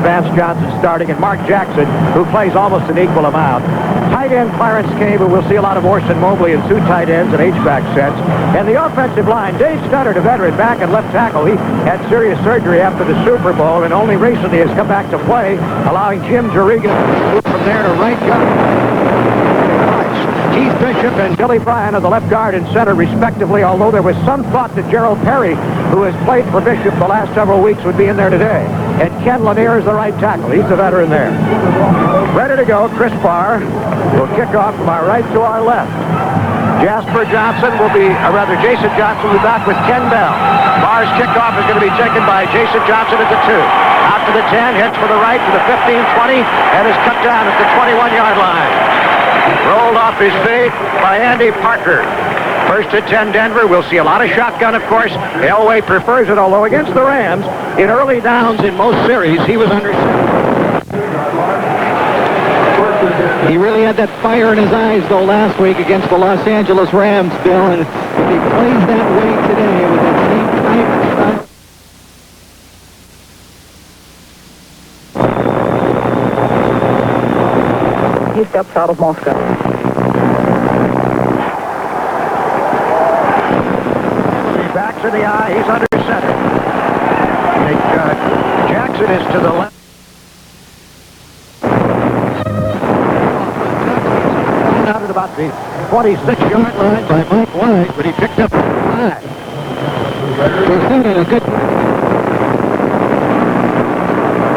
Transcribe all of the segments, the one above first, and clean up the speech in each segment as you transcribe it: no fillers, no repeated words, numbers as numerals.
Vance Johnson starting, and Mark Jackson, who plays almost an equal amount. Tight end Clarence Cave, and we'll see a lot of Orson Mobley and two tight ends and H-back sets. And the offensive line, Dave Studdard, a veteran, back at left tackle. He had serious surgery after the Super Bowl and only recently has come back to play, allowing Jim Juriga to move from there to right guard. Keith Bishop and Billy Bryan are the left guard and center, respectively, although there was some thought that Gerald Perry, who has played for Bishop the last several weeks, would be in there today. And Ken Lanier is the right tackle. He's the veteran there. Ready to go, Chris Barr will kick off from our right to our left. Jasper Johnson will be, or rather Jason Johnson will be back with Ken Bell. Barr's kickoff is going to be taken by Jason Johnson at the 2. Out to the 10, heads for the right to the 15-20, and is cut down at the 21-yard line. Rolled off his feet by Andy Parker. First to 10 Denver. We'll see a lot of shotgun, of course. Elway prefers it, although against the Rams, in early downs in most series, he was under... He really had that fire in his eyes, though, last week against the Los Angeles Rams, Bill, and if he plays that way today with that same type of... He steps out of Moscow. He backs in the eye. He's under center. Jackson is to the left. Out at about the 26-yard line by Mike White, but he picked up 5. So he's doing a good...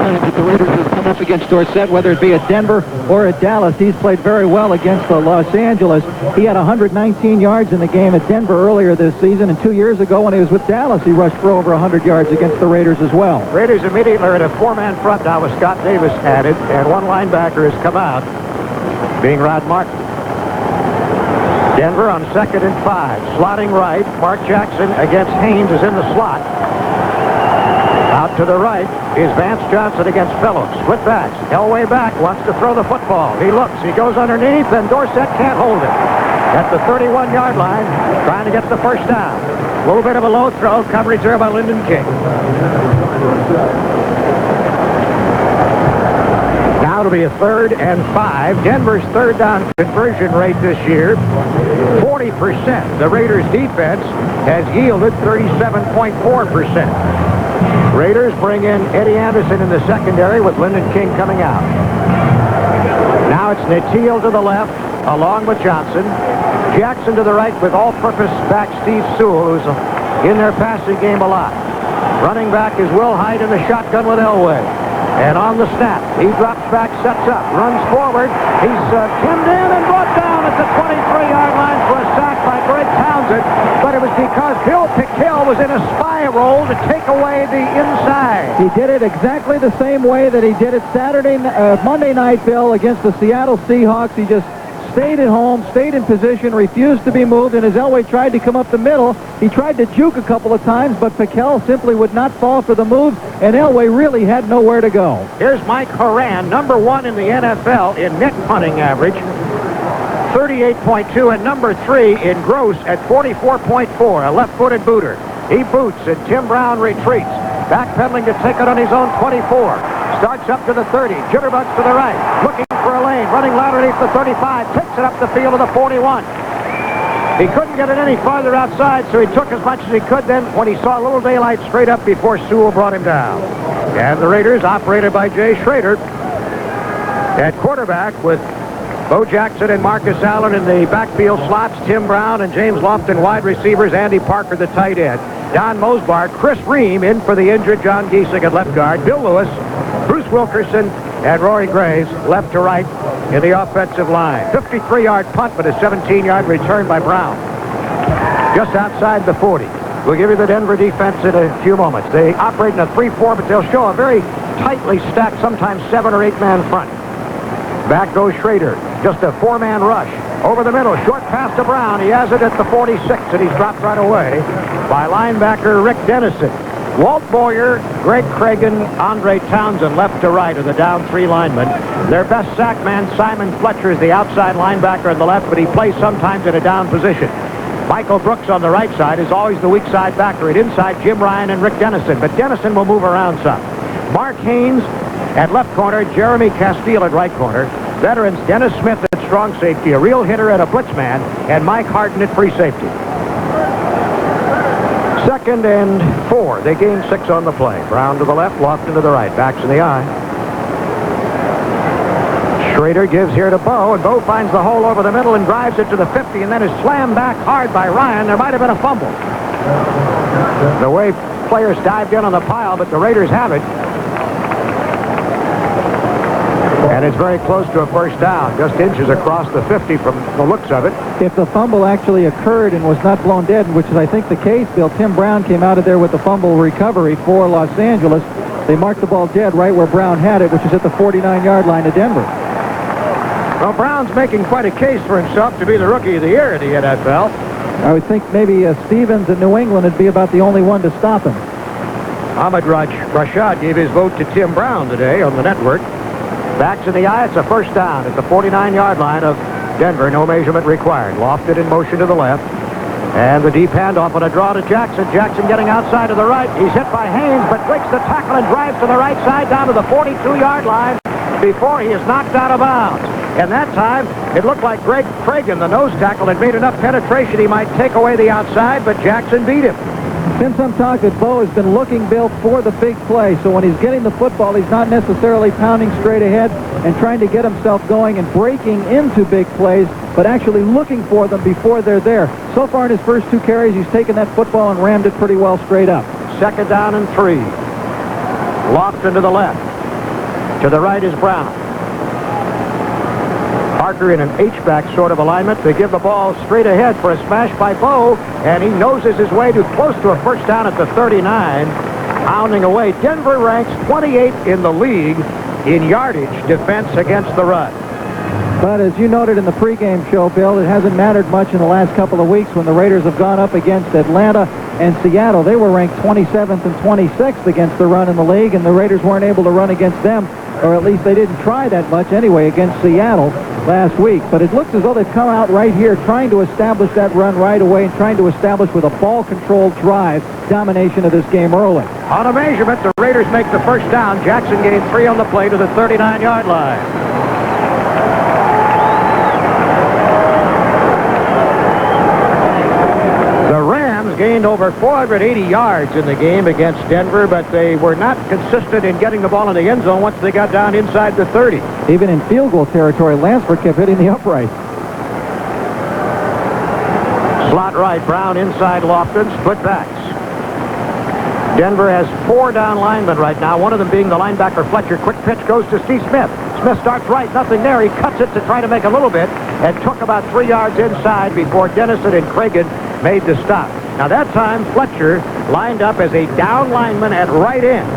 that the Raiders have come up against Dorsett, whether it be at Denver or at Dallas. He's played very well against Los Angeles. He had 119 yards in the game at Denver earlier this season, and 2 years ago when he was with Dallas, he rushed for over 100 yards against the Raiders as well. Raiders immediately are at a 4-man front now with Scott Davis added, and one linebacker has come out, being Rod Martin. Denver on 2nd and 5. Slotting right. Mark Jackson against Haynes is in the slot. Out to the right is Vance Johnson against Phillips. Split backs. Elway back. Wants to throw the football. He looks. He goes underneath, and Dorsett can't hold it. At the 31-yard line, trying to get the first down. A little bit of a low throw. Coverage there by Lyndon King. Now it'll be a 3rd and 5. Denver's third down conversion rate this year, 40%. The Raiders' defense has yielded 37.4%. Raiders bring in Eddie Anderson in the secondary with Lyndon King coming out. Now it's Natil to the left, along with Johnson. Jackson to the right with all-purpose back Steve Sewell, who's in their passing game a lot. Running back is Will Hyde in the shotgun with Elway. And on the snap, he drops back, sets up, runs forward. He's pinned in and brought down at the 23-yard line for a sack by Greg Townsend. But it was because Bill Pickell was in a spiral to take away the inside. He did it exactly the same way that he did it Monday night, Bill, against the Seattle Seahawks. He just stayed at home, stayed in position, refused to be moved, and as Elway tried to come up the middle, he tried to juke a couple of times, but Pickell simply would not fall for the move, and Elway really had nowhere to go. Here's Mike Horan, number 1 in the NFL in net punting average, 38.2, and number 3 in gross at 44.4, a left-footed booter. He boots, and Tim Brown retreats, backpedaling to take it on his own 24. Starts up to the 30, jitterbugs to the right, looking for a lane, running laterally to the 35, takes it up the field to the 41. He couldn't get it any farther outside, so he took as much as he could then when he saw a little daylight straight up before Sewell brought him down. And the Raiders, operated by Jay Schrader, at quarterback with Bo Jackson and Marcus Allen in the backfield slots, Tim Brown and James Lofton wide receivers, Andy Parker the tight end, Don Mosbar, Chris Ream in for the injured John Giesing at left guard, Bill Lewis, Bruce Wilkerson, and Rory Graves left to right in the offensive line. 53-yard punt, but a 17-yard return by Brown. Just outside the 40. We'll give you the Denver defense in a few moments. They operate in a 3-4, but they'll show a very tightly stacked, sometimes 7- or 8-man front. Back goes Schrader. Just a 4-man rush. Over the middle, short pass to Brown. He has it at the 46, and he's dropped right away by linebacker Rick Dennison. Walt Boyer, Greg Cragen, Andre Townsend left to right are the down 3 linemen. Their best sack man, Simon Fletcher, is the outside linebacker on the left, but he plays sometimes in a down position. Michael Brooks on the right side is always the weak side backer. At inside, Jim Ryan and Rick Dennison, but Dennison will move around some. Mark Haynes At left corner, Jeremy Castile at right corner. Veterans Dennis Smith at strong safety, a real hitter and a blitzman, and Mike Harden at free safety. 2nd and 4. They gain 6 on the play. Brown to the left, Lofton to the right. Backs in the eye. Schrader gives here to Bo, and Bo finds the hole over the middle and drives it to the 50, and then is slammed back hard by Ryan. There might have been a fumble. The way players dived in on the pile, but the Raiders have it. And it's very close to a first down, just inches across the 50 from the looks of it. If the fumble actually occurred and was not blown dead, which is I think the case, Bill, Tim Brown came out of there with the fumble recovery for Los Angeles. They marked the ball dead right where Brown had it, which is at the 49-yard line of Denver. Well, Brown's making quite a case for himself to be the Rookie of the Year in the NFL. I would think maybe Stevens in New England would be about the only one to stop him. Ahmed Rashad gave his vote to Tim Brown today on the network. Backs in the eye. It's a first down at the 49-yard line of Denver. No measurement required. Lofted in motion to the left. And the deep handoff on a draw to Jackson. Jackson getting outside to the right. He's hit by Haynes, but breaks the tackle and drives to the right side down to the 42-yard line before he is knocked out of bounds. And that time, it looked like Greg Cragen, the nose tackle, had made enough penetration he might take away the outside, but Jackson beat him. Been some talk that Bo has been looking, Bill, for the big play. So when he's getting the football, he's not necessarily pounding straight ahead and trying to get himself going and breaking into big plays, but actually looking for them before they're there. So far in his first 2 carries, he's taken that football and rammed it pretty well straight up. 2nd down and 3. Lofton to the left. To the right is Brown. Parker in an H-back sort of alignment. They give the ball straight ahead for a smash by Bo, and he noses his way to close to a first down at the 39, pounding away. Denver ranks 28 in the league in yardage defense against the run. But as you noted in the pregame show, Bill, it hasn't mattered much in the last couple of weeks when the Raiders have gone up against Atlanta and Seattle. They were ranked 27th and 26th against the run in the league, and the Raiders weren't able to run against them, or at least they didn't try that much anyway against Seattle last week. But it looks as though they've come out right here trying to establish that run right away and trying to establish with a ball-controlled drive domination of this game early. On a measurement, the Raiders make the first down. Jackson gained 3 on the play to the 39-yard line. Gained over 480 yards in the game against Denver, but they were not consistent in getting the ball in the end zone once they got down inside the 30. Even in field goal territory, Lansford kept hitting the upright. Slot right, Brown inside Lofton, split backs. Denver has 4 down linemen right now, one of them being the linebacker Fletcher. Quick pitch goes to Steve Smith. Smith starts right, nothing there. He cuts it to try to make a little bit and took about 3 yards inside before Dennison and Cragen made the stop. Now that time, Fletcher lined up as a down lineman at right end.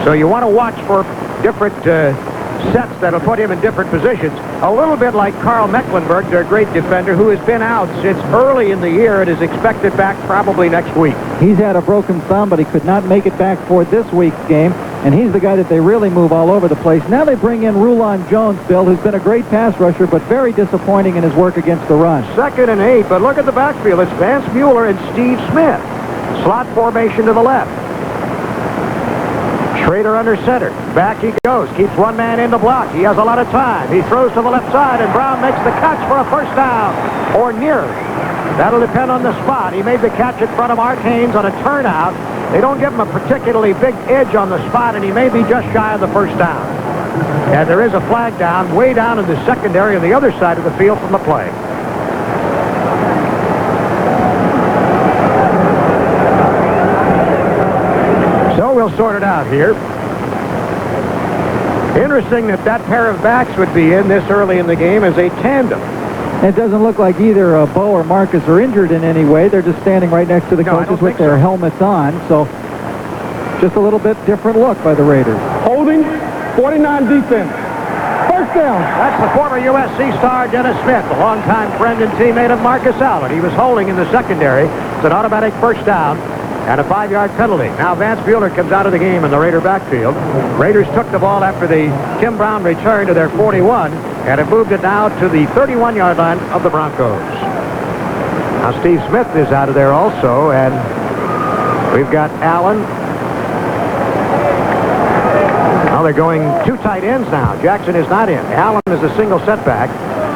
So you want to watch for different sets that'll put him in different positions. A little bit like Carl Mecklenburg, their great defender, who has been out since early in the year and is expected back probably next week. He's had a broken thumb, but he could not make it back for this week's game, and he's the guy that they really move all over the place. Now they bring in Rulon Jones, Bill, who's been a great pass rusher, but very disappointing in his work against the run. 2nd and 8, but look at the backfield. It's Vance Mueller and Steve Smith. Slot formation to the left. Schrader under center. Back he goes. Keeps one man in the block. He has a lot of time. He throws to the left side, and Brown makes the catch for a first down, or nearly. That'll depend on the spot. He made the catch in front of Art Haynes on a turnout. They don't give him a particularly big edge on the spot, and he may be just shy of the first down. And there is a flag down, way down in the secondary on the other side of the field from the play. We'll sort it out here. Interesting that that pair of backs would be in this early in the game as a tandem. It doesn't look like either Bo or Marcus are injured in any way. They're just standing right next to the coaches with their helmets on. So just a little bit different look by the Raiders. Holding, 49 defense. First down. That's the former USC star Dennis Smith, a longtime friend and teammate of Marcus Allen. He was holding in the secondary. It's an automatic first down and a 5-yard penalty. Now Vance Mueller comes out of the game in the Raider backfield. Raiders took the ball after the Tim Brown return to their 41 and have moved it now to the 31-yard line of the Broncos. Now Steve Smith is out of there also, and we've got Allen. Now they're going two tight ends now. Jackson is not in. Allen is a single setback.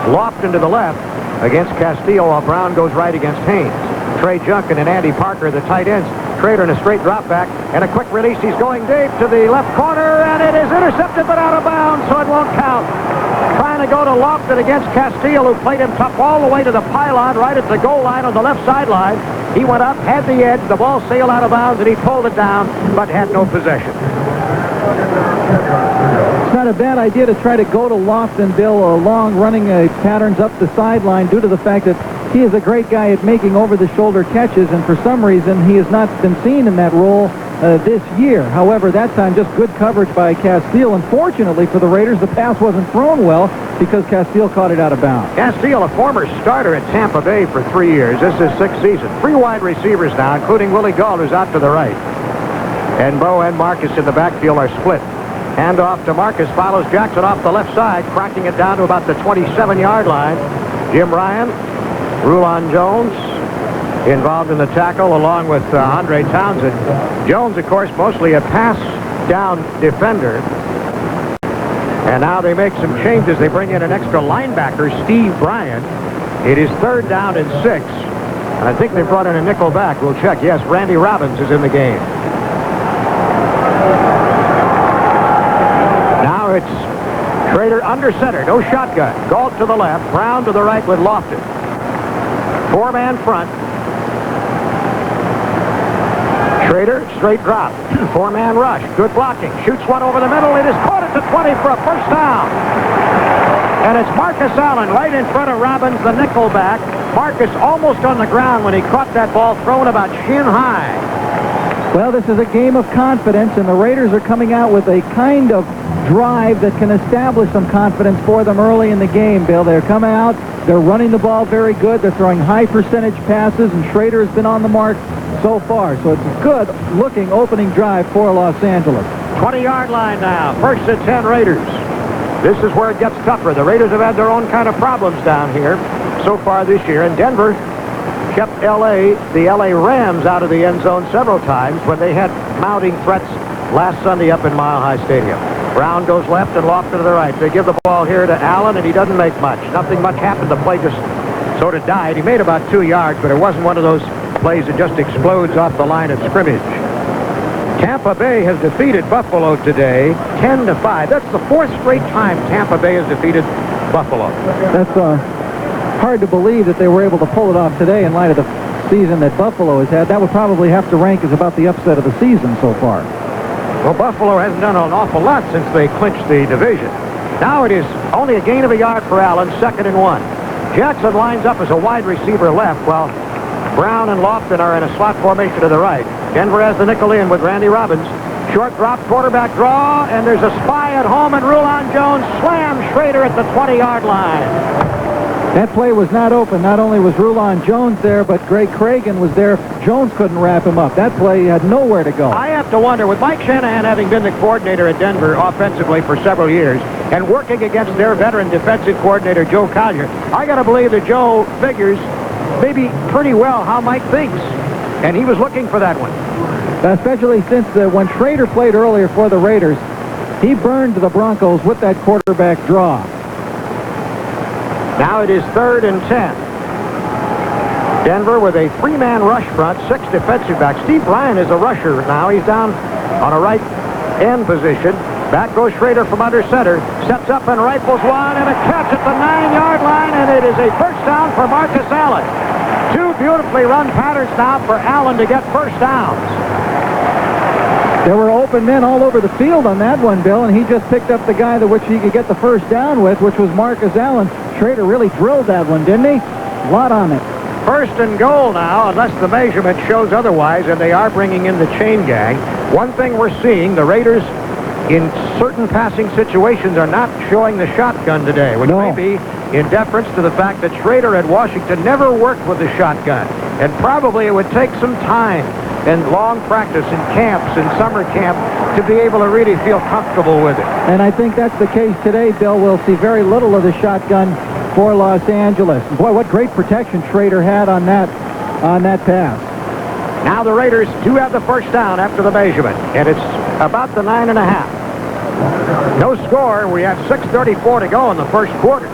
Lofton to the left against Castillo, while Brown goes right against Haynes. Trey Junkin and Andy Parker, the tight ends. Trader in a straight drop back and a quick release. He's going deep to the left corner, and it is intercepted but out of bounds, so it won't count. Trying to go to Lofton against Castillo, who played him tough all the way to the pylon right at the goal line on the left sideline. He went up, had the edge, the ball sailed out of bounds, and he pulled it down, but had no possession. It's not a bad idea to try to go to Lofton, Bill, long running patterns up the sideline due to the fact that he is a great guy at making over-the-shoulder catches, and for some reason he has not been seen in that role this year. However, that time just good coverage by Castile. Unfortunately for the Raiders, the pass wasn't thrown well because Castile caught it out of bounds. Castile, a former starter at Tampa Bay for 3 years. This is his 6th season. 3 wide receivers now, including Willie Gault, who's out to the right. And Bo and Marcus in the backfield are split. Handoff to Marcus, follows Jackson off the left side, cracking it down to about the 27-yard line. Jim Ryan, Rulon Jones involved in the tackle, along with Andre Townsend. Jones, of course, mostly a pass-down defender. And now they make some changes. They bring in an extra linebacker, Steve Bryan. It is 3rd down and 6. And I think they brought in a nickel back. We'll check. Yes, Randy Robbins is in the game. Now it's Trader under center. No shotgun. Gault to the left. Brown to the right with Lofton. 4-man front. Trader, straight drop. 4-man rush. Good blocking. Shoots one over the middle. It is caught at the 20 for a first down. And it's Marcus Allen right in front of Robbins, the nickel back. Marcus almost on the ground when he caught that ball thrown about shin high. Well, this is a game of confidence, and the Raiders are coming out with a kind of drive that can establish some confidence for them early in the game, Bill. They're coming out, they're running the ball very good, they're throwing high percentage passes, and Schrader has been on the mark so far. So it's a good-looking opening drive for Los Angeles. 20-yard line now. 1st and 10 Raiders. This is where it gets tougher. The Raiders have had their own kind of problems down here so far this year, and Denver kept the L.A. Rams out of the end zone several times when they had mounting threats last Sunday up in Mile High Stadium. Brown goes left and Lofton to the right. They give the ball here to Allen, and he doesn't make much. Nothing much happened. The play just sort of died. He made about 2 yards, but it wasn't one of those plays that just explodes off the line of scrimmage. Tampa Bay has defeated Buffalo today 10-5. That's the 4th straight time Tampa Bay has defeated Buffalo. That's hard to believe that they were able to pull it off today in light of the season that Buffalo has had. That would probably have to rank as about the upset of the season so far. Well, Buffalo hasn't done an awful lot since they clinched the division. Now it is only a gain of a yard for Allen, 2nd and 1. Jackson lines up as a wide receiver left, while Brown and Lofton are in a slot formation to the right. Denver has the nickel in with Randy Robbins. Short drop, quarterback draw, and there's a spy at home, and Rulon Jones slams Schrader at the 20-yard line. That play was not open. Not only was Rulon Jones there, but Greg Cragen was there. Jones couldn't wrap him up. That play had nowhere to go. I have to wonder, with Mike Shanahan having been the coordinator at Denver offensively for several years and working against their veteran defensive coordinator, Joe Collier, I got to believe that Joe figures maybe pretty well how Mike thinks, and he was looking for that one. Especially since when Schrader played earlier for the Raiders, he burned the Broncos with that quarterback draw. Now it is 3rd and 10. Denver with a 3-man rush front, 6 defensive backs. Steve Bryan is a rusher now. He's down on a right end position. Back goes Schrader from under center. Sets up and rifles one, and a catch at the 9-yard line, and it is a first down for Marcus Allen. 2 beautifully run patterns now for Allen to get first downs. There were open men all over the field on that one, Bill, and he just picked up the guy that which he could get the first down with, which was Marcus Allen. Schrader really drilled that one, didn't he? A lot on it. 1st and goal now, unless the measurement shows otherwise, and they are bringing in the chain gang. One thing we're seeing, the Raiders in certain passing situations are not showing the shotgun today, which may be in deference to the fact that Schrader at Washington never worked with the shotgun, and probably it would take some time and long practice in camps and summer camp to be able to really feel comfortable with it. And I think that's the case today, Bill. We'll see very little of the shotgun for Los Angeles. Boy, what great protection Schrader had on that pass. Now the Raiders do have the first down after the measurement, and it's about the 9.5. No score. We have 6:34 to go in the first quarter.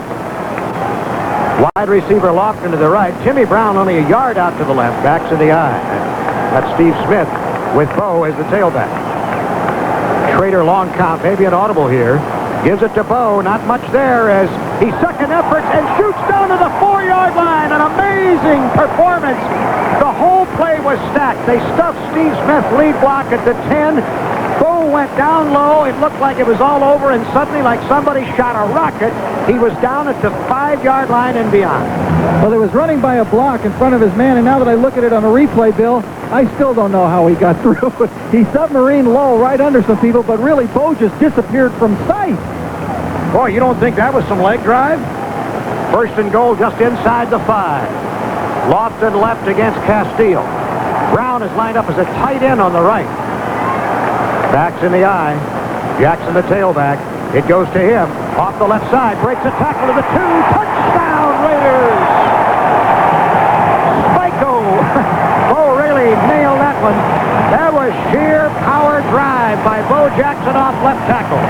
Wide receiver Lofton to the right. Timmy Brown only a yard out to the left. Backs in the eye. That's Steve Smith with Bo as the tailback. Schrader long count. Maybe an audible here. Gives it to Bo. Not much there as he second efforts and shoots down to the 4-yard line. An amazing performance. The whole play was stacked. They stuffed Steve Smith's lead block at the 10. Bo went down low. It looked like it was all over, and suddenly, like somebody shot a rocket, he was down at the 5-yard line and beyond. Well, he was running by a block in front of his man, and now that I look at it on a replay, Bill, I still don't know how he got through. He submarined low right under some people, but really, Bo just disappeared from sight. Boy, you don't think that was some leg drive? First and goal just inside the 5. Lofton left against Castile. Brown is lined up as a tight end on the right. Backs in the eye. Jackson the tailback. It goes to him. Off the left side. Breaks a tackle to the 2. Touchdown, Raiders! Spiko. Bo really nailed that one. That was sheer power drive by Bo Jackson off left tackle.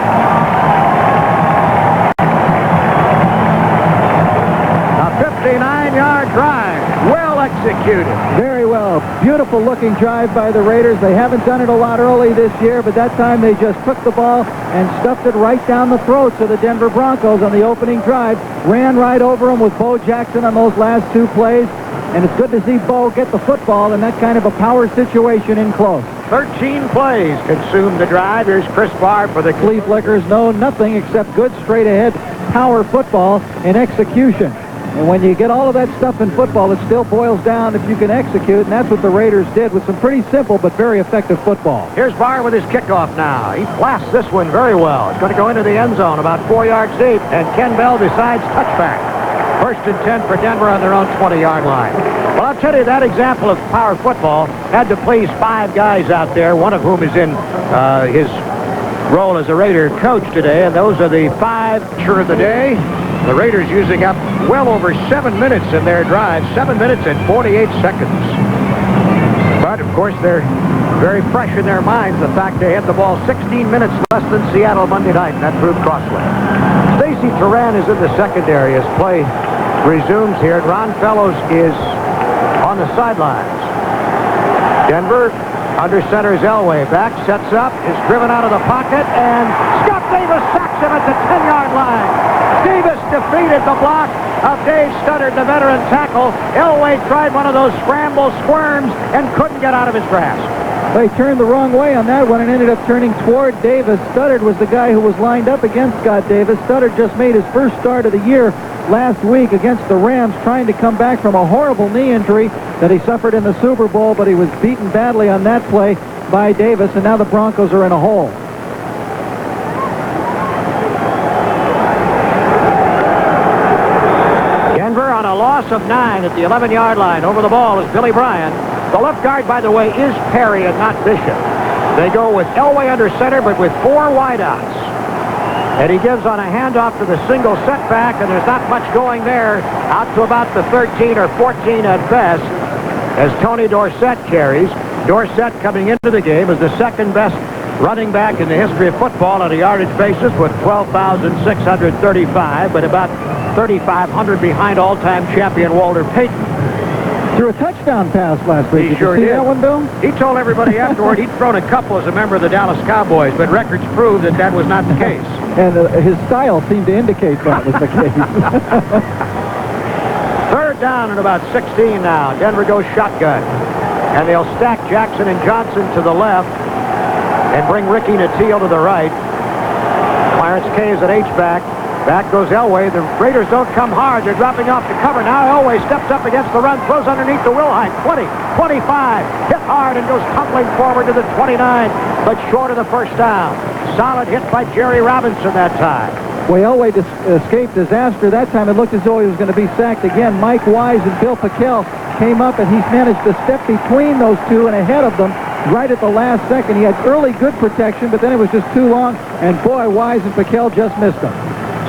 A 59-yard drive. Well executed. Very well. Beautiful looking drive by the Raiders. They haven't done it a lot early this year, but that time they just took the ball and stuffed it right down the throats of the Denver Broncos on the opening drive. Ran right over them with Bo Jackson on those last 2 plays. And it's good to see Bo get the football in that kind of a power situation in close. 13 plays consumed the drive. Here's Chris Barr for the Flea Flickers know nothing except good straight-ahead power football and execution. And when you get all of that stuff in football, it still boils down if you can execute, and that's what the Raiders did with some pretty simple but very effective football. Here's Barr with his kickoff now. He blasts this one very well. It's going to go into the end zone about 4 yards deep, and Ken Bell decides touchback. First and 10 for Denver on their own 20-yard line. Well, I'll tell you, that example of power football had to please 5 guys out there, one of whom is in his role as a Raider coach today, and those are the 5 sure of the day. The Raiders using up well over 7 minutes in their drive, 7 minutes and 48 seconds. But, of course, they're very fresh in their minds, the fact they had the ball 16 minutes less than Seattle Monday night, and that proved costly. Stacy Turan is in the secondary as play resumes here. Ron Fellows is on the sidelines. Denver under center is Elway. Back, sets up, is driven out of the pocket, and Scott Davis sacks him at the 10-yard line. Davis defeated the block of Dave Studdard, the veteran tackle. Elway tried one of those scramble squirms and couldn't get out of his grasp. They turned the wrong way on that one and ended up turning toward Davis. Studdard was the guy who was lined up against Scott Davis. Studdard just made his first start of the year last week against the Rams, trying to come back from a horrible knee injury that he suffered in the Super Bowl, but he was beaten badly on that play by Davis, and now the Broncos are in a hole. Denver on a loss of 9 at the 11-yard line. Over the ball is Billy Bryan. The left guard, by the way, is Perry and not Bishop. They go with Elway under center, but with 4 wideouts. And he gives on a handoff to the single setback, and there's not much going there, out to about the 13 or 14 at best, as Tony Dorsett carries. Dorsett coming into the game as the second best running back in the history of football on a yardage basis with 12,635, but about 3,500 behind all-time champion Walter Payton. Threw a touchdown pass last week. He sure did. You see did. that one, Bill? He told everybody afterward he'd thrown a couple as a member of the Dallas Cowboys, but records prove that that was not the case. And his style seemed to indicate that was the case. Third down and about 16 now. Denver goes shotgun. And they'll stack Jackson and Johnson to the left and bring Ricky Nattiel to the right. Clarence Kay is at H-back. Back goes Elway. The Raiders don't come hard. They're dropping off to cover. Now Elway steps up against the run, throws underneath the Wilhite. 20, 25, hit hard and goes tumbling forward to the 29, but short of the first down. Solid hit by Jerry Robinson that time. Well, Elway escaped disaster. That time it looked as though he was going to be sacked again. Mike Wise and Bill Pickel came up, and he's managed to step between those two and ahead of them right at the last second. He had early good protection, but then it was just too long, and boy, Wise and Pickel just missed him.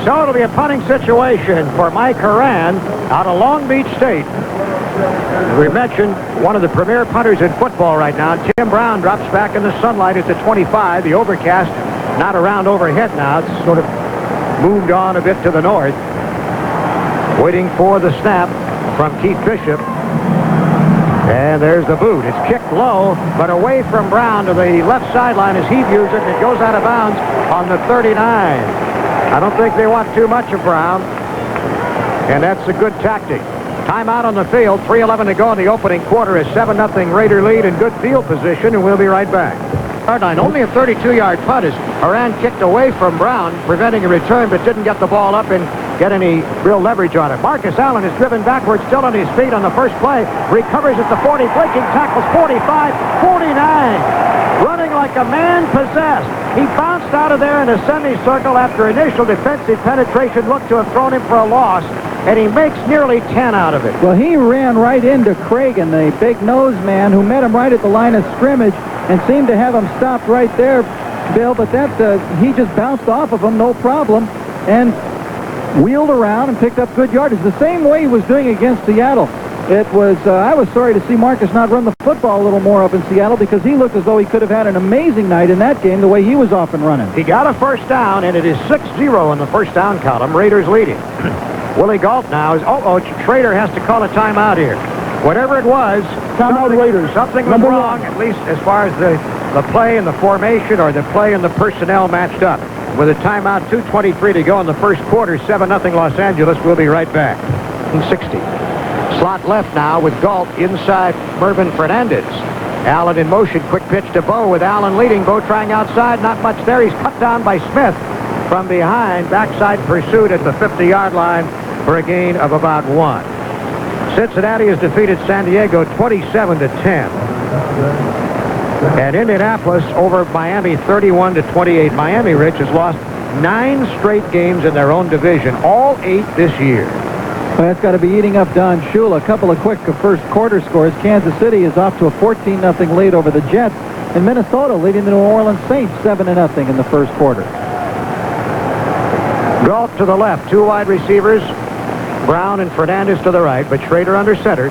So it'll be a punting situation for Mike Horan out of Long Beach State. We mentioned one of the premier punters in football right now. Tim Brown drops back in the sunlight at the 25. The overcast not around overhead now. It's sort of moved on a bit to the north. Waiting for the snap from Keith Bishop. And there's the boot. It's kicked low, but away from Brown to the left sideline as he views it, and it goes out of bounds on the 39. I don't think they want too much of Brown, and that's a good tactic. Timeout on the field, 3:11 to go in the opening quarter, a 7-0 Raider lead in good field position, and we'll be right back. Hardline, only a 32-yard punt as Horan kicked away from Brown, preventing a return, but didn't get the ball up and get any real leverage on it. Marcus Allen is driven backwards, still on his feet on the first play. Recovers at the 40, breaking tackles 45, 49. Running like a man possessed. He bounced out of there in a semicircle after initial defensive penetration looked to have thrown him for a loss, and he makes nearly 10 out of it. Well, he ran right into Cragen, the big nose man, who met him right at the line of scrimmage and seemed to have him stopped right there, Bill, but that he just bounced off of him, no problem, and wheeled around and picked up good yardage. The same way he was doing against Seattle. It was, I was sorry to see Marcus not run the football a little more up in Seattle because he looked as though he could have had an amazing night in that game the way he was off and running. He got a first down, and it is 6-0 in the first down column. Raiders leading. Willie Galt now is, Schrader has to call a timeout here. Whatever it was, something was wrong, at least as far as the play and the formation or the play and the personnel matched up. With a timeout, 2:23 to go in the first quarter, 7-0 Los Angeles. We'll be right back. 60. Slot left now with Galt inside Mervin Fernandez. Allen in motion, quick pitch to Bo with Allen leading. Bo trying outside, not much there. He's cut down by Smith from behind. Backside pursuit at the 50-yard line for a gain of about 1. Cincinnati has defeated San Diego 27-10. And Indianapolis over Miami 31-28. Miami, Rich, has lost 9 straight games in their own division, all 8 this year. Well, that's got to be eating up Don Shula. A couple of quick first quarter scores. Kansas City is off to a 14-0 lead over the Jets. And Minnesota leading the New Orleans Saints 7-0 in the first quarter. Galt to the left, 2 wide receivers. Brown and Fernandez to the right, but Schrader under center.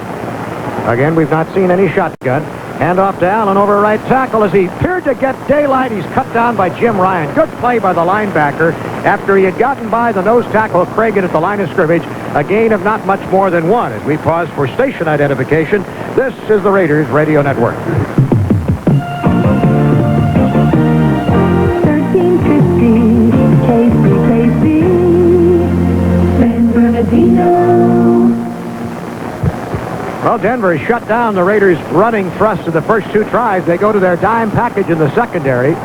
Again, we've not seen any shotgun. Hand off to Allen over right tackle as he appeared to get daylight. He's cut down by Jim Ryan. Good play by the linebacker after he had gotten by the nose tackle Cragen at the line of scrimmage. A gain of not much more than 1 as we pause for station identification. This is the Raiders Radio Network. 1350 KCKC San Bernardino. Well, Denver shut down the Raiders' running thrust of the first 2 tries. They go to their dime package in the secondary.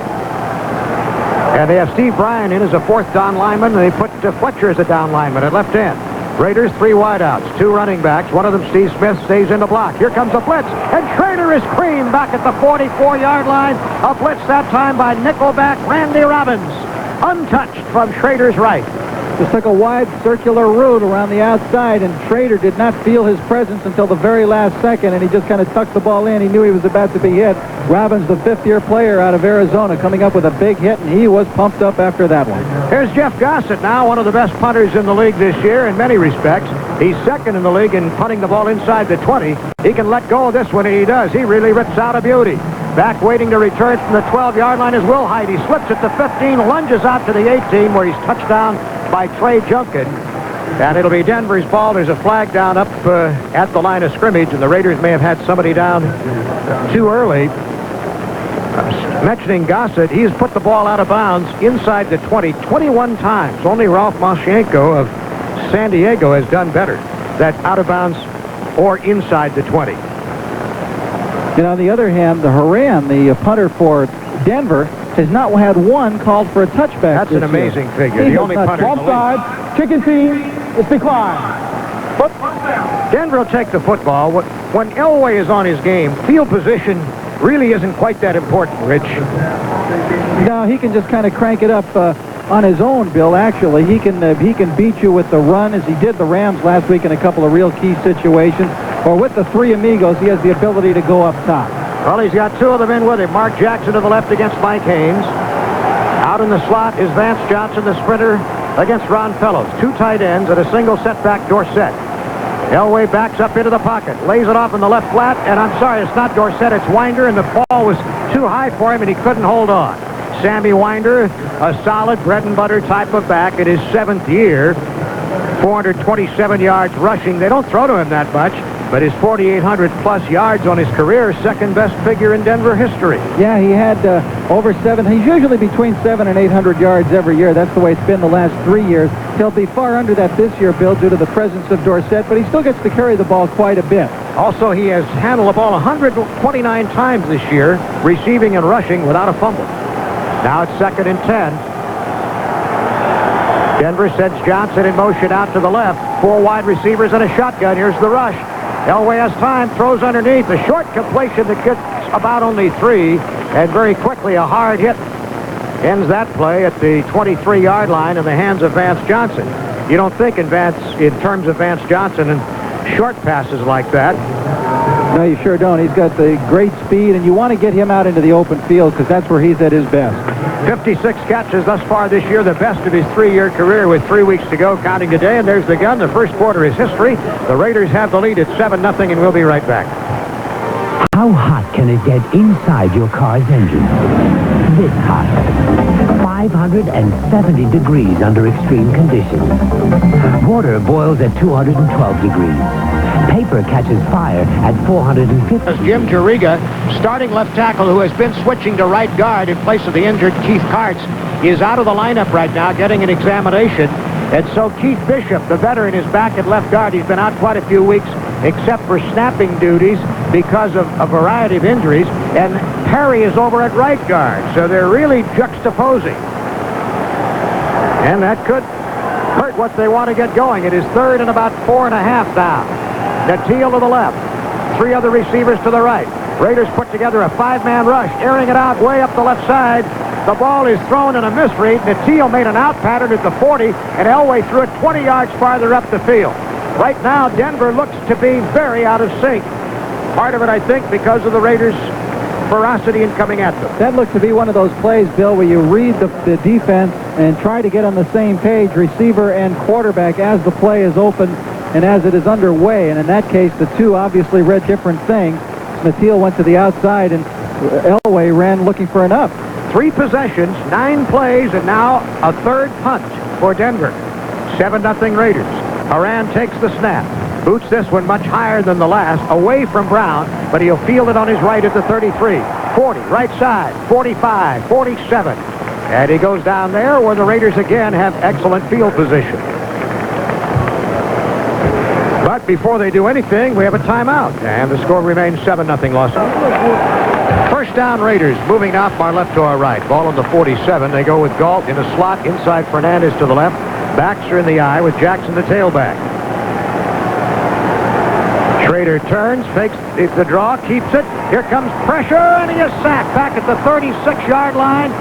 And they have Steve Bryan in as a 4th down lineman, and they put Fletcher as a down lineman at left end. Raiders 3 wideouts, 2 running backs. One of them, Steve Smith, stays in the block. Here comes a blitz, and Schrader is creamed back at the 44-yard line. A blitz that time by nickelback Randy Robbins. Untouched from Schrader's right. Just took a wide circular route around the outside, and Schrader did not feel his presence until the very last second, and he just kind of tucked the ball in. He knew he was about to be hit. Robbins, the 5th-year player out of Arizona, coming up with a big hit, and he was pumped up after that one. Here's Jeff Gossett now, one of the best punters in the league this year in many respects. He's 2nd in the league in punting the ball inside the 20. He can let go of this one, and he does. He really rips out a beauty. Back waiting to return from the 12-yard line is Will Hyde. He slips at the 15, lunges out to the 18, where he's touched down by Trey Junkin. And it'll be Denver's ball. There's a flag down up at the line of scrimmage, and the Raiders may have had somebody down too early. Mentioning Gossett, he's put the ball out of bounds inside the 20 21 times. Only Ralph Mashienko of San Diego has done better. That out of bounds or inside the 20. And on the other hand, the Horan, the punter for Denver, has not had 1 called for a touchback. That's an amazing figure. The only punter in the league. Offside, kicking team, it's declined. Denver will take the football. When Elway is on his game, field position really isn't quite that important, Rich. No, he can just kind of crank it up on his own, Bill, actually. He can beat you with the run, as he did the Rams last week in a couple of real key situations. Or with the 3 amigos, he has the ability to go up top. Well, he's got 2 of them in with him. Mark Jackson to the left against Mike Haynes. Out in the slot is Vance Johnson, the sprinter, against Ron Fellows. 2 tight ends and a single setback Dorsett. Elway backs up into the pocket, lays it off in the left flat, and I'm sorry, it's not Dorsett, it's Winder, and the ball was too high for him, and he couldn't hold on. Sammy Winder, a solid bread-and-butter type of back in his 7th year. 427 yards rushing. They don't throw to him that much, but his 4,800-plus yards on his career, second-best figure in Denver history. Yeah, he had over 7. He's usually between 700 and 800 yards every year. That's the way it's been the last 3 years. He'll be far under that this year, Bill, due to the presence of Dorsett, but he still gets to carry the ball quite a bit. Also, he has handled the ball 129 times this year, receiving and rushing without a fumble. Now it's 2nd and 10. Denver sends Johnson in motion out to the left. 4 wide receivers and a shotgun. Here's the rush. Elway has time, throws underneath. A short completion that gets about only 3, and very quickly a hard hit ends that play at the 23-yard line in the hands of Vance Johnson. You don't think in terms of Vance Johnson and short passes like that. No, you sure don't. He's got the great speed, and you want to get him out into the open field because that's where he's at his best. 56 catches thus far this year, the best of his 3-year career with 3 weeks to go, counting today. And there's the gun. The first quarter is history. The Raiders have the lead at 7-0, and we'll be right back. How hot can it get inside your car's engine? This hot. 570 degrees under extreme conditions. Water boils at 212 degrees. Paper catches fire at 450. As Jim Juriga, starting left tackle who has been switching to right guard in place of the injured Keith Karts, is out of the lineup right now getting an examination. And so Keith Bishop, the veteran, is back at left guard. He's been out quite a few weeks, except for snapping duties because of a variety of injuries. And Perry is over at right guard. So they're really juxtaposing. And that could hurt what they want to get going. It is 3rd and about 4.5 now. Natil to the left. 3 other receivers to the right. Raiders put together a 5-man rush, airing it out way up the left side. The ball is thrown in a misread. Natil made an out pattern at the 40, and Elway threw it 20 yards farther up the field. Right now, Denver looks to be very out of sync. Part of it, I think, because of the Raiders' ferocity in coming at them. That looked to be one of those plays, Bill, where you read the defense and try to get on the same page, receiver and quarterback, as the play is open and as it is underway. And in that case, the two obviously read different things. Natil went to the outside, and Elway ran looking for an up. 3 possessions, 9 plays, and now a 3rd punt for Denver. 7-0 Raiders. Haran takes the snap. Boots this one much higher than the last, away from Brown, but he'll field it on his right at the 33. 40, right side, 45, 47. And he goes down there where the Raiders again have excellent field position. But before they do anything, we have a timeout. And the score remains 7-0 Los Angeles. First down Raiders, moving now from our left to our right. Ball on the 47. They go with Galt in a slot inside Fernandez to the left. Backs are in the eye with Jackson the tailback. Schrader turns, fakes the draw, keeps it. Here comes pressure, and he is sacked back at the 36-yard line.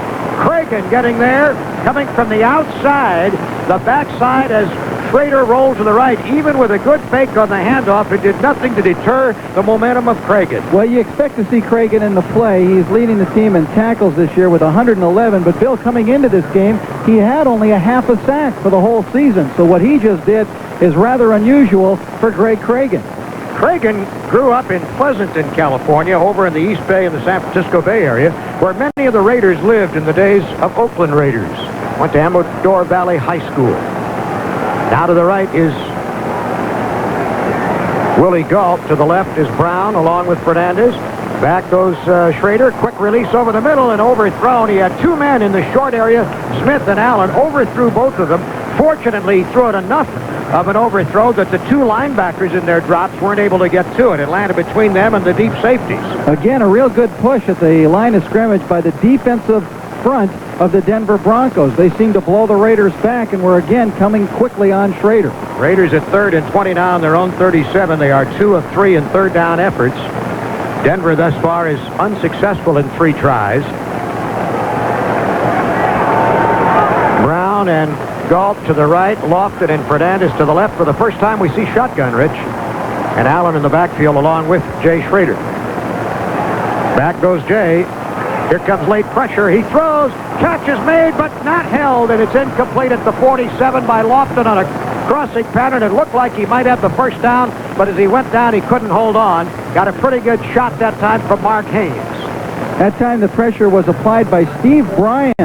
Cragen getting there, coming from the outside, the backside as Schrader rolled to the right. Even with a good fake on the handoff, it did nothing to deter the momentum of Cragen. Well, you expect to see Cragen in the play. He's leading the team in tackles this year with 111, but Bill, coming into this game, he had only a half a sack for the whole season. So what he just did is rather unusual for Greg Cragen. Cragen grew up in Pleasanton, California, over in the East Bay and the San Francisco Bay Area, where many of the Raiders lived in the days of Oakland Raiders. Went to Amador Valley High School. Now to the right is Willie Galt. To the left is Brown, along with Fernandez. Back goes Schrader. Quick release over the middle and overthrown. He had 2 men in the short area, Smith and Allen. Overthrew both of them. Fortunately, he threw it enough of an overthrow that the 2 linebackers in their drops weren't able to get to it. It landed between them and the deep safeties. Again, a real good push at the line of scrimmage by the defensive front of the Denver Broncos. They seem to blow the Raiders back, and we're again coming quickly on Schrader. Raiders at 3rd and 20 now on their own 37. They are 2 of 3 in 3rd down efforts. Denver thus far is unsuccessful in 3 tries. Brown and Galt to the right, Lofton and Fernandez to the left. For the first time we see shotgun, Rich. And Allen in the backfield along with Jay Schrader. Back goes Jay. Here comes late pressure. He throws. Catch is made, but not held, and it's incomplete at the 47 by Lofton on a crossing pattern. It looked like he might have the first down, but as he went down, he couldn't hold on. Got a pretty good shot that time from Mark Haynes. That time the pressure was applied by Steve Bryan.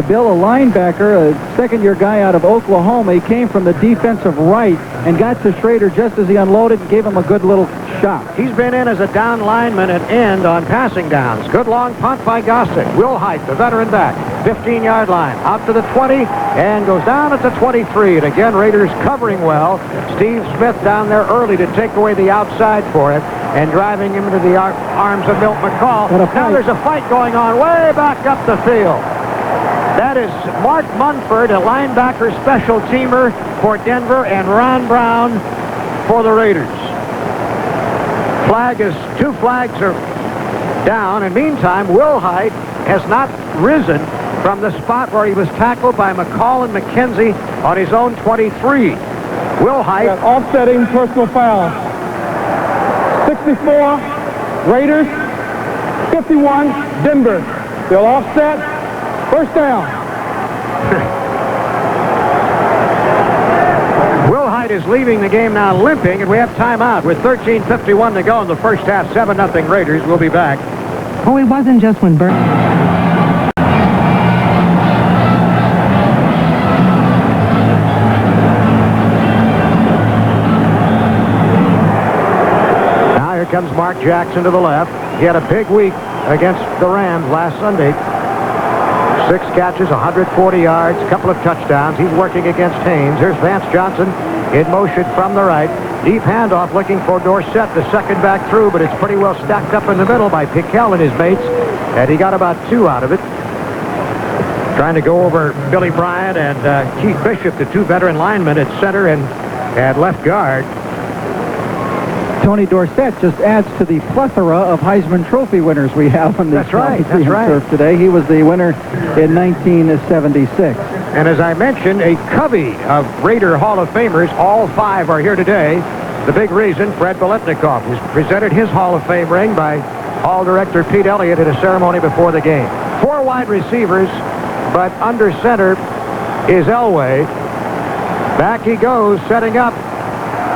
Bill, a linebacker, a second-year guy out of Oklahoma. He came from the defensive right and got to Schrader just as he unloaded and gave him a good little shot. He's been in as a down lineman at end on passing downs. Good long punt by Gossick. Will Height, the veteran back, 15-yard line, out to the 20, and goes down at the 23. And again, Raiders covering well. Steve Smith down there early to take away the outside for it and driving him into the arms of Milt McCall. Now there's a fight going on way back up the field. That is Mark Munford, a linebacker special teamer for Denver, and Ron Brown for the Raiders. Two flags are down, and meantime, Will Height has not risen from the spot where he was tackled by McCall and McKenzie on his own 23. Will Height. Offsetting personal foul. 64, Raiders. 51, Denver. They'll offset. First down. Will Height is leaving the game now limping, and we have timeout with 13:51 to go in the first half. 7-0 Raiders. We'll be back. Oh, it wasn't just when Bert... Now here comes Mark Jackson to the left. He had a big week against the Rams last Sunday. 6 catches, 140 yards, a couple of touchdowns. He's working against Haynes. Here's Vance Johnson in motion from the right. Deep handoff looking for Dorsett, the second back through, but it's pretty well stacked up in the middle by Piquel and his mates, and he got about 2 out of it. Trying to go over Billy Bryant and Keith Bishop, the 2 veteran linemen at center and at left guard. Tony Dorsett just adds to the plethora of Heisman Trophy winners we have on the turf today. He was the winner in 1976. And as I mentioned, a covey of Raider Hall of Famers. All 5 are here today. The big reason, Fred Biletnikoff was presented his Hall of Fame ring by Hall director Pete Elliott at a ceremony before the game. 4 wide receivers, but under center is Elway. Back he goes, setting up.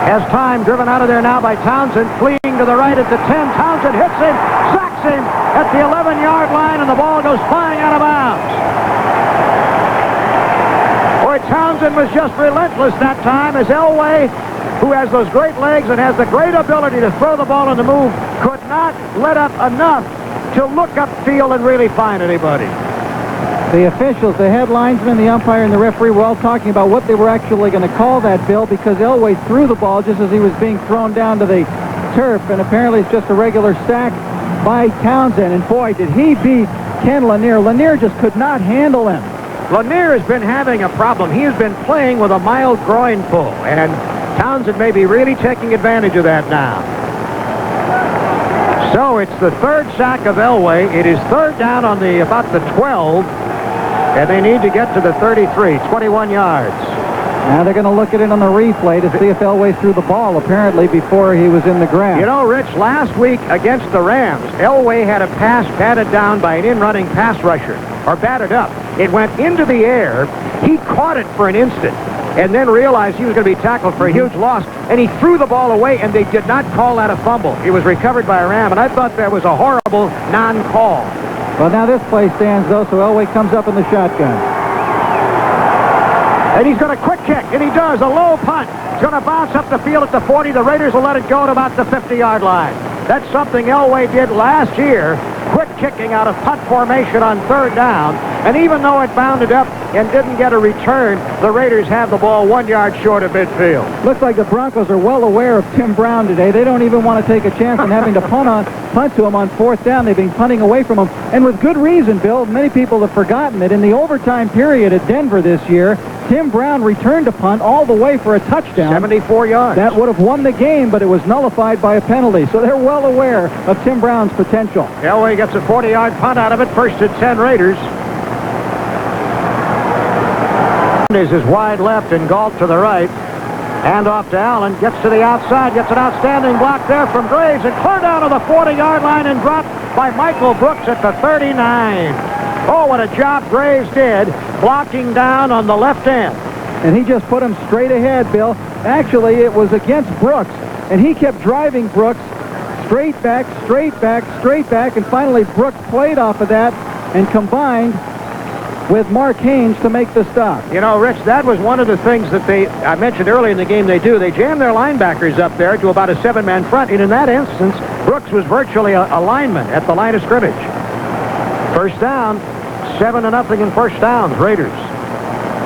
Has time, driven out of there now by Townsend, fleeing to the right at the 10. Townsend hits him, sacks him at the 11-yard line, and the ball goes flying out of bounds. Boy, Townsend was just relentless that time as Elway, who has those great legs and has the great ability to throw the ball on the move, could not let up enough to look upfield and really find anybody. The officials, the head linesman, the umpire, and the referee were all talking about what they were actually going to call that, Bill, because Elway threw the ball just as he was being thrown down to the turf, and apparently it's just a regular sack by Townsend. And boy, did he beat Ken Lanier. Lanier just could not handle him. Lanier has been having a problem. He has been playing with a mild groin pull, and Townsend may be really taking advantage of that now. So it's the 3rd sack of Elway. It is 3rd down on about the 12. And they need to get to the 33, 21 yards. Now they're going to look at it on the replay to see if Elway threw the ball, apparently, before he was in the grass. You know, Rich, last week against the Rams, Elway had a pass batted down by an in-running pass rusher, or batted up. It went into the air. He caught it for an instant and then realized he was going to be tackled for a huge loss, and he threw the ball away, and they did not call that a fumble. It was recovered by a Ram, and I thought that was a horrible non-call. Well, now this play stands, though, so Elway comes up in the shotgun. And he's going to quick kick, and he does. A low punt. He's going to bounce up the field at the 40. The Raiders will let it go at about the 50-yard line. That's something Elway did last year. Quick kicking out of punt formation on 3rd down. And even though it bounded up and didn't get a return, the Raiders have the ball 1 yard short of midfield. Looks like the Broncos are well aware of Tim Brown today. They don't even want to take a chance on having to punt to him on 4th down. They've been punting away from him. And with good reason, Bill. Many people have forgotten that in the overtime period at Denver this year, Tim Brown returned a punt all the way for a touchdown. 74 yards. That would have won the game, but it was nullified by a penalty. So they're well aware of Tim Brown's potential. Elway gets a 40-yard punt out of it. 1st and 10 Raiders. Is wide left and Galt to the right. Hand off to Allen. Gets to the outside. Gets an outstanding block there from Graves. And clear down to the 40-yard line and dropped by Michael Brooks at the 39. Oh, what a job Graves did blocking down on the left end. And he just put him straight ahead, Bill. Actually, it was against Brooks, and he kept driving Brooks straight back, straight back, straight back, and finally Brooks played off of that and combined with Mark Haynes to make the stop. You know, Rich, that was one of the things that I mentioned early in the game they do. They jam their linebackers up there to about a 7-man front, and in that instance, Brooks was virtually a lineman at the line of scrimmage. First down, 7-0 in first downs, Raiders.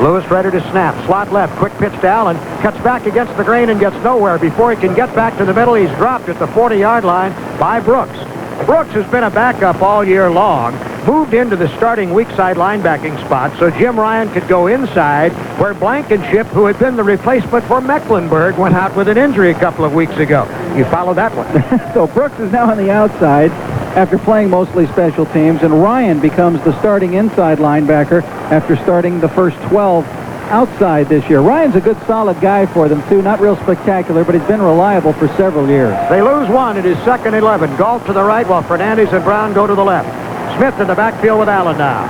Lewis ready to snap. Slot left. Quick pitch to Allen. Cuts back against the grain and gets nowhere. Before he can get back to the middle, he's dropped at the 40-yard line by Brooks. Brooks has been a backup all year long. Moved into the starting weak side linebacking spot so Jim Ryan could go inside where Blankenship, who had been the replacement for Mecklenburg, went out with an injury a couple of weeks ago. You follow that one? So Brooks is now on the outside after playing mostly special teams, and Ryan becomes the starting inside linebacker after starting the first 12 outside this year. Ryan's a good, solid guy for them, too. Not real spectacular, but he's been reliable for several years. They lose one. It is 2nd and 11. Galt to the right while Fernandez and Brown go to the left. Smith in the backfield with Allen now.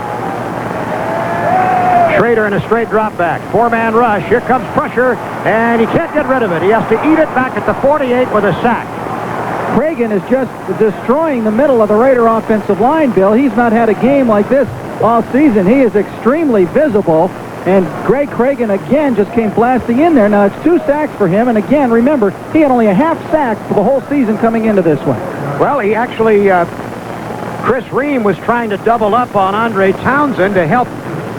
Schrader in a straight drop back. 4-man rush. Here comes pressure, and he can't get rid of it. He has to eat it back at the 48 with a sack. Cragen is just destroying the middle of the Raider offensive line, Bill. He's not had a game like this all season. He is extremely visible, and Greg Cragen again just came blasting in there. Now, it's 2 sacks for him, and again, remember, he had only a half sack for the whole season coming into this one. Well, he actually, Chris Ream was trying to double up on Andre Townsend to help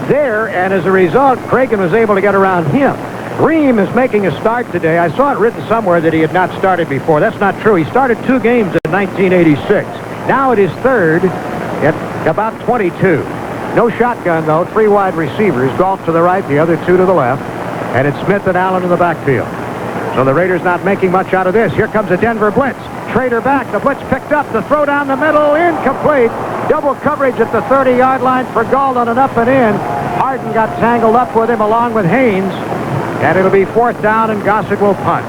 there, and as a result, Cragen was able to get around him. Ream is making a start today. I saw it written somewhere that he had not started before. That's not true. He started 2 games in 1986. Now it is 3rd at about 22. No shotgun, though. 3 wide receivers. Galt to the right, the other 2 to the left. And it's Smith and Allen in the backfield. So the Raiders not making much out of this. Here comes a Denver blitz. Schrader back. The blitz picked up. The throw down the middle. Incomplete. Double coverage at the 30-yard line for Galt on an up and in. Harden got tangled up with him along with Haynes. And it'll be 4th down, and Gossett will punt.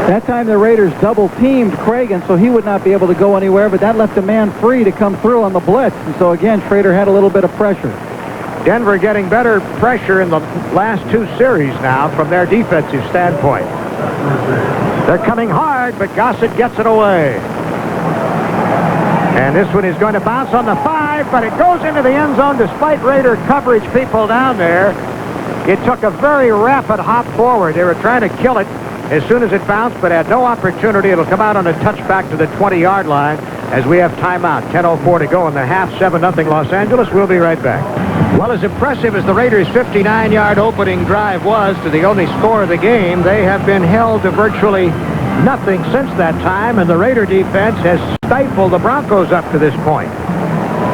That time the Raiders double-teamed Cragen, so he would not be able to go anywhere, but that left a man free to come through on the blitz. And so, again, Schrader had a little bit of pressure. Denver getting better pressure in the last 2 series now from their defensive standpoint. They're coming hard, but Gossett gets it away. And this one is going to bounce on the 5, but it goes into the end zone despite Raider coverage people down there. It took a very rapid hop forward. They were trying to kill it as soon as it bounced, but had no opportunity. It'll come out on a touchback to the 20-yard line as we have timeout. 10:04 to go in the half. 7-0 Los Angeles. We'll be right back. Well, as impressive as the Raiders' 59-yard opening drive was to the only score of the game, they have been held to virtually nothing since that time, and the Raider defense has stifled the Broncos up to this point.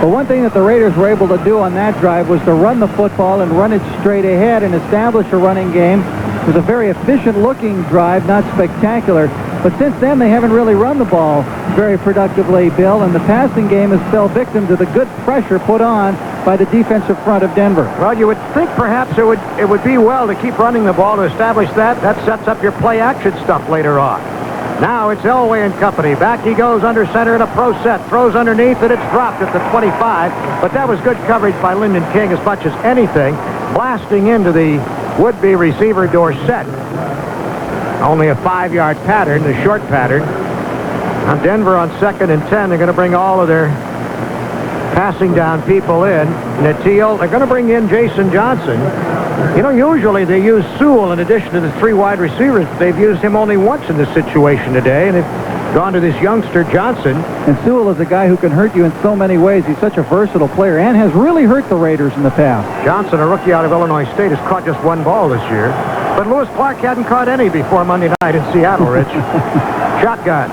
But one thing that the Raiders were able to do on that drive was to run the football and run it straight ahead and establish a running game. It was a very efficient-looking drive, not spectacular. But since then, they haven't really run the ball very productively, Bill, and the passing game has fell victim to the good pressure put on by the defensive front of Denver. Well, you would think perhaps it would be well to keep running the ball to establish that. That sets up your play-action stuff later on. Now it's Elway and company. Back he goes under center in a pro set. Throws underneath and it's dropped at the 25. But that was good coverage by Lyndon King as much as anything. Blasting into the would-be receiver Dorsett. Only a 5-yard pattern, the short pattern. Now Denver on 2nd and 10. They're going to bring all of their passing down people in. Natil, they're going to bring in Jason Johnson. You know, usually they use Sewell in addition to the 3 wide receivers. They've used him only once in this situation today, and they've gone to this youngster Johnson. And Sewell is a guy who can hurt you in so many ways. He's such a versatile player and has really hurt the Raiders in the past. Johnson, a rookie out of Illinois State, has caught just 1 ball this year. But Lewis Clark hadn't caught any before Monday night in Seattle, Rich. Shotgun.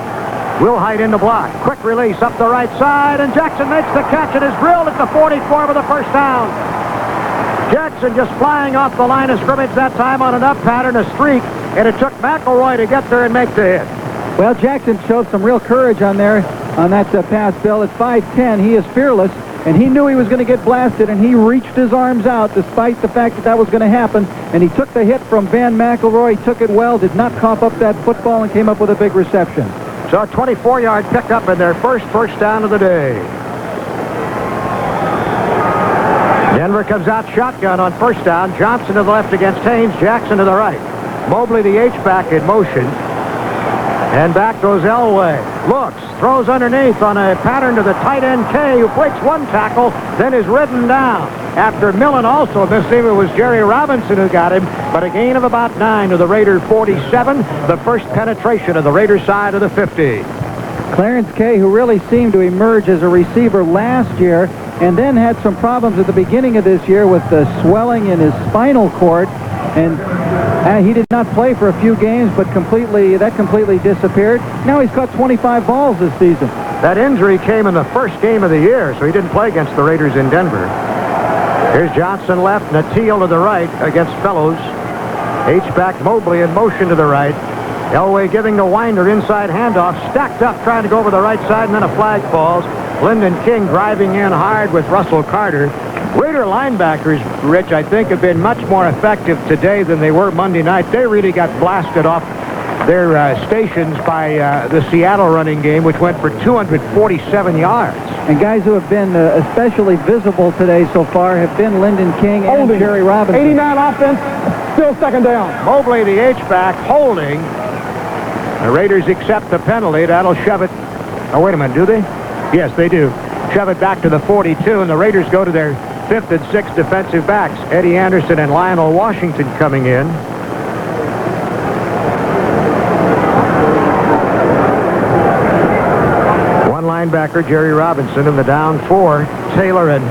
Wilhite in the block. Quick release up the right side, and Jackson makes the catch and is drilled at the 44 with a first down. Jackson just flying off the line of scrimmage that time on an up pattern, a streak, and it took McElroy to get there and make the hit. Well, Jackson showed some real courage on there on that pass, Bill. At 5'10", he is fearless, and he knew he was going to get blasted, and he reached his arms out despite the fact that that was going to happen, and he took the hit from Van McElroy, took it well, did not cough up that football, and came up with a big reception. So a 24-yard pickup and their first down of the day. Denver comes out shotgun on first down. Johnson to the left against Haynes. Jackson to the right. Mobley, the H-back, in motion. And back goes Elway. Looks, throws underneath on a pattern to the tight end Kay, who breaks one tackle, then is ridden down. After Millen also missed him, it was Jerry Robinson who got him, but a gain of about 9 to the Raider 47, the first penetration of the Raider side of the 50. Clarence Kay, who really seemed to emerge as a receiver last year, and then had some problems at the beginning of this year with the swelling in his spinal cord, and he did not play for a few games, but that completely disappeared. Now he's caught 25 balls this season. That injury came in the first game of the year, so he didn't play against the Raiders in Denver. Here's Johnson left, Natil to the right against Fellows. H-back Mobley in motion to the right. Elway giving the Winder inside handoff, stacked up trying to go over the right side, and then a flag falls. Lyndon King driving in hard with Russell Carter. Raider linebackers, Rich, I think have been much more effective today than they were Monday night. They really got blasted off their stations by the Seattle running game, which went for 247 yards. And guys who have been especially visible today so far have been Lyndon King and Jerry Robinson. 89 offense, still second down. Mobley, the H-back, holding. The Raiders accept the penalty. That'll shove it. Oh, wait a minute, do they? Yes, they do. Shove it back to the 42, and the Raiders go to their 5th and 6th defensive backs. Eddie Anderson and Lionel Washington coming in. One linebacker, Jerry Robinson, in the down 4. Taylor and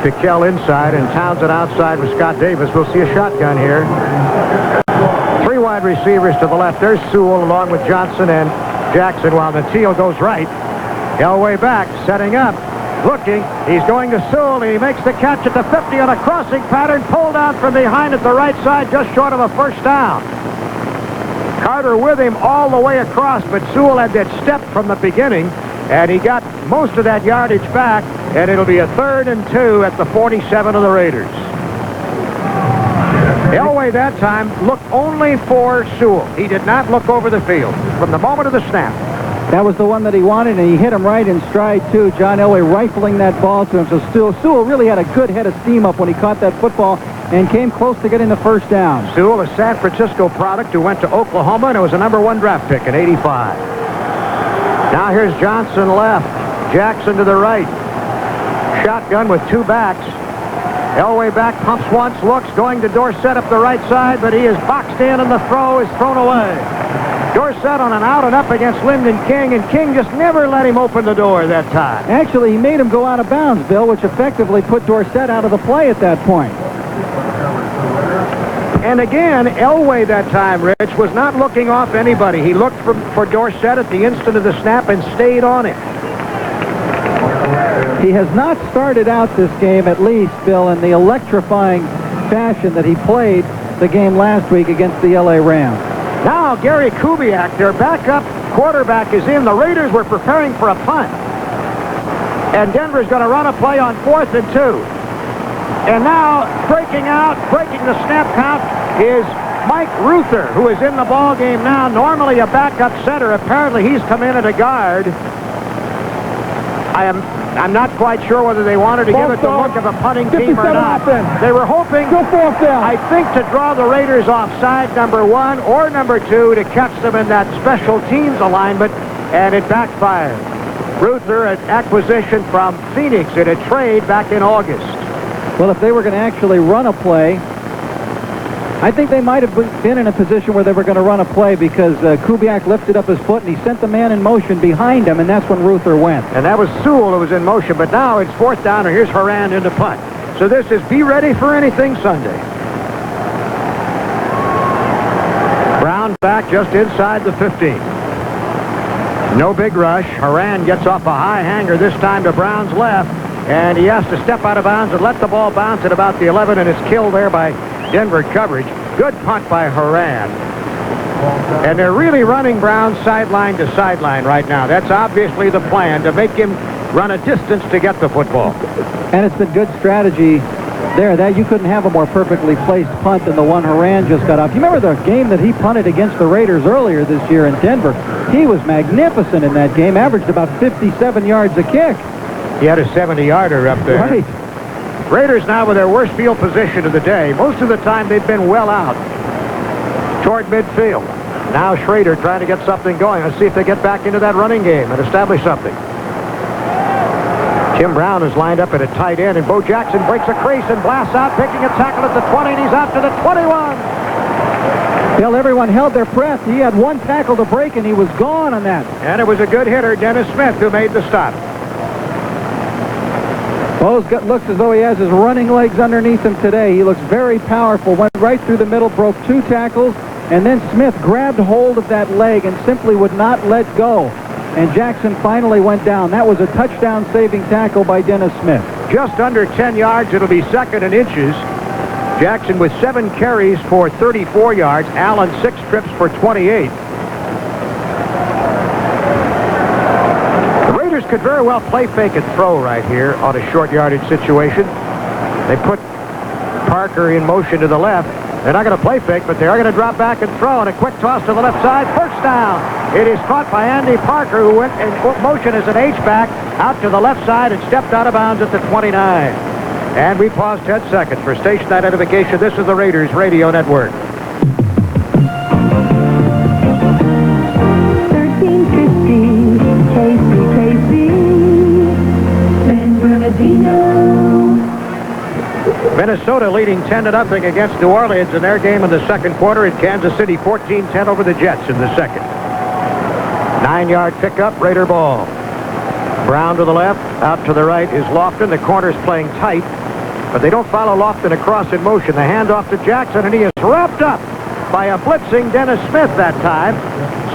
Piquel inside, and Townsend outside with Scott Davis. We'll see a shotgun here. 3 wide receivers to the left. There's Sewell along with Johnson and Jackson, while Natil goes right. Elway back, setting up, looking. He's going to Sewell. He makes the catch at the 50 on a crossing pattern, pulled out from behind at the right side, just short of a first down. Carter with him all the way across, but Sewell had that step from the beginning, and he got most of that yardage back, and it'll be a 3rd and 2 at the 47 of the Raiders. Elway that time looked only for Sewell. He did not look over the field from the moment of the snap. That was the one that he wanted, and he hit him right in stride, too. John Elway rifling that ball to him. So Sewell really had a good head of steam up when he caught that football and came close to getting the first down. Sewell, a San Francisco product who went to Oklahoma, and it was a #1 draft pick in '85. Now here's Johnson left. Jackson to the right. Shotgun with 2 backs. Elway back, pumps once, looks, going to Dorsett up the right side, but he is boxed in, and the throw is thrown away. Dorsett on an out and up against Lyndon King, and King just never let him open the door that time. Actually, he made him go out of bounds, Bill, which effectively put Dorsett out of the play at that point. And again, Elway that time, Rich, was not looking off anybody. He looked for Dorsett at the instant of the snap and stayed on it. He has not started out this game, at least, Bill, in the electrifying fashion that he played the game last week against the L.A. Rams. Now Gary Kubiak, their backup quarterback, is in. The Raiders were preparing for a punt. And Denver's going to run a play on 4th and 2. And now breaking the snap count is Mike Ruther, who is in the ball game now. Normally a backup center. Apparently he's come in at a guard. I'm not quite sure whether they wanted to give it the look of a punting team or not. They were hoping, I think, to draw the Raiders offside, #1 or #2, to catch them in that special teams alignment, and it backfired. Ruther, an acquisition from Phoenix in a trade back in August. Well, if they were going to actually run a play, I think they might have been in a position where they were going to run a play, because Kubiak lifted up his foot and he sent the man in motion behind him, and that's when Ruther went. And that was Sewell who was in motion, but now it's 4th down, and here's Horan in the punt. So this is be ready for anything Sunday. Brown back just inside the 15. No big rush. Horan gets off a high hanger, this time to Brown's left, and he has to step out of bounds and let the ball bounce at about the 11, and it's killed there by Denver coverage. Good punt by Horan. And they're really running Brown sideline to sideline right now. That's obviously the plan, to make him run a distance to get the football. And it's been good strategy there. That you couldn't have a more perfectly placed punt than the one Horan just got off. You remember the game that he punted against the Raiders earlier this year in Denver? He was magnificent in that game, averaged about 57 yards a kick. He had a 70-yarder up there. Right. Raiders now with their worst field position of the day. Most of the time they've been well out toward midfield. Now Schrader trying to get something going. Let's see if they get back into that running game and establish something. Tim Brown is lined up at a tight end, and Bo Jackson breaks a crease and blasts out, picking a tackle at the 20, and he's out to the 21. Bill, everyone held their breath. He had one tackle to break, and he was gone on that. And it was a good hitter, Dennis Smith, who made the stop. Looks as though he has his running legs underneath him today. He looks very powerful. Went right through the middle, broke 2 tackles, and then Smith grabbed hold of that leg and simply would not let go. And Jackson finally went down. That was a touchdown-saving tackle by Dennis Smith. Just under 10 yards. It'll be second and inches. Jackson with 7 carries for 34 yards. Allen 6 trips for 28. The Raiders could very well play fake and throw right here on a short yardage situation. They put Parker in motion to the left. They're not going to play fake, but they are going to drop back and throw. And a quick toss to the left side. First down. It is caught by Andy Parker, who went in motion as an H-back out to the left side and stepped out of bounds at the 29. And we pause 10 seconds for station identification. This is the Raiders Radio Network. 1350 KCKC San Bernardino. Minnesota leading 10-0 against New Orleans in their game in the second quarter. In Kansas City, 14-10 over the Jets in the second. 9-yard pickup, Raider ball. Brown to the left, out to the right is Lofton. The corner's playing tight, but they don't follow Lofton across in motion. The handoff to Jackson, and he is wrapped up by a blitzing Dennis Smith that time.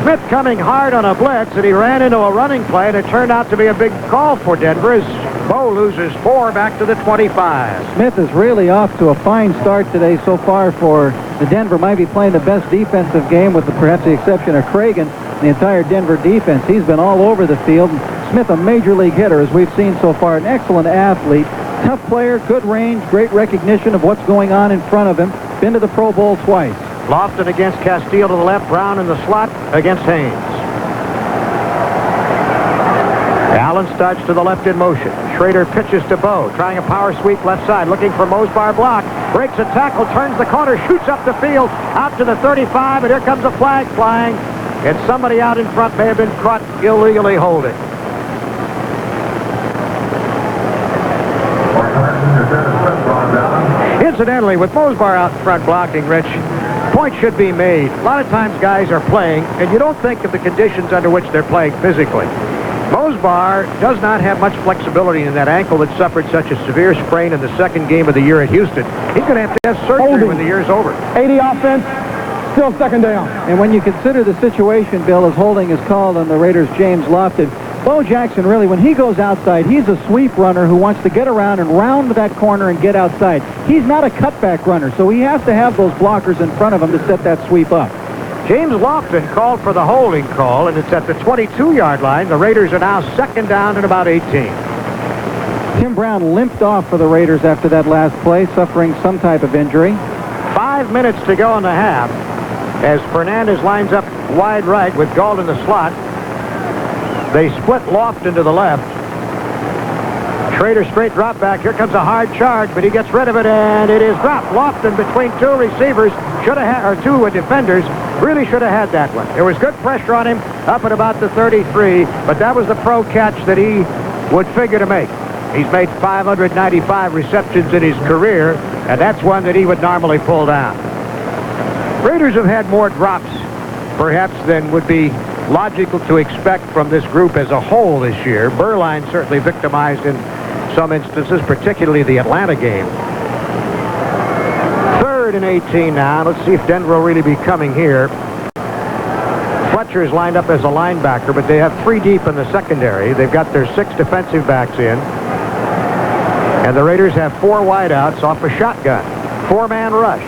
Smith coming hard on a blitz, and he ran into a running play, and it turned out to be a big call for Denver as Bo loses 4 back to the 25. Smith is really off to a fine start today so far for the Denver. Might be playing the best defensive game with perhaps the exception of Cragen. The entire Denver defense. He's been all over the field. Smith, a major league hitter, as we've seen so far. An excellent athlete. Tough player, good range, great recognition of what's going on in front of him. Been to the Pro Bowl twice. Lofton against Castile to the left. Brown in the slot against Haynes. Allen starts to the left in motion. Schrader pitches to Bo, trying a power sweep left side, looking for Mosbar block. Breaks a tackle, turns the corner, shoots up the field, out to the 35, and here comes a flag flying. And somebody out in front may have been caught illegally holding. Incidentally, with Mosbar out front blocking, Rich, point should be made. A lot of times guys are playing, and you don't think of the conditions under which they're playing physically. Mosbar does not have much flexibility in that ankle that suffered such a severe sprain in the second game of the year at Houston. He's going to have surgery when the year's over. 80 offense, still second down. And when you consider the situation, Bill, as holding is called on the Raiders' James Lofton, Bo Jackson, really, when he goes outside, he's a sweep runner who wants to get around and round that corner and get outside. He's not a cutback runner, so he has to have those blockers in front of him to set that sweep up. James Lofton called for the holding call, and it's at the 22-yard line. The Raiders are now second down and about 18. Tim Brown limped off for the Raiders after that last play, suffering some type of injury. 5 minutes to go in the half as Fernandez lines up wide right with Galt in the slot. They split Lofton to the left. Schrader straight drop back. Here comes a hard charge, but he gets rid of it, and it is dropped. Lofton between 2 receivers should have had, or 2 defenders, really should have had that one. There was good pressure on him up at about the 33, but that was the pro catch that he would figure to make. He's made 595 receptions in his career, and that's one that he would normally pull down. Raiders have had more drops, perhaps, than would be logical to expect from this group as a whole this year. Berline certainly victimized in some instances, particularly the Atlanta game. 3rd and 18 now. Let's see if Denver will really be coming here. Fletcher's lined up as a linebacker, but they have 3 deep in the secondary. They've got their 6 defensive backs in. And the Raiders have 4 wideouts off a shotgun. 4-man rush.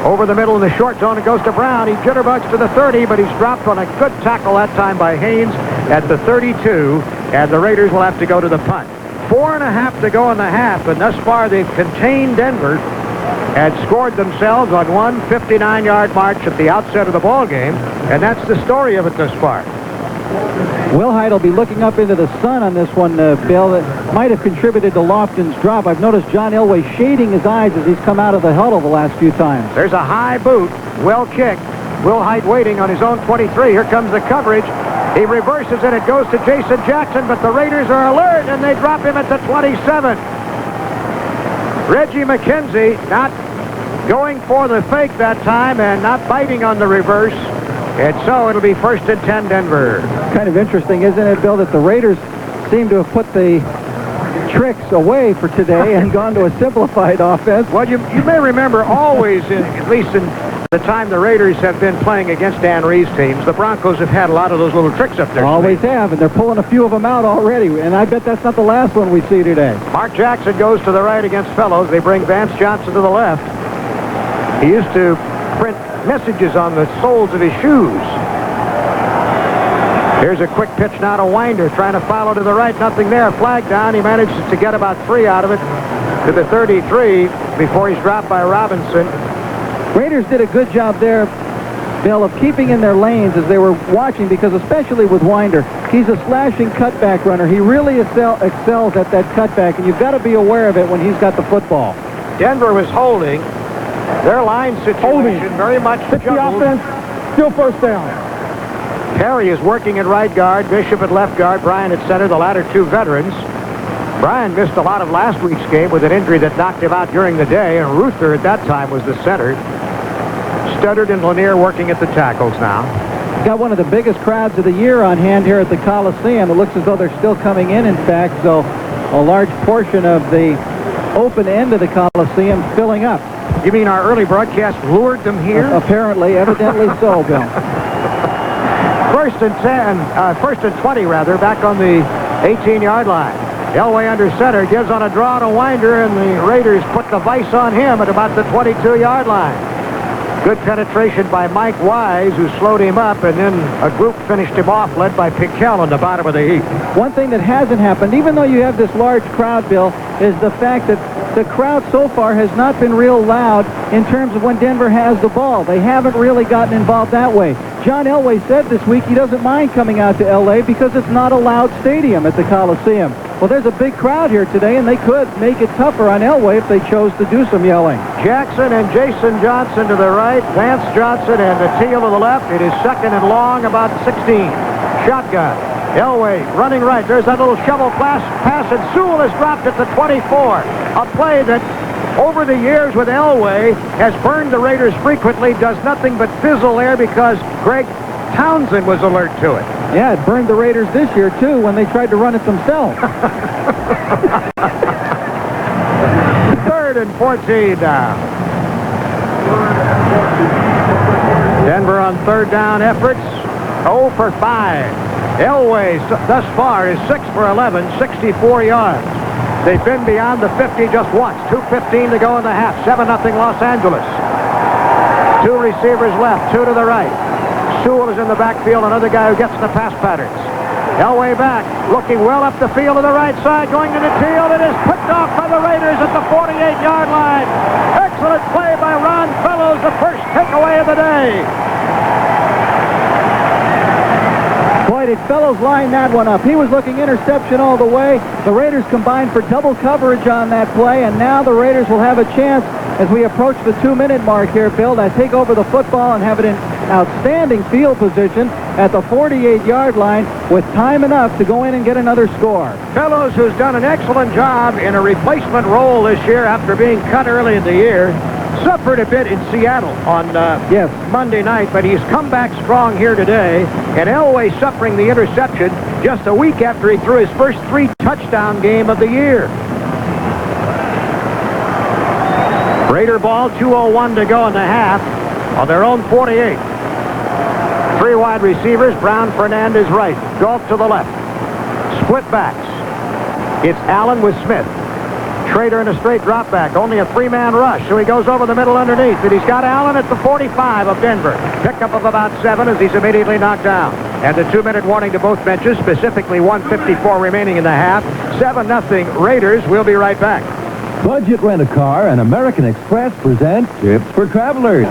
Over the middle in the short zone, it goes to Brown. He jitterbugs to the 30, but he's dropped on a good tackle that time by Haynes at the 32, and the Raiders will have to go to the punt. 4.5 to go in the half, and thus far they've contained Denver and scored themselves on one 59-yard march at the outset of the ball game, and that's the story of it thus far. Wilhite will be looking up into the sun on this one, Bill. That might have contributed to Lofton's drop. I've noticed John Elway shading his eyes as he's come out of the huddle the last few times. There's a high boot, well kicked, Will Height waiting on his own 23. Here comes the coverage. He reverses it. It goes to Jason Jackson, but the Raiders are alert, and they drop him at the 27. Reggie McKenzie not going for the fake that time and not biting on the reverse. And so it'll be 1st and 10 Denver. Kind of interesting, isn't it, Bill, that the Raiders seem to have put the tricks away for today and gone to a simplified offense. Well, you may remember always, at least in the time the Raiders have been playing against Dan Reeves teams, the Broncos have had a lot of those little tricks up there. Always have, and they're pulling a few of them out already, and I bet that's not the last one we see today. Mark Jackson goes to the right against Fellows. They bring Vance Johnson to the left. He used to print messages on the soles of his shoes. Here's a quick pitch now to Winder, trying to follow to the right. Nothing there. Flag down. He manages to get about 3 out of it to the 33 before he's dropped by Robinson. Raiders did a good job there, Bill, of keeping in their lanes as they were watching, because especially with Winder, he's a slashing cutback runner. He really excels at that cutback, and you've got to be aware of it when he's got the football. Denver was holding. Their line situation very much Hits the juggled. offense. Still first down. Perry is working at right guard, Bishop at left guard, Bryan at center, the latter two veterans. Bryan missed a lot of last week's game with an injury that knocked him out during the day, and Ruther at that time was the center. Studdard and Lanier working at the tackles now. Got one of the biggest crowds of the year on hand here at the Coliseum. It looks as though they're still coming in fact, so a large portion of the open end of the Coliseum filling up. You mean our early broadcast lured them here? Apparently, evidently so, Bill. 1st and 20 rather, back on the 18-yard line. Elway under center, gives on a draw to Winder, and the Raiders put the vice on him at about the 22-yard line. Good penetration by Mike Wise, who slowed him up, and then a group finished him off, led by Piquel on the bottom of the heap. One thing that hasn't happened, even though you have this large crowd, Bill, is the fact that the crowd so far has not been real loud in terms of when Denver has the ball. They haven't really gotten involved that way. John Elway said this week he doesn't mind coming out to L.A. because it's not a loud stadium at the Coliseum. Well, there's a big crowd here today, and they could make it tougher on Elway if they chose to do some yelling. Jackson and Jason Johnson to the right, Vance Johnson and Teal to the left. It is 2nd and long, about 16. Shotgun. Elway running right. There's that little shovel pass, and Sewell is dropped at the 24. A play that, over the years with Elway, has burned the Raiders frequently, does nothing but fizzle there because Greg Townsend was alert to it. Yeah, it burned the Raiders this year, too, when they tried to run it themselves. 3rd and 14 now. Denver on 3rd down efforts, 0 for 5. Elway thus far is 6 for 11, 64 yards. They've been beyond the 50 just once. 2:15 to go in the half. 7-0 Los Angeles. 2 receivers left, 2 to the right. Sewell is in the backfield, another guy who gets the pass patterns. Elway back, looking well up the field to the right side, going to the field. It is picked off by the Raiders at the 48-yard line. Excellent play by Ron Fellows, the first takeaway of the day. Boy, did Fellows line that one up. He was looking interception all the way. The Raiders combined for double coverage on that play, and now the Raiders will have a chance as we approach the 2-minute mark here, Bill, to take over the football and have it in outstanding field position at the 48-yard line with time enough to go in and get another score. Fellows, who's done an excellent job in a replacement role this year after being cut early in the year, suffered a bit in Seattle on Monday night, but he's come back strong here today. And Elway suffering the interception just a week after he threw his first 3-touchdown game of the year. Raider ball, 2:01 to go in the half on their own 48. 3 wide receivers, Brown, Fernandez right, Galt to the left. Split backs. It's Allen with Smith. Schrader in a straight drop back, only a 3-man rush, so he goes over the middle underneath, and he's got Allen at the 45 of Denver. Pickup of about 7 as he's immediately knocked down. And the 2-minute warning to both benches, specifically 1:54 remaining in the half. 7-0 Raiders. We'll be right back. Budget Rent-A-Car and American Express present Tips for Travelers.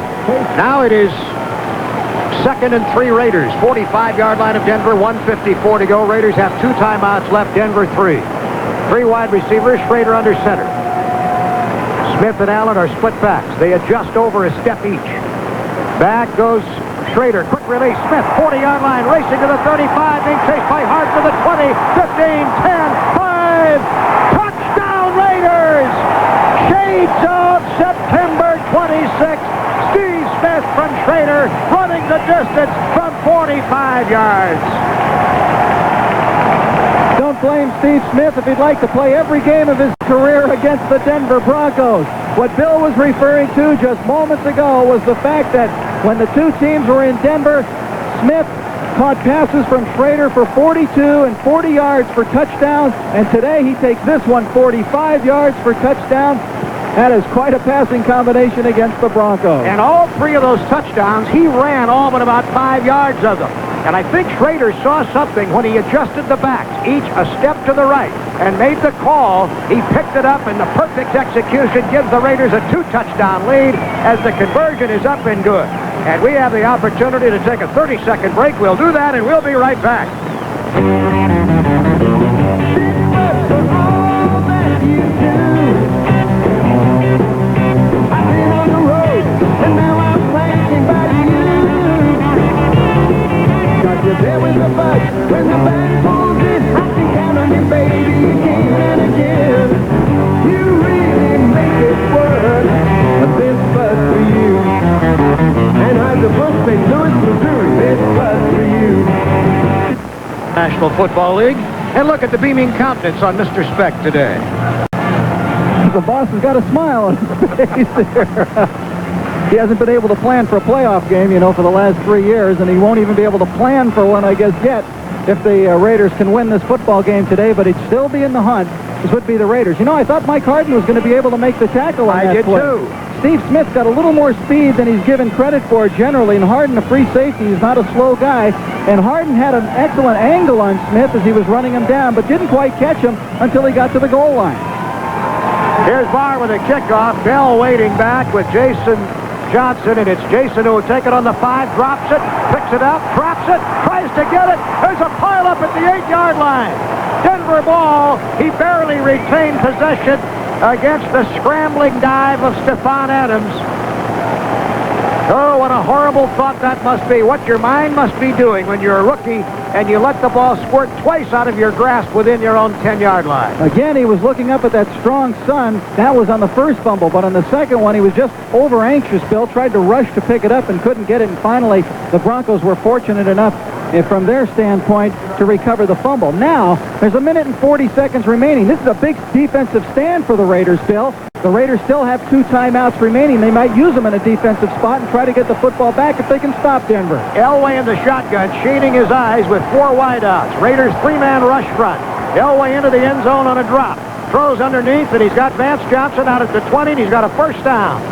Now it is 2nd and 3 Raiders. 45-yard line of Denver, 1:54 to go. Raiders have 2 timeouts left, Denver 3. 3 wide receivers, Schrader under center. Smith and Allen are split backs. They adjust over a step each. Back goes Schrader, quick release. Smith, 40-yard line, racing to the 35, being chased by Hart to the 20, 15, 10, 5. Touchdown Raiders! Shades of September 26th. Steve Smith from Schrader running the distance from 45 yards. Don't blame Steve Smith if he'd like to play every game of his career against the Denver Broncos. What Bill was referring to just moments ago was the fact that when the two teams were in Denver, Smith caught passes from Schrader for 42 and 40 yards for touchdowns, and today he takes this one 45 yards for touchdown. That is quite a passing combination against the Broncos. And all three of those touchdowns, he ran all but about 5 yards of them. And I think Schrader saw something when he adjusted the backs, each a step to the right, and made the call. He picked it up, and the perfect execution gives the Raiders a 2-touchdown lead as the conversion is up and good. And we have the opportunity to take a 30-second break. We'll do that, and we'll be right back. There when the fight, when the band pulls in, I can count on you, baby, again and again. You really make it work. This bus for you. And I'm the bus St. Louis, Missouri. This bus for you. National Football League. And look at the beaming countenance on Mr. Speck today. The boss has got a smile on his face there. He hasn't been able to plan for a playoff game, you know, for the last 3 years, and he won't even be able to plan for one, I guess, yet, if the Raiders can win this football game today, but he'd still be in the hunt. This would be the Raiders. You know, I thought Mike Harden was going to be able to make the tackle on that play. I did too. Steve Smith's got a little more speed than he's given credit for generally, and Harden, a free safety, is not a slow guy, and Harden had an excellent angle on Smith as he was running him down, but didn't quite catch him until he got to the goal line. Here's Barr with a kickoff. Bell waiting back with Jason Johnson, and it's Jason who will take it on the 5, drops it, picks it up, drops it, tries to get it. There's a pile-up at the 8-yard line. Denver ball. He barely retained possession against the scrambling dive of Stephon Adams. Oh, what a horrible thought that must be. What your mind must be doing when you're a rookie and you let the ball squirt twice out of your grasp within your own 10-yard line. Again, he was looking up at that strong sun. That was on the first fumble, but on the second one, he was just over-anxious. Bill tried to rush to pick it up and couldn't get it, and finally, the Broncos were fortunate enough, from their standpoint, to recover the fumble. Now, there's 1 minute and 40 seconds remaining. This is a big defensive stand for the Raiders, Bill. The Raiders still have 2 timeouts remaining. They might use them in a defensive spot and try to get the football back if they can stop Denver. Elway in the shotgun, shading his eyes with 4 wideouts. Raiders 3-man rush front. Elway into the end zone on a drop. Throws underneath, and he's got Vance Johnson out at the 20, and he's got a first down.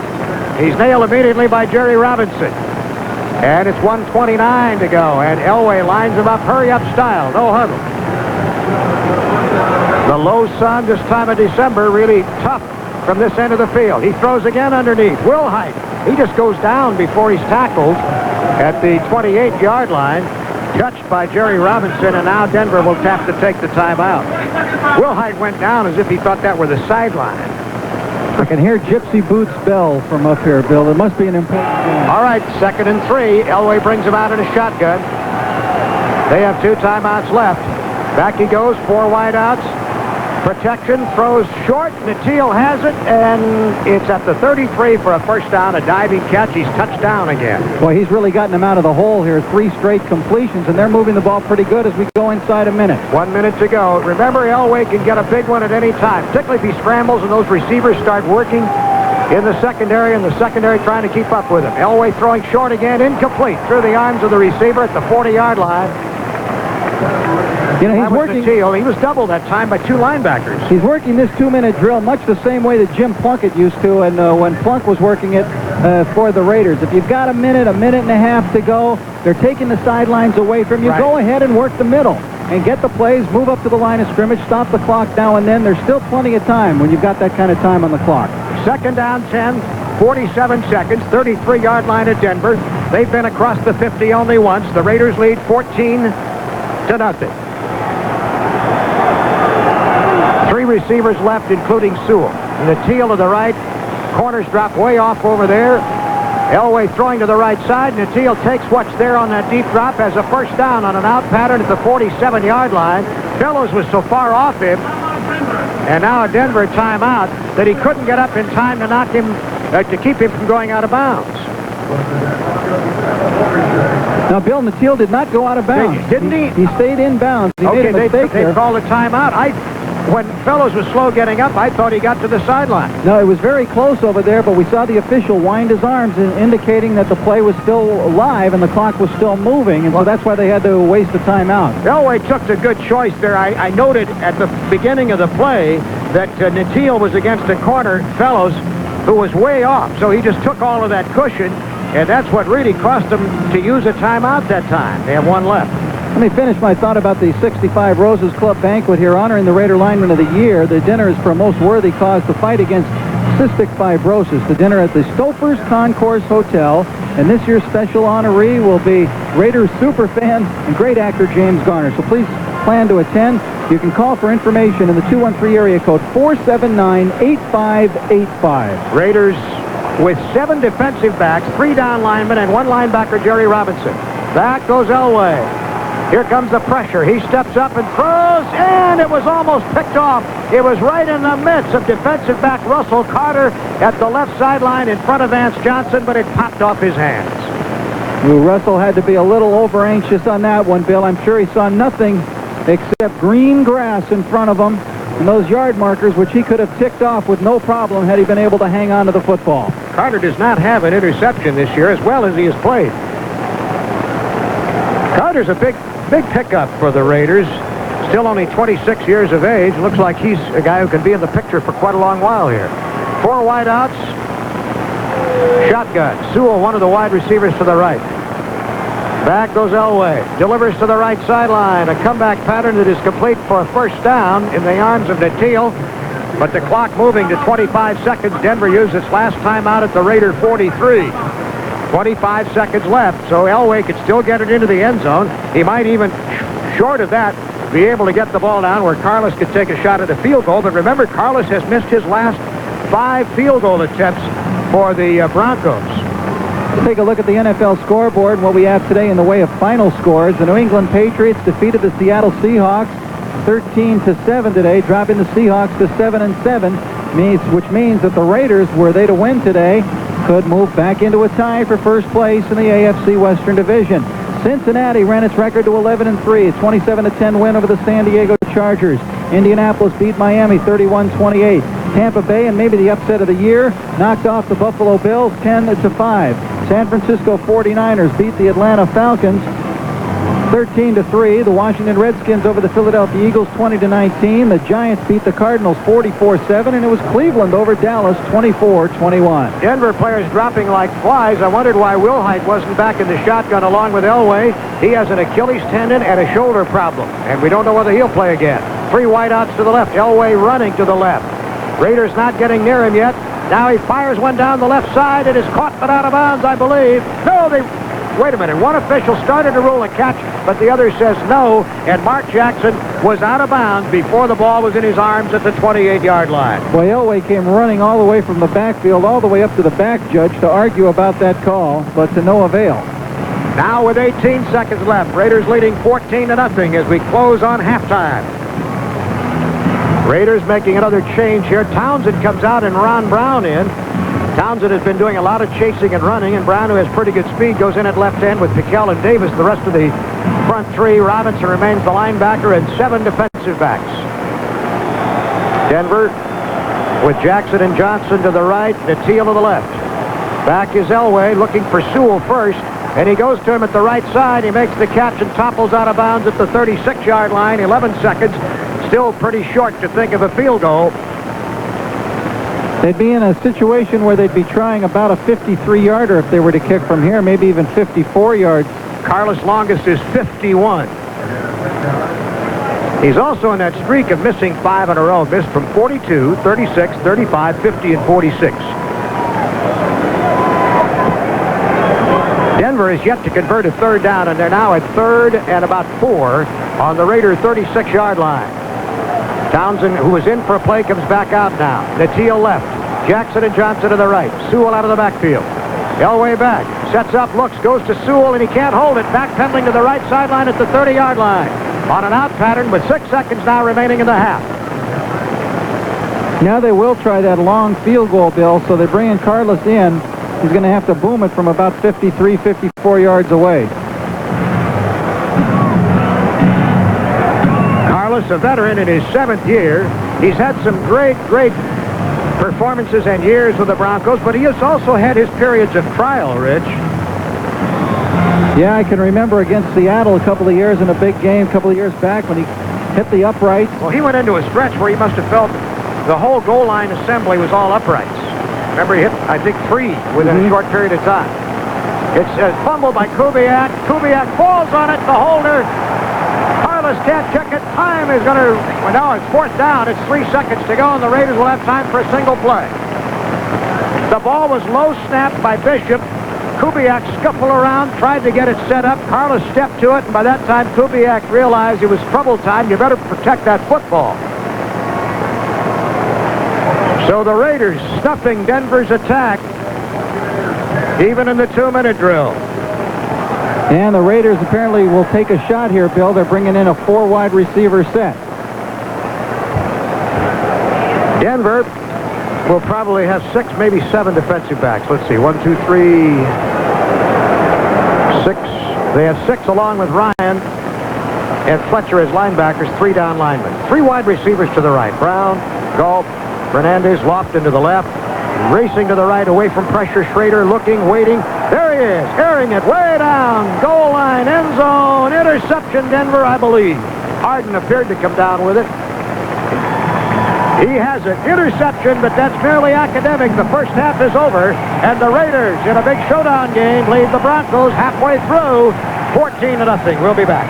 He's nailed immediately by Jerry Robinson. And it's 1:29 to go, and Elway lines him up, hurry-up style, no huddle. The low sun this time of December, really tough from this end of the field. He throws again underneath. Wilhite, he just goes down before he's tackled at the 28-yard line, touched by Jerry Robinson, and now Denver will have to take the timeout. Wilhite went down as if he thought that were the sideline. I can hear Gypsy Boots Bell from up here, Bill. It must be an important game. All right, 2nd and 3. Elway brings him out in a shotgun. They have 2 timeouts left. Back he goes, 4 wideouts. Protection, throws short. Natil has it, and it's at the 33 for a first down, a diving catch. He's touched down again. Boy, he's really gotten them out of the hole here. 3 straight completions, and they're moving the ball pretty good as we go inside a minute. 1 minute to go. Remember, Elway can get a big one at any time, particularly if he scrambles and those receivers start working in the secondary, and the secondary trying to keep up with him. Elway throwing short again, incomplete through the arms of the receiver at the 40-yard line. You know, he's working. He was doubled that time by 2 linebackers. He's working this 2-minute drill much the same way that Jim Plunkett used to, and when Plunk was working it for the Raiders. If you've got a minute and a half to go, they're taking the sidelines away from you. Right. Go ahead and work the middle and get the plays, move up to the line of scrimmage, stop the clock now and then. There's still plenty of time when you've got that kind of time on the clock. 2nd down 10, 47 seconds, 33-yard line at Denver. They've been across the 50 only once. The Raiders lead 14-0. 3 receivers left, including Sewell. And the teal to the right. Corners drop way off over there. Elway throwing to the right side. Natil takes what's there on that deep drop as a first down on an out pattern at the 47-yard line. Fellows was so far off him, and now a Denver timeout, that he couldn't get up in time to knock him, to keep him from going out of bounds. Now, Bill, Natil did not go out of bounds. Didn't he? He stayed in bounds. He made a mistake they there. called a timeout. When Fellows was slow getting up, I thought he got to the sideline. No, it was very close over there, but we saw the official wind his arms, indicating that the play was still alive and the clock was still moving, and so that's why they had to waste the timeout. Elway took the good choice there. I noted at the beginning of the play that Natil was against a corner, Fellows, who was way off, so he just took all of that cushion, and that's what really cost them to use a timeout that time. They have one left. Let me finish my thought about the 65 Roses Club banquet here, honoring the Raider Lineman of the Year. The dinner is for a most worthy cause, the fight against cystic fibrosis. The dinner at the Stouffer's Concourse Hotel, and this year's special honoree will be Raiders superfan and great actor James Garner. So please plan to attend. You can call for information in the 213 area code 479-8585. Raiders with 7 defensive backs, 3 down linemen, and 1 linebacker, Jerry Robinson. Back goes Elway. Here comes the pressure. He steps up and throws, and it was almost picked off. It was right in the midst of defensive back Russell Carter at the left sideline in front of Vance Johnson, but it popped off his hands. Ooh, Russell had to be a little over-anxious on that one, Bill. I'm sure he saw nothing except green grass in front of him and those yard markers, which he could have ticked off with no problem had he been able to hang on to the football. Carter does not have an interception this year, as well as he has played. Carter's a big pickup for the Raiders. Still only 26 years of age. Looks like he's a guy who can be in the picture for quite a long while here. 4 wideouts. Shotgun. Sewell, one of the wide receivers to the right. Back goes Elway. Delivers to the right sideline. A comeback pattern that is complete for a first down in the arms of Natil. But the clock moving to 25 seconds. Denver used its last timeout at the Raider 43. 25 seconds left, so Elway could still get it into the end zone. He might even, short of that, be able to get the ball down where Carlos could take a shot at a field goal. But remember, Carlos has missed his last 5 field goal attempts for the Broncos. Let's take a look at the NFL scoreboard and what we have today in the way of final scores. The New England Patriots defeated the Seattle Seahawks 13-7 today, dropping the Seahawks to 7-7, which means that the Raiders, were they to win today, could move back into a tie for first place in the AFC Western Division. Cincinnati ran its record to 11-3, a 27-10 win over the San Diego Chargers. Indianapolis beat Miami 31-28. Tampa Bay, and maybe the upset of the year, knocked off the Buffalo Bills 10-5. San Francisco 49ers beat the Atlanta Falcons 13-3. The Washington Redskins over the Philadelphia Eagles 20-19. The Giants beat the Cardinals 44-7, and it was Cleveland over Dallas 24-21. Denver players dropping like flies. I wondered why Wilhite wasn't back in the shotgun along with Elway. He has an Achilles tendon and a shoulder problem, and we don't know whether he'll play again. 3 wideouts to the left. Elway running to the left. Raiders not getting near him yet. Now he fires one down the left side. It is caught but out of bounds, I believe. No, wait a minute. One official started to rule a catch, but the other says no, and Mark Jackson was out of bounds before the ball was in his arms at the 28-yard line. Boy, Elway came running all the way from the backfield all the way up to the back judge to argue about that call, but to no avail. Now with 18 seconds left, Raiders leading 14-0 as we close on halftime. Raiders making another change here. Townsend comes out and Ron Brown in. Townsend has been doing a lot of chasing and running, and Brown, who has pretty good speed, goes in at left end with Piquel and Davis. The rest of the front 3. Robinson remains the linebacker and 7 defensive backs. Denver with Jackson and Johnson to the right, Natil to the left. Back is Elway looking for Sewell first, and he goes to him at the right side. He makes the catch and topples out of bounds at the 36-yard line. 11 seconds. Still pretty short to think of a field goal. They'd be in a situation where they'd be trying about a 53-yarder if they were to kick from here, maybe even 54 yards. Carlos' longest is 51. He's also in that streak of missing 5 in a row. Missed from 42, 36, 35, 50, and 46. Denver is yet to convert a 3rd down, and they're now at 3rd and about 4 on the Raider 36-yard line. Townsend, who was in for a play, comes back out now. Natil left. Jackson and Johnson to the right. Sewell out of the backfield. Elway back. Sets up, looks, goes to Sewell, and he can't hold it. Backpedaling to the right sideline at the 30-yard line. On an out pattern with 6 seconds now remaining in the half. Now they will try that long field goal, Bill, so they bring in Carlos in. He's going to have to boom it from about 53, 54 yards away. Carlos, a veteran in his 7th year. He's had some great performances and years with the Broncos, but he has also had his periods of trial, Rich. Yeah, I can remember against Seattle a couple of years in a big game, a couple of years back when he hit the upright. Well, he went into a stretch where he must have felt the whole goal line assembly was all uprights. Remember, he hit, I think, 3 within a short period of time. It's fumbled by Kubiak. Kubiak falls on it. The holder. Carlos can't kick it. Time is going to... Well, now it's 4th down. It's 3 seconds to go, and the Raiders will have time for a single play. The ball was low snapped by Bishop. Kubiak scuffled around, tried to get it set up. Carlos stepped to it, and by that time, Kubiak realized it was trouble time. You better protect that football. So the Raiders stuffing Denver's attack, even in the 2-minute drill. And the Raiders apparently will take a shot here, Bill. They're bringing in a 4 wide receiver set. Denver will probably have 6, maybe 7 defensive backs. Let's see, 1, 2, 3, 6. They have 6 along with Ryan and Fletcher as linebackers, 3 down linemen. 3 wide receivers to the right. Brown, Galt, Fernandez, Lofton to the left. Racing to the right, away from pressure. Schrader looking, waiting. There he is, airing it way down. Goal line, end zone, interception, Denver, I believe. Harden appeared to come down with it. He has it. Interception, but that's merely academic. The first half is over, and the Raiders, in a big showdown game, lead the Broncos halfway through, 14-0. We'll be back.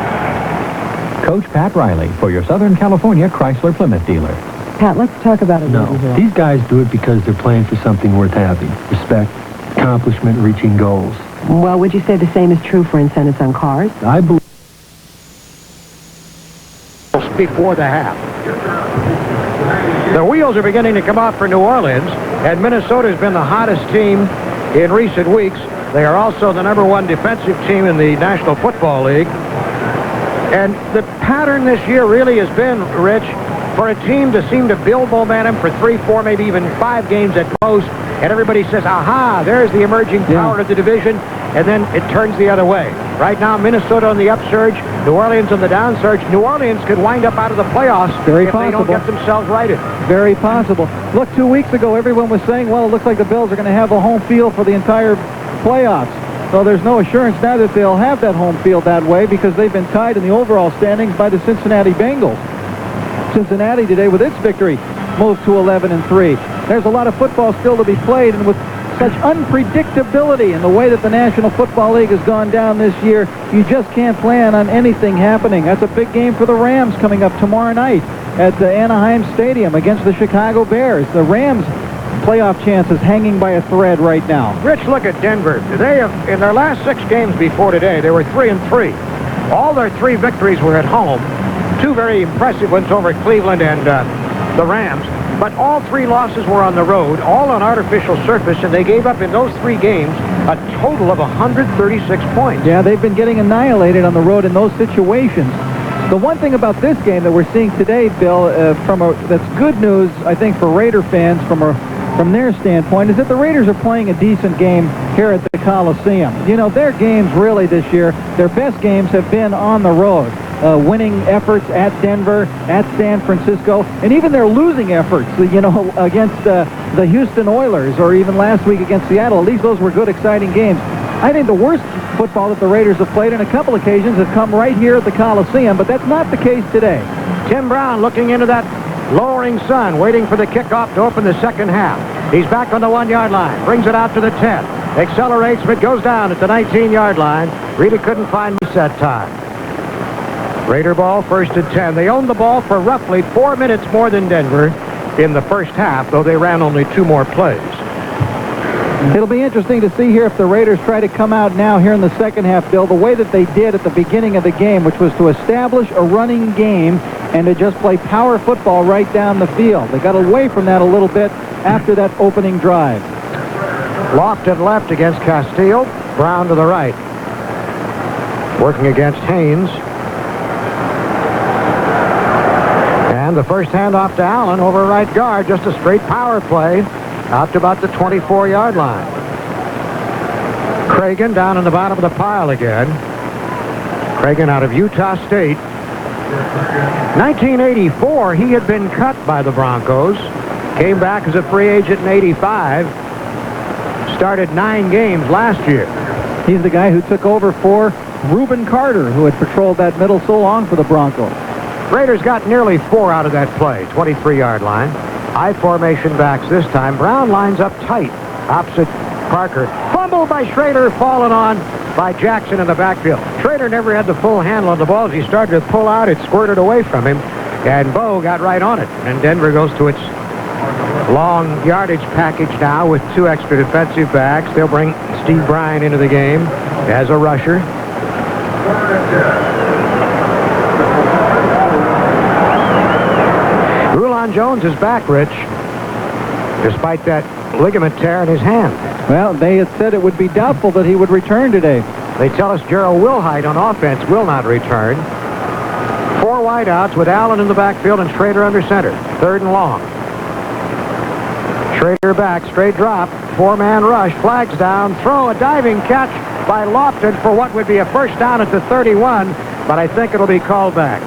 Coach Pat Riley for your Southern California Chrysler Plymouth dealer. Pat, let's talk about it. No, these guys do it because they're playing for something worth having. Respect, accomplishment, reaching goals. Well, would you say the same is true for incentives on cars? I believe before the half. The wheels are beginning to come off for New Orleans, and Minnesota has been the hottest team in recent weeks. They are also the #1 defensive team in the National Football League. And the pattern this year really has been, Rich, for a team to seem to build momentum for 3, 4, maybe even 5 games at most, and everybody says, aha, there's the emerging power of the division, and then it turns the other way. Right now, Minnesota on the upsurge, New Orleans on the downsurge. New Orleans could wind up out of the playoffs if they don't get themselves righted. Very possible. Look, 2 weeks ago, everyone was saying, well, it looks like the Bills are going to have a home field for the entire playoffs. So there's no assurance now that they'll have that home field that way because they've been tied in the overall standings by the Cincinnati Bengals. Cincinnati today, with its victory, moved to 11-3. There's a lot of football still to be played, and with such unpredictability in the way that the National Football League has gone down this year, you just can't plan on anything happening. That's a big game for the Rams coming up tomorrow night at the Anaheim Stadium against the Chicago Bears. The Rams' playoff chances hanging by a thread right now. Rich, look at Denver. They have, in their last 6 games before today, they were 3-3. All their 3 victories were at home. 2 very impressive ones over Cleveland and the Rams. But all 3 losses were on the road, all on artificial surface, and they gave up in those 3 games a total of 136 points. Yeah, they've been getting annihilated on the road in those situations. The one thing about this game that we're seeing today, Bill, that's good news, I think, for Raider fans from their standpoint, is that the Raiders are playing a decent game here at the Coliseum. You know, their games really this year, their best games have been on the road. Winning efforts at Denver, at San Francisco, and even their losing efforts, you know, against the Houston Oilers or even last week against Seattle. At least those were good, exciting games. I think the worst football that the Raiders have played on a couple occasions has come right here at the Coliseum, but that's not the case today. Tim Brown looking into that lowering sun, waiting for the kickoff to open the second half. He's back on the 1-yard line, brings it out to the 10, accelerates, but goes down at the 19-yard line. Really couldn't find reset time. Raider ball, 1st and 10. They owned the ball for roughly 4 minutes more than Denver in the first half, though they ran only 2 more plays. It'll be interesting to see here if the Raiders try to come out now here in the second half, Bill, the way that they did at the beginning of the game, which was to establish a running game and to just play power football right down the field. They got away from that a little bit after that opening drive. Lofted left against Castile. Brown to the right. Working against Haynes. And the first handoff to Allen over right guard. Just a straight power play out to about the 24-yard line. Cragen down in the bottom of the pile again. Cragen out of Utah State. 1984, he had been cut by the Broncos. Came back as a free agent in 85. Started 9 games last year. He's the guy who took over for Reuben Carter, who had patrolled that middle so long for the Broncos. Raiders got nearly 4 out of that play. 23-yard line. High formation backs this time. Brown lines up tight opposite Parker. Fumbled by Schrader, fallen on by Jackson in the backfield. Schrader never had the full handle on the ball. As he started to pull out, it squirted away from him, and Bo got right on it. And Denver goes to its long yardage package now with 2 extra defensive backs. They'll bring Steve Bryan into the game as a rusher. Rulon Jones is back, Rich, despite that ligament tear in his hand. Well, they had said it would be doubtful that he would return today. They tell us Gerald Wilhite on offense will not return. 4 wideouts with Allen in the backfield and Schrader under center. 3rd and long. Schrader back, straight drop, 4-man rush, flags down, throw, a diving catch by Lofton for what would be a first down at the 31, but I think it'll be called back.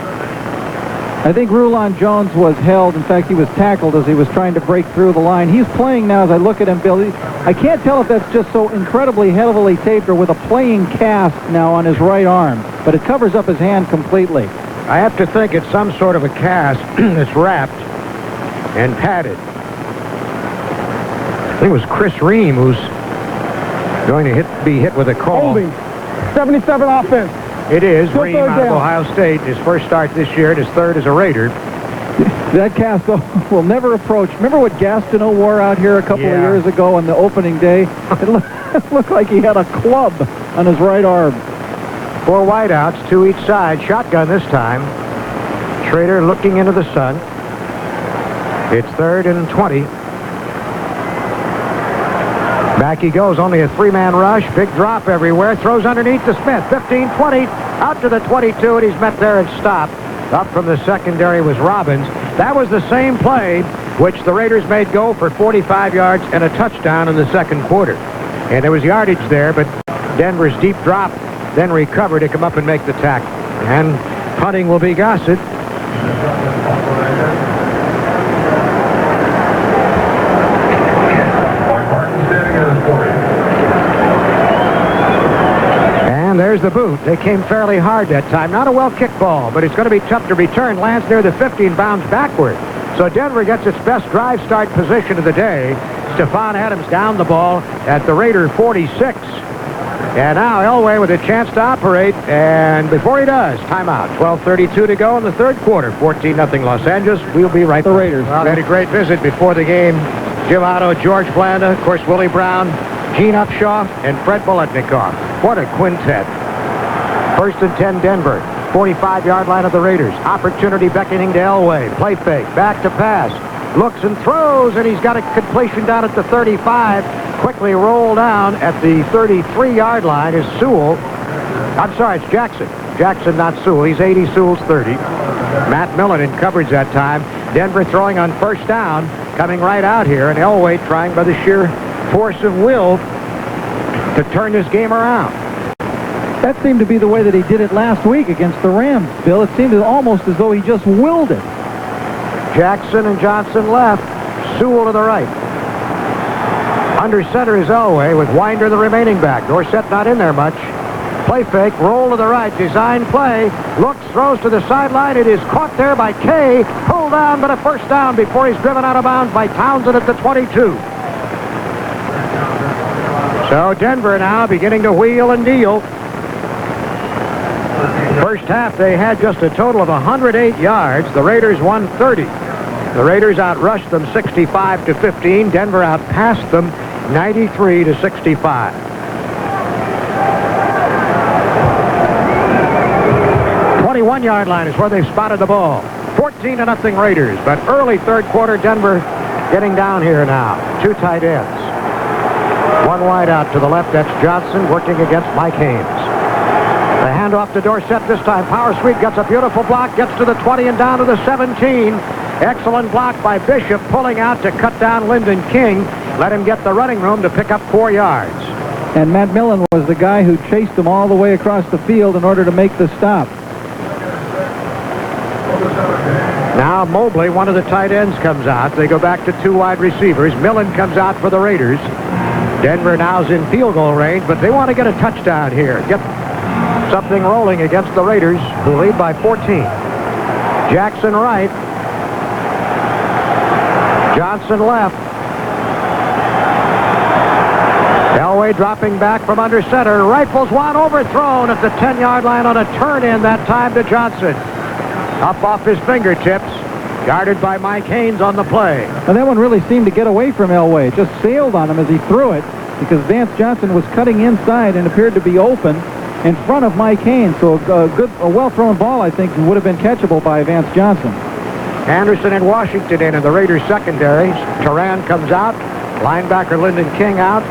I think Rulon Jones was held. In fact, he was tackled as he was trying to break through the line. He's playing now as I look at him, Billy. I can't tell if that's just so incredibly heavily taped or with a playing cast now on his right arm, but it covers up his hand completely. I have to think it's some sort of a cast that's wrapped and padded. I think it was Chris Ream who's going to be hit with a call. Holding. 77 offense. It is. Still Ream out of Ohio State. His first start this year and his 3rd as a Raider. That cast, though, will never approach. Remember what Gastineau wore out here a couple of years ago on the opening day? It looked like he had a club on his right arm. 4 wideouts, 2 each side. Shotgun this time. Schrader looking into the sun. It's 3rd and 20. Back he goes, only a 3-man rush. Big drop everywhere. Throws underneath to Smith. 15-20, out to the 22, and he's met there and stopped. Up from the secondary was Robbins. That was the same play which the Raiders made go for 45 yards and a touchdown in the 2nd quarter. And there was yardage there, but Denver's deep drop then recovered to come up and make the tackle. And punting will be Gossett. There's the boot. They came fairly hard that time. Not a well-kicked ball, but it's going to be tough to return. Lands near the 50 and bounds backward. So Denver gets its best drive start position of the day. Stephon Adams down the ball at the Raider 46. And now Elway with a chance to operate. And before he does, timeout. 12:32 to go in the 3rd quarter. 14-0 Los Angeles. We'll be right back. The Raiders. Well, they had a great visit before the game. Jim Otto, George Blanda, of course, Willie Brown, Gene Upshaw, and Fred Biletnikoff. What a quintet. 1st and 10 Denver. 45-yard line of the Raiders. Opportunity beckoning to Elway. Play fake. Back to pass. Looks and throws, and he's got a completion down at the 35. Quickly roll down at the 33-yard line is Sewell. I'm sorry, it's Jackson. Jackson, not Sewell. He's 80, Sewell's 30. Matt Millen in coverage that time. Denver throwing on 1st down. Coming right out here, and Elway trying by the sheer force of will to turn this game around. That seemed to be the way that he did it last week against the Rams, Bill. It seemed almost as though he just willed it. Jackson and Johnson left. Sewell to the right. Under center is Elway with Winder the remaining back. Dorsett not in there much. Play fake, roll to the right, design play. Looks, throws to the sideline. It is caught there by Kay. Pulled down, but a first down before he's driven out of bounds by Townsend at the 22. So Denver now beginning to wheel and deal. First half, they had just a total of 108 yards. The Raiders won 30. The Raiders outrushed them 65-15. Denver outpassed them 93-65. The 21-yard line is where they've spotted the ball. 14-0 Raiders, but early 3rd quarter, Denver getting down here now. 2 tight ends. One wide out to the left. That's Johnson working against Mike Haynes. The handoff to Dorsett this time. Power sweep, gets a beautiful block, gets to the 20 and down to the 17. Excellent block by Bishop, pulling out to cut down Lyndon King. Let him get the running room to pick up 4 yards. And Matt Millen was the guy who chased him all the way across the field in order to make the stop. Now Mobley, one of the tight ends, comes out. They go back to 2 wide receivers. Millen comes out for the Raiders. Denver now's in field goal range, but they want to get a touchdown here. Get something rolling against the Raiders, who lead by 14. Jackson right. Johnson left. Elway dropping back from under center. Rifles one, overthrown at the 10-yard line on a turn-in that time to Johnson. Up off his fingertips. Guarded by Mike Haynes on the play. And that one really seemed to get away from Elway. It just sailed on him as he threw it because Vance Johnson was cutting inside and appeared to be open in front of Mike Haynes. So a well-thrown ball, I think, would have been catchable by Vance Johnson. Anderson and Washington in the Raiders secondary. Turan comes out. Linebacker Lyndon King out.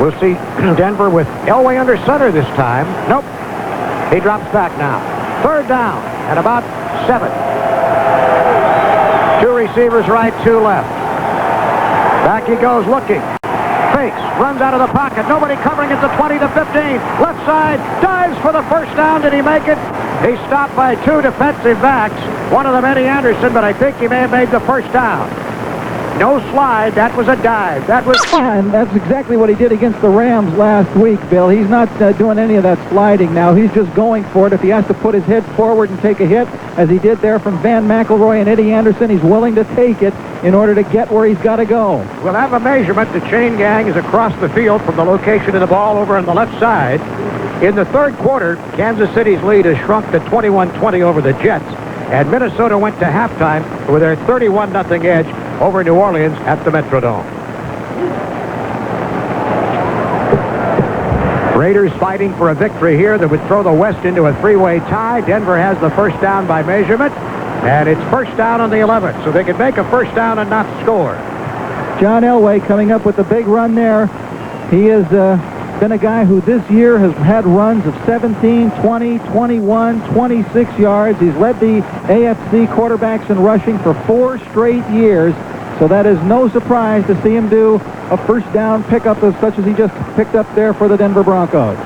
We'll see Denver with Elway under center this time. Nope. He drops back now. 3rd down and about 7. 2 receivers right, 2 left. Back he goes looking. Fakes, runs out of the pocket. Nobody covering at the 20 to 15. Left side, dives for the 1st down. Did he make it? He's stopped by 2 defensive backs. One of them Eddie Anderson, but I think he may have made the 1st down. No slide. That was a dive. That was... And that's exactly what he did against the Rams last week, Bill. He's not doing any of that sliding now. He's just going for it. If he has to put his head forward and take a hit, as he did there from Van McElroy and Eddie Anderson, he's willing to take it in order to get where he's got to go. We'll have a measurement. The chain gang is across the field from the location of the ball over on the left side. In the 3rd quarter, Kansas City's lead has shrunk to 21-20 over the Jets, and Minnesota went to halftime with their 31-0 edge over New Orleans at the Metrodome. Raiders fighting for a victory here that would throw the West into a 3-way tie. Denver has the 1st down by measurement, and it's 1st down on the 11th, so they could make a 1st down and not score. John Elway coming up with a big run there. He has been a guy who this year has had runs of 17, 20, 21, 26 yards. He's led the AFC quarterbacks in rushing for 4 straight years. So that is no surprise to see him do a 1st down pickup as such as he just picked up there for the Denver Broncos.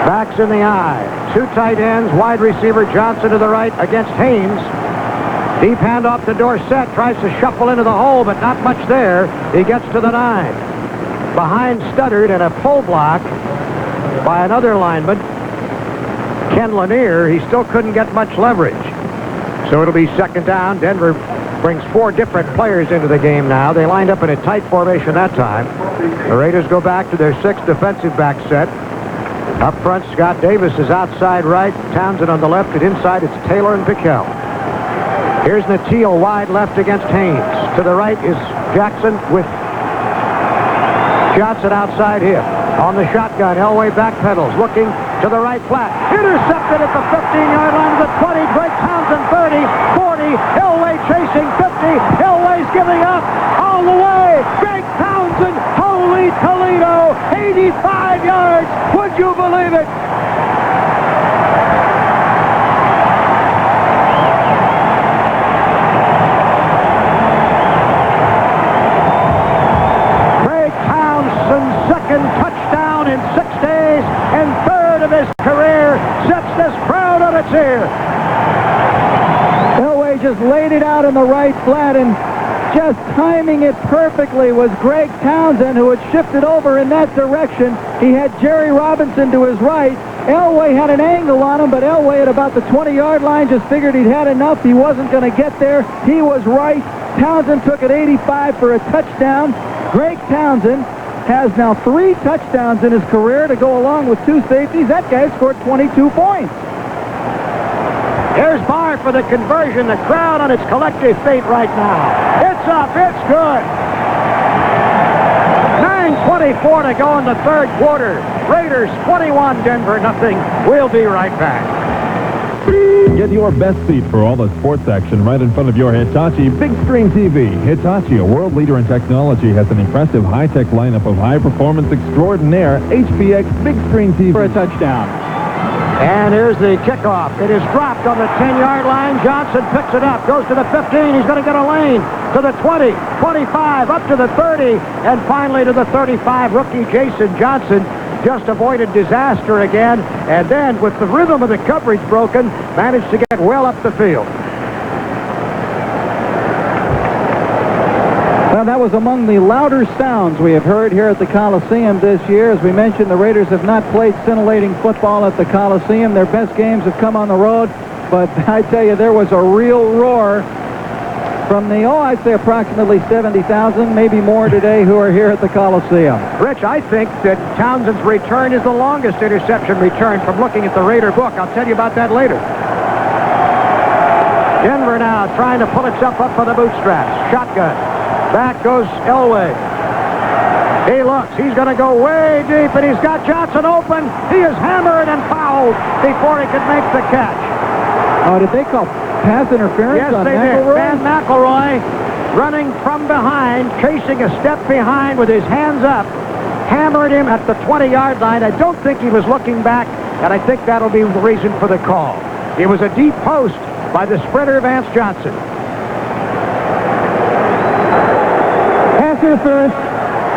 Backs in the eye. 2 tight ends, wide receiver Johnson to the right against Haynes. Deep handoff to Dorsett, tries to shuffle into the hole, but not much there. He gets to the 9. Behind Studdard and a pull block by another lineman, Ken Lanier. He still couldn't get much leverage. So it'll be 2nd down. Denver brings 4 different players into the game now. They lined up in a tight formation that time. The Raiders go back to their 6th defensive back set. Up front, Scott Davis is outside right. Townsend on the left, and inside it's Taylor and Pickell. Here's Natil wide left against Haynes. To the right is Jackson with Johnson outside him. On the shotgun, Elway backpedals, looking to the right flat. Intercepted at the 15-yard line of the 20. Greg Townsend 30, 40. Elway chasing 50. Elway's giving up all the way. Greg Townsend, holy Toledo, 85 yards. Would you believe it? Second touchdown in 6 days, and 3rd of his career, sets this crowd on its ear. Elway just laid it out in the right flat, and just timing it perfectly was Greg Townsend, who had shifted over in that direction. He had Jerry Robinson to his right. Elway had an angle on him, but Elway at about the 20-yard line just figured he'd had enough. He wasn't going to get there. He was right. Townsend took it 85 for a touchdown. Greg Townsend has now 3 touchdowns in his career to go along with 2 safeties. That guy scored 22 points. Here's Barr for the conversion. The crowd on its collective fate right now. It's up. It's good. 9:24 to go in the 3rd quarter. Raiders 21, Denver nothing. We'll be right back. Get your best seat for all the sports action right in front of your Hitachi Big Screen TV. Hitachi, a world leader in technology, has an impressive high-tech lineup of high-performance extraordinaire HPX Big Screen TV. For a touchdown. And here's the kickoff. It is dropped on the 10-yard line. Johnson picks it up, goes to the 15. He's going to get a lane to the 20, 25, up to the 30, and finally to the 35. Rookie Jason Johnson just avoided disaster again, and then with the rhythm of the coverage broken, managed to get well up the field. Well, that was among the louder sounds we have heard here at the Coliseum this year. As we mentioned, the Raiders have not played scintillating football at the Coliseum. Their best games have come on the road, but I tell you, there was a real roar from the, I'd say approximately 70,000, maybe more today, who are here at the Coliseum. Rich, I think that Townsend's return is the longest interception return from looking at the Raider book. I'll tell you about that later. Denver now trying to pull itself up by the bootstraps. Shotgun. Back goes Elway. He looks. He's going to go way deep, and he's got Johnson open. He is hammered and fouled before he could make the catch. Oh, did they call pass interference on McElroy? Yes, they did. Van McElroy running from behind, chasing a step behind with his hands up, hammered him at the 20-yard line. I don't think he was looking back, and I think that'll be the reason for the call. It was a deep post by the sprinter Vance Johnson. Pass interference,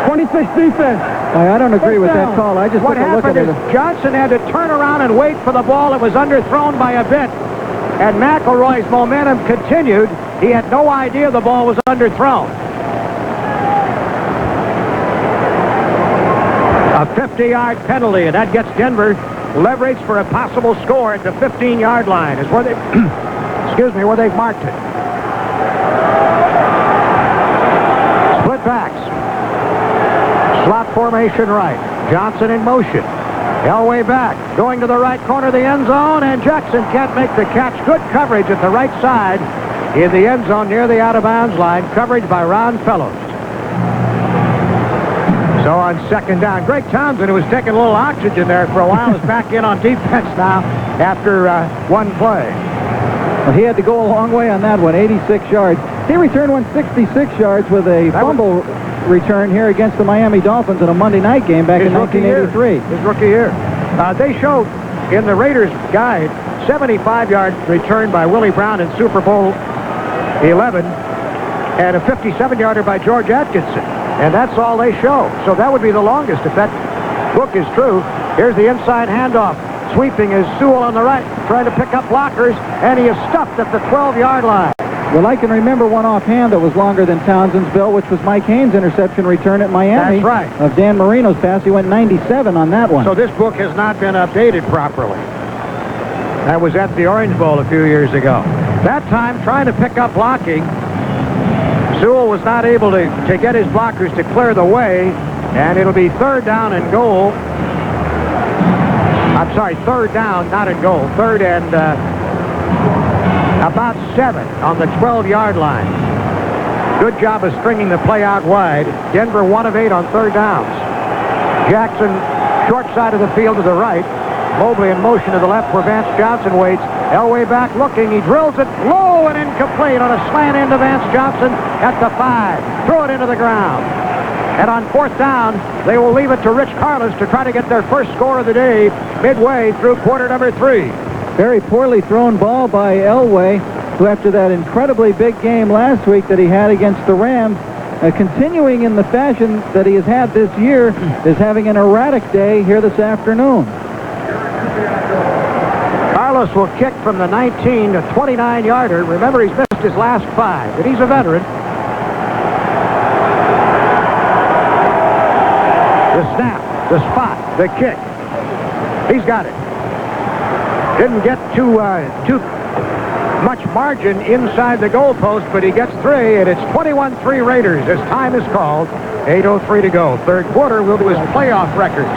26 defense. I don't agree with that call. I just what took a look at it. happened is Johnson had to turn around and wait for the ball. It was underthrown by a bit. And McElroy's momentum continued. He had no idea the ball was underthrown. A 50-yard penalty, and that gets Denver leverage for a possible score at the 15-yard line. Is where they, excuse me, where they've marked it. Split backs. Slot formation right. Johnson in motion. Elway back, going to the right corner of the end zone, and Jackson can't make the catch. Good coverage at the right side in the end zone near the out-of-bounds line. Coverage by Ron Fellows. So on second down, Greg Townsend, who was taking a little oxygen there for a while, is back in on defense now after one play. Well, he had to go a long way on that one, 86 yards. He returned 166 yards with a fumble return here against the Miami Dolphins in a Monday night game back in 1983. His rookie year. They showed in the Raiders guide 75-yard return by Willie Brown in Super Bowl 11 and a 57-yarder by George Atkinson. And that's all they show. So that would be the longest if that book is true. Here's the inside handoff. Sweeping is Sewell on the right, trying to pick up blockers, and he is stuffed at the 12-yard line. Well, I can remember one offhand that was longer than Townsend's, Bill, which was Mike Haynes' interception return at Miami. That's right. Of Dan Marino's pass. He went 97 on that one. So this book has not been updated properly. That was at the Orange Bowl a few years ago. That time, trying to pick up blocking, Sewell was not able to get his blockers to clear the way, and it'll be third down and goal. I'm sorry, third down, not in goal. Third and about 7 on the 12-yard line. Good job of stringing the play out wide. Denver 1 of 8 on third downs. Jackson, short side of the field to the right. Mobley in motion to the left where Vance Johnson waits. Elway back looking. He drills it low and incomplete on a slant into Vance Johnson at the 5. Throw it into the ground. And on fourth down, they will leave it to Rich Carlos to try to get their first score of the day midway through quarter number 3. Very poorly thrown ball by Elway, who after that incredibly big game last week that he had against the Rams, continuing in the fashion that he has had this year, is having an erratic day here this afternoon. Carlos will kick from the 19 to 29-yarder. Remember, he's missed his last 5, but he's a veteran. The snap, the spot, the kick. He's got it. Didn't get too much margin inside the goalpost, but he gets 3, and it's 21-3 Raiders as time is called. 8:03 to go. Third quarter will do his playoff records.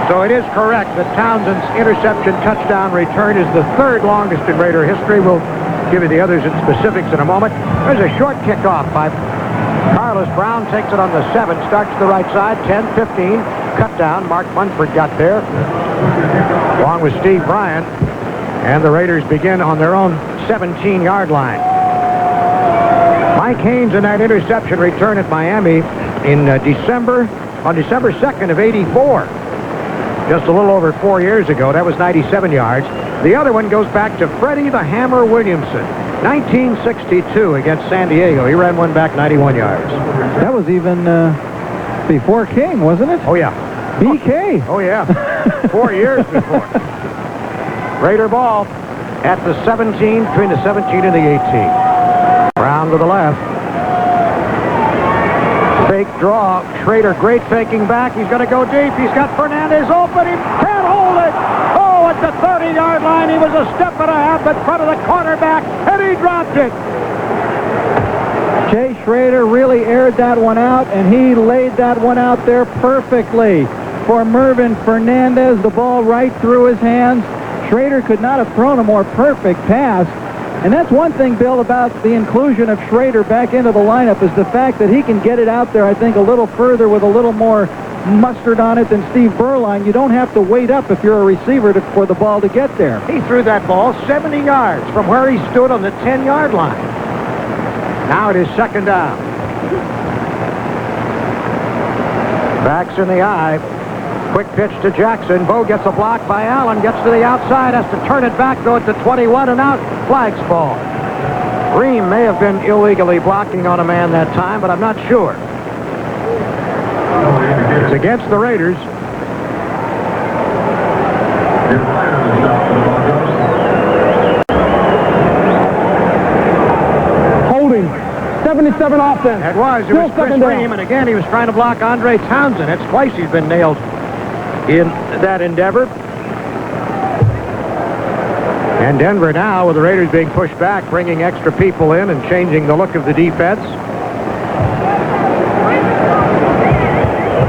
So it is correct that Townsend's interception touchdown return is the 3rd longest in Raider history. We'll give you the others in specifics in a moment. There's a short kickoff by Carlos. Brown takes it on the 7, starts to the right side, 10-15, cut down. Mark Munford got there, along with Steve Bryant. And the Raiders begin on their own 17-yard line. Mike Haynes in that interception return at Miami on December 2nd of '84. Just a little over 4 years ago. That was 97 yards. The other one goes back to Freddie the Hammer Williamson, 1962 against San Diego. He ran one back 91 yards. That was even before King, wasn't it? Oh, yeah. BK. Oh, yeah. 4 years before. Raider ball at the 17, between the 17 and the 18. Brown to the left. Fake draw. Schrader, great faking back. He's going to go deep. He's got Fernandez open. He can't hold it. Oh, at the 30-yard line, he was a step and a half in front of the cornerback, and he dropped it. Jay Schrader really aired that one out, and he laid that one out there perfectly for Mervyn Fernandez. The ball right through his hands. Schrader could not have thrown a more perfect pass. And that's one thing, Bill, about the inclusion of Schrader back into the lineup is the fact that he can get it out there, I think, a little further with a little more mustard on it than Steve Berline. You don't have to wait up if you're a receiver for the ball to get there. He threw that ball 70 yards from where he stood on the 10-yard line. Now it is second down. Backs in the eye. Quick pitch to Jackson. Bo gets a block by Allen. Gets to the outside. Has to turn it back. Go to 21 and out. Flags ball. Ream may have been illegally blocking on a man that time, but I'm not sure. It's against the Raiders. Holding. 77 offense. It was. It was Chris Ream, and again, he was trying to block Andre Townsend. That's twice he's been nailed in that endeavor. And Denver now, with the Raiders being pushed back, bringing extra people in and changing the look of the defense.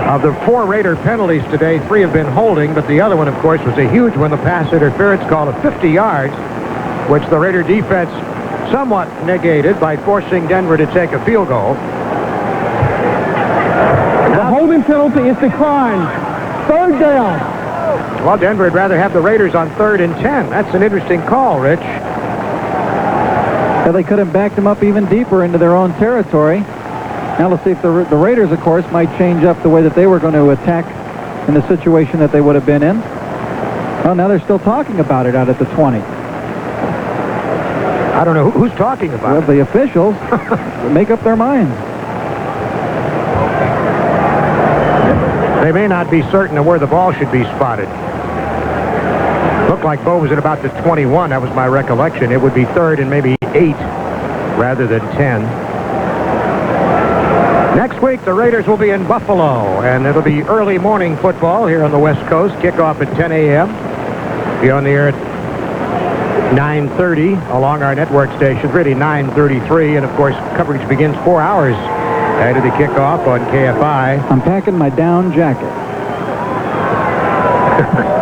Of the 4 Raider penalties today, 3 have been holding, but the other one, of course, was a huge one, the pass interference call of 50 yards, which the Raider defense somewhat negated by forcing Denver to take a field goal. The holding penalty is declined. Third down. Well, Denver would rather have the Raiders on 3rd and 10. That's an interesting call, Rich. Well, they could have backed them up even deeper into their own territory. Now let's see if the Raiders, of course, might change up the way that they were going to attack in the situation that they would have been in. Well, now they're still talking about it out at the 20. I don't know who's talking about it. The officials make up their minds. They may not be certain of where the ball should be spotted. Looked like Bo was at about the 21. That was my recollection. It would be 3rd and maybe 8 rather than 10. Next week, the Raiders will be in Buffalo, and it'll be early morning football here on the West Coast. Kickoff at 10 a.m. Be on the air at 9:30 along our network stations, really 9:33, and of course coverage begins 4 hours after the kickoff on KFI. I'm packing my down jacket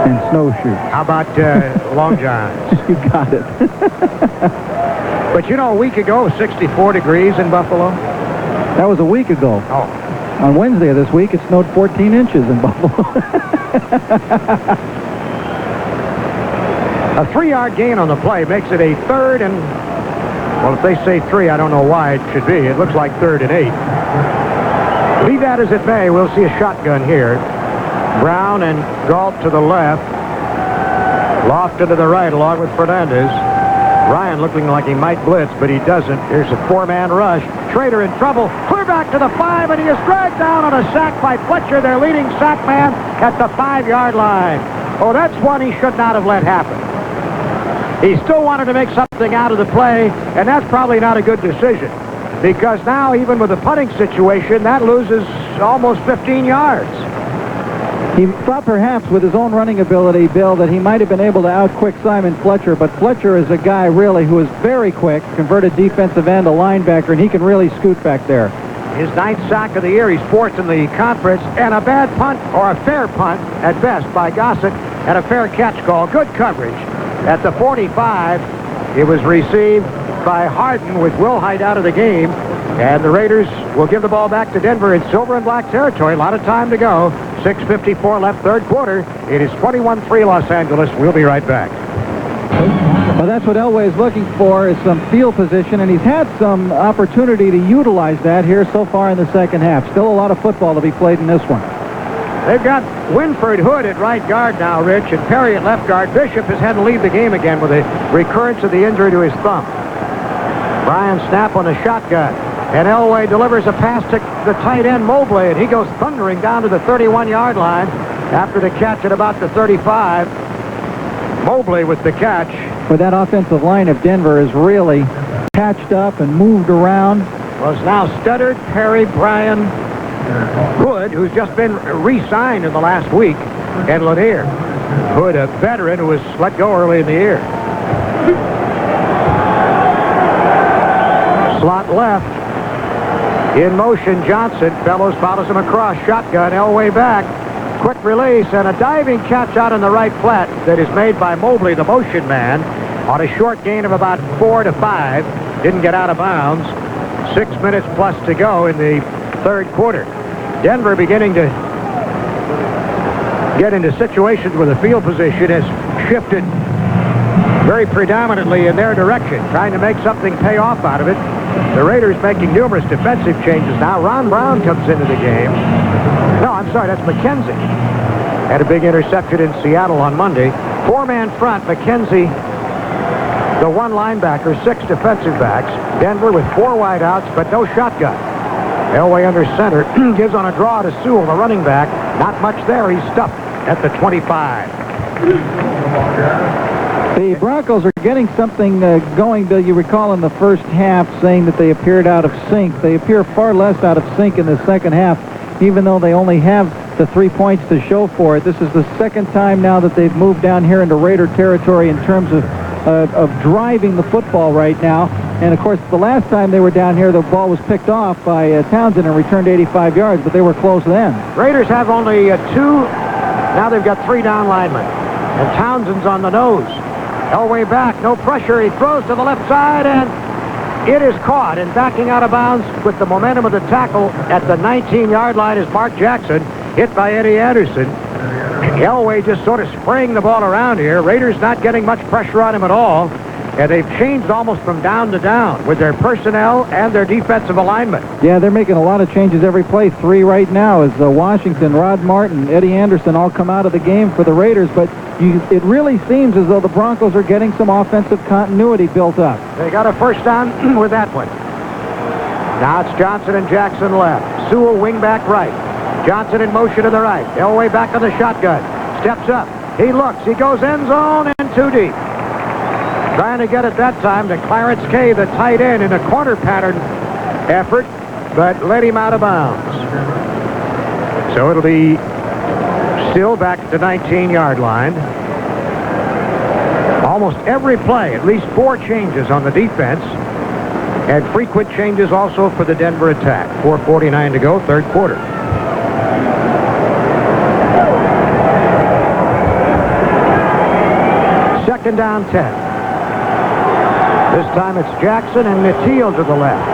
and snowshoes. How about long johns? You got it. But you know, a week ago it was 64 degrees in Buffalo. That was a week ago. Oh. On Wednesday of this week, it snowed 14 inches in Buffalo. A 3-yard gain on the play makes it a 3rd and, well, if they say 3, I don't know why it should be. It looks like 3rd and 8. Be that as it may, we'll see a shotgun here. Brown and Galt to the left. Lofton to the right along with Fernandez. Ryan looking like he might blitz, but he doesn't. Here's a 4-man rush. Schrader in trouble. Clear back to the 5, and he is dragged down on a sack by Fletcher, their leading sack man, at the 5-yard line. Oh, that's one he should not have let happen. He still wanted to make something out of the play, and that's probably not a good decision. Because now, even with the punting situation, that loses almost 15 yards. He thought perhaps with his own running ability, Bill, that he might have been able to out-quick Simon Fletcher, but Fletcher is a guy really who is very quick, converted defensive end, a linebacker, and he can really scoot back there. His 9th sack of the year. He's 4th in the conference, and a bad punt, or a fair punt at best, by Gossett, and a fair catch call. Good coverage. At the 45, it was received by Harden with Wilhite out of the game, and the Raiders will give the ball back to Denver in silver and black territory. A lot of time to go. 6:54 left, third quarter. It is 21-3 Los Angeles. We'll be right back. Well, that's what Elway is looking for, is some field position, and he's had some opportunity to utilize that here so far in the second half. Still a lot of football to be played in this one. They've got Winford Hood at right guard now, Rich, and Perry at left guard. Bishop has had to leave the game again with a recurrence of the injury to his thumb. Bryan snap on the shotgun, and Elway delivers a pass to the tight end Mobley, and he goes thundering down to the 31-yard line after the catch at about the 35. Mobley with the catch. But that offensive line of Denver is really patched up and moved around. Well, it's now Studdard, Perry, Bryan, Hood, who's just been re-signed in the last week, and Lanier. Hood, a veteran who was let go early in the year. Slot left. In motion, Johnson. Fellows follows him across. Shotgun, Elway back. Quick release and a diving catch out on the right flat that is made by Mobley, the motion man, on a short gain of about 4 to 5. Didn't get out of bounds. 6 minutes plus to go in the third quarter. Denver beginning to get into situations where the field position has shifted very predominantly in their direction, trying to make something pay off out of it. The Raiders making numerous defensive changes now. Ron Brown comes into the game. No, I'm sorry, that's McKenzie. Had a big interception in Seattle on Monday. Four-man front, McKenzie, the one linebacker, 6 defensive backs. Denver with 4 wideouts, but no shotgun. Elway under center, gives on a draw to Sewell, the running back. Not much there. He's stuffed at the 25. The Broncos are getting something going, Bill. You recall in the first half saying that they appeared out of sync. They appear far less out of sync in the second half, even though they only have the 3 points to show for it. This is the second time now that they've moved down here into Raider territory in terms of driving the football right now. And, of course, the last time they were down here, the ball was picked off by Townsend and returned 85 yards, but they were close then. Raiders have only 2. Now they've got 3 down linemen. And Townsend's on the nose. Elway back, no pressure. He throws to the left side, and it is caught. And backing out of bounds with the momentum of the tackle at the 19-yard line is Mark Jackson, hit by Eddie Anderson. Elway just sort of spraying the ball around here. Raiders not getting much pressure on him at all. And they've changed almost from down to down with their personnel and their defensive alignment. Yeah, they're making a lot of changes every play. 3 right now as Washington, Rod Martin, Eddie Anderson all come out of the game for the Raiders. But it really seems as though the Broncos are getting some offensive continuity built up. They got a first down with that one. Now it's Johnson and Jackson left. Sewell wing back right. Johnson in motion to the right. Elway back on the shotgun. Steps up. He looks. He goes end zone and too deep. Trying to get it that time to Clarence Kay, the tight end, in a corner pattern effort, but let him out of bounds. So it'll be still back at the 19-yard line. Almost every play, at least 4 changes on the defense, and frequent changes also for the Denver attack. 4:49 to go, third quarter. Second down, 10. This time it's Jackson and Nateel to the left.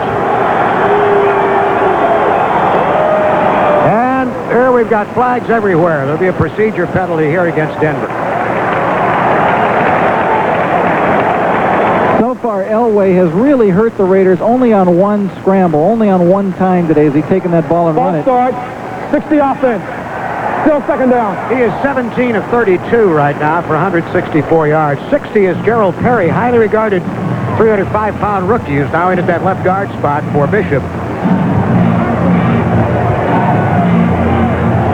And here we've got flags everywhere. There'll be a procedure penalty here against Denver. So far, Elway has really hurt the Raiders only on 1 scramble, only on 1 time today as he's taken that ball and run it. Start, 60 offense. Still second down. He is 17 of 32 right now for 164 yards. 60 is Gerald Perry, highly regarded 305-pound rookie, who's now in at that left guard spot for Bishop.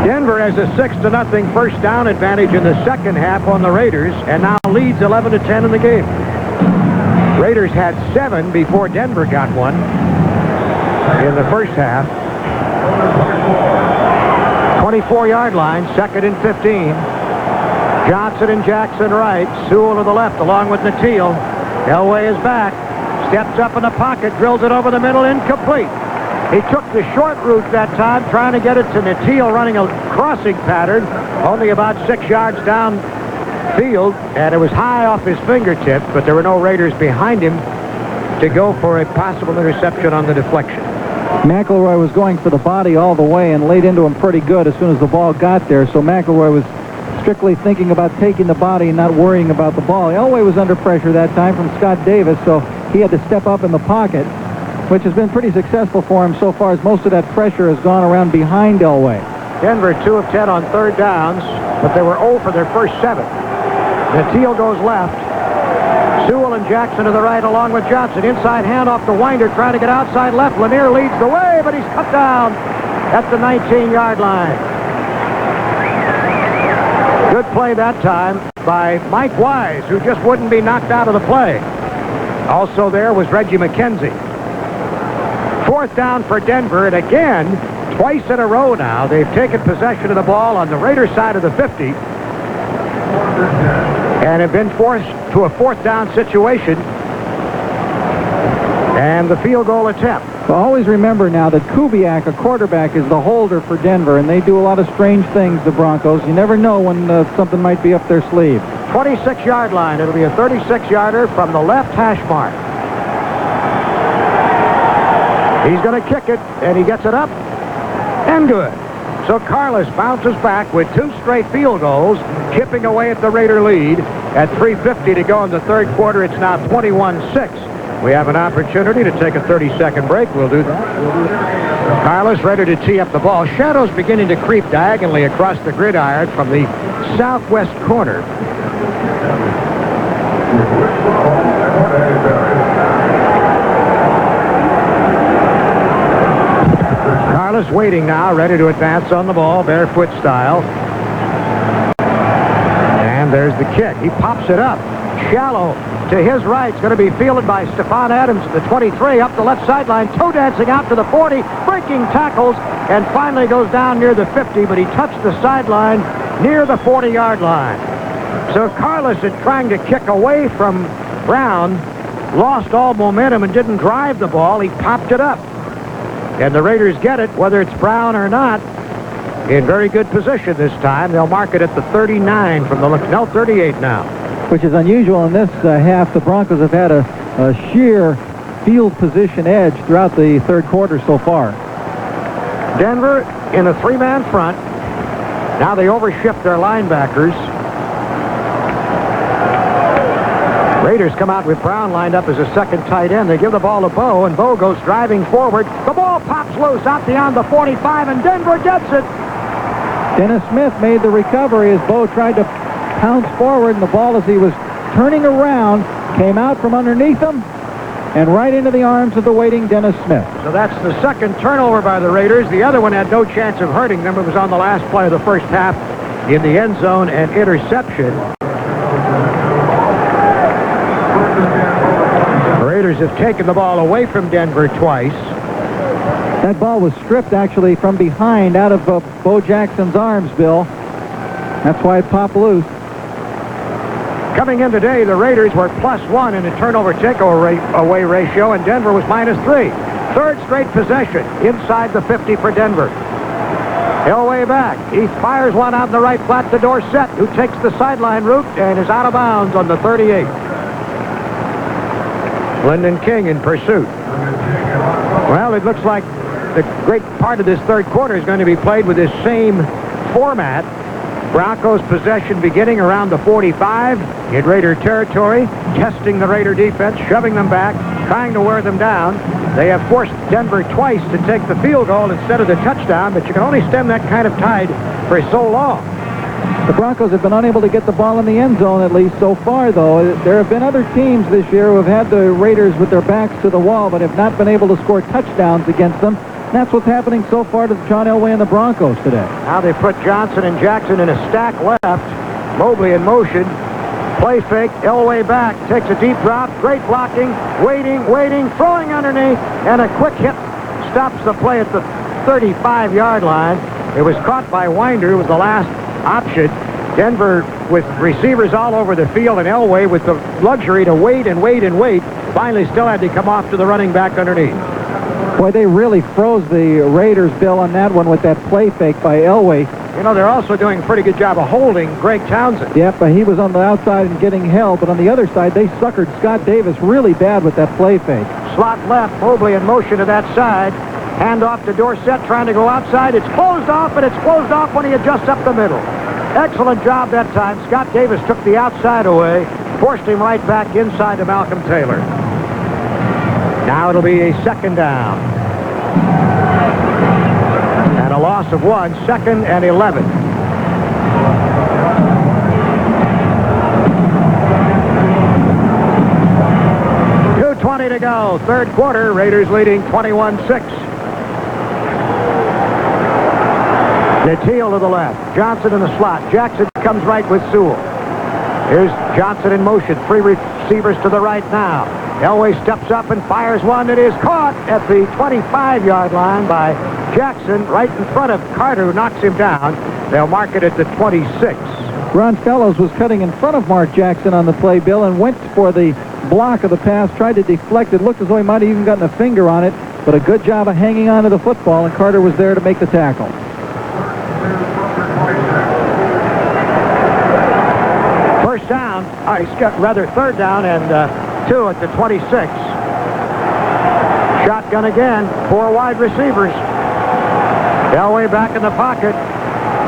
Denver has a 6-0 first down advantage in the second half on the Raiders, and now leads 11-10 in the game. Raiders had 7 before Denver got one in the first half. 24-yard line, 2nd and 15. Johnson and Jackson right, Sewell to the left along with Nateel. Elway is back, steps up in the pocket, drills it over the middle, incomplete. He took the short route that time, trying to get it to Nateel, running a crossing pattern, only about 6 yards downfield, and it was high off his fingertips, but there were no Raiders behind him to go for a possible interception on the deflection. McElroy was going for the body all the way and laid into him pretty good as soon as the ball got there, so McElroy was strictly thinking about taking the body and not worrying about the ball. Elway was under pressure that time from Scott Davis, so he had to step up in the pocket, which has been pretty successful for him so far, as most of that pressure has gone around behind Elway. Denver 2 of 10 on third downs, but they were 0 for their first 7. Nateel goes left. Sewell and Jackson to the right along with Johnson. Inside handoff to Winder, trying to get outside left. Lanier leads the way, but he's cut down at the 19-yard line. Good play that time by Mike Wise, who just wouldn't be knocked out of the play. Also there was Reggie McKenzie. 4th down for Denver, and again, twice in a row now, they've taken possession of the ball on the Raiders side of the 50 and have been forced to a 4th down situation and the field goal attempt. Well, always remember now that Kubiak, a quarterback, is the holder for Denver, and they do a lot of strange things, the Broncos. You never know when something might be up their sleeve. 26-yard line. It'll be a 36-yarder from the left hash mark. He's going to kick it, and he gets it up, and good. So Carlos bounces back with 2 straight field goals, chipping away at the Raider lead. At 3:50 to go in the third quarter, it's now 21-6. We have an opportunity to take a 30-second break. We'll do that. Carlos ready to tee up the ball. Shadows beginning to creep diagonally across the gridiron from the southwest corner. Carlos waiting now, ready to advance on the ball, barefoot style. And there's the kick. He pops it up. Shallow to his right. It's going to be fielded by Stephon Adams at the 23, up the left sideline, toe dancing out to the 40, breaking tackles, and finally goes down near the 50, but he touched the sideline near the 40-yard line. So Carlos, in trying to kick away from Brown, lost all momentum and didn't drive the ball. He popped it up. And the Raiders get it, whether it's Brown or not, in very good position this time. They'll mark it at the 39 from the no, 38 now. Which is unusual in this half. The Broncos have had a sheer field position edge throughout the third quarter so far. Denver in a 3-man front. Now they overshift their linebackers. Raiders come out with Brown lined up as a second tight end. They give the ball to Bo, and Bo goes driving forward. The ball pops loose out beyond the 45, and Denver gets it. Dennis Smith made the recovery as Bo tried to pounce forward, and the ball, as he was turning around, came out from underneath him and right into the arms of the waiting Dennis Smith. So that's the second turnover by the Raiders. The other one had no chance of hurting them. It was on the last play of the first half in the end zone, and interception. The Raiders have taken the ball away from Denver twice. That ball was stripped, actually, from behind out of Bo Jackson's arms, Bill. That's why it popped loose. Coming in today, the Raiders were +1 in the turnover takeaway ratio, and Denver was -3. Third straight possession inside the 50 for Denver. Elway back. He fires one out in the right flat to Dorsett, who takes the sideline route and is out of bounds on the 38. Lyndon King in pursuit. Well, it looks like the great part of this third quarter is going to be played with this same format. Broncos possession beginning around the 45 in Raider territory, testing the Raider defense, shoving them back, trying to wear them down. They have forced Denver twice to take the field goal instead of the touchdown, but you can only stem that kind of tide for so long. The Broncos have been unable to get the ball in the end zone, at least so far, though. There have been other teams this year who have had the Raiders with their backs to the wall, but have not been able to score touchdowns against them. And that's what's happening so far to John Elway and the Broncos today. Now they put Johnson and Jackson in a stack left. Mobley in motion. Play fake. Elway back. Takes a deep drop. Great blocking. Waiting. Throwing underneath. And a quick hit stops the play at the 35-yard line. It was caught by Winder, who was the last option. Denver with receivers all over the field, and Elway with the luxury to wait, finally still had to come off to the running back underneath. Boy, they really froze the Raiders, Bill, on that one with that play fake by Elway. You know, they're also doing a pretty good job of holding Greg Townsend. Yep, but he was on the outside and getting held, but on the other side, they suckered Scott Davis really bad with that play fake. Slot left, Mobley in motion to that side. Hand off to Dorsett, trying to go outside. It's closed off, and it's closed off when he adjusts up the middle. Excellent job that time. Scott Davis took the outside away, forced him right back inside to Malcolm Taylor. Now it'll be a second down. And a loss of 1, 2nd and 11. .220 to go. Third quarter. Raiders leading 21-6. Natil to the left. Johnson in the slot. Jackson comes right with Sewell. Here's Johnson in motion. 3 receivers to the right now. Elway steps up and fires one that is caught at the 25-yard line by Jackson right in front of Carter, who knocks him down. They'll mark it at the 26. Ron Fellows was cutting in front of Mark Jackson on the play, Bill, and went for the block of the pass, tried to deflect it. Looked as though he might have even gotten a finger on it, but a good job of hanging on to the football, and Carter was there to make the tackle. First down. He's got rather third down and 2 at the 26. Shotgun again. 4 wide receivers. Elway back in the pocket.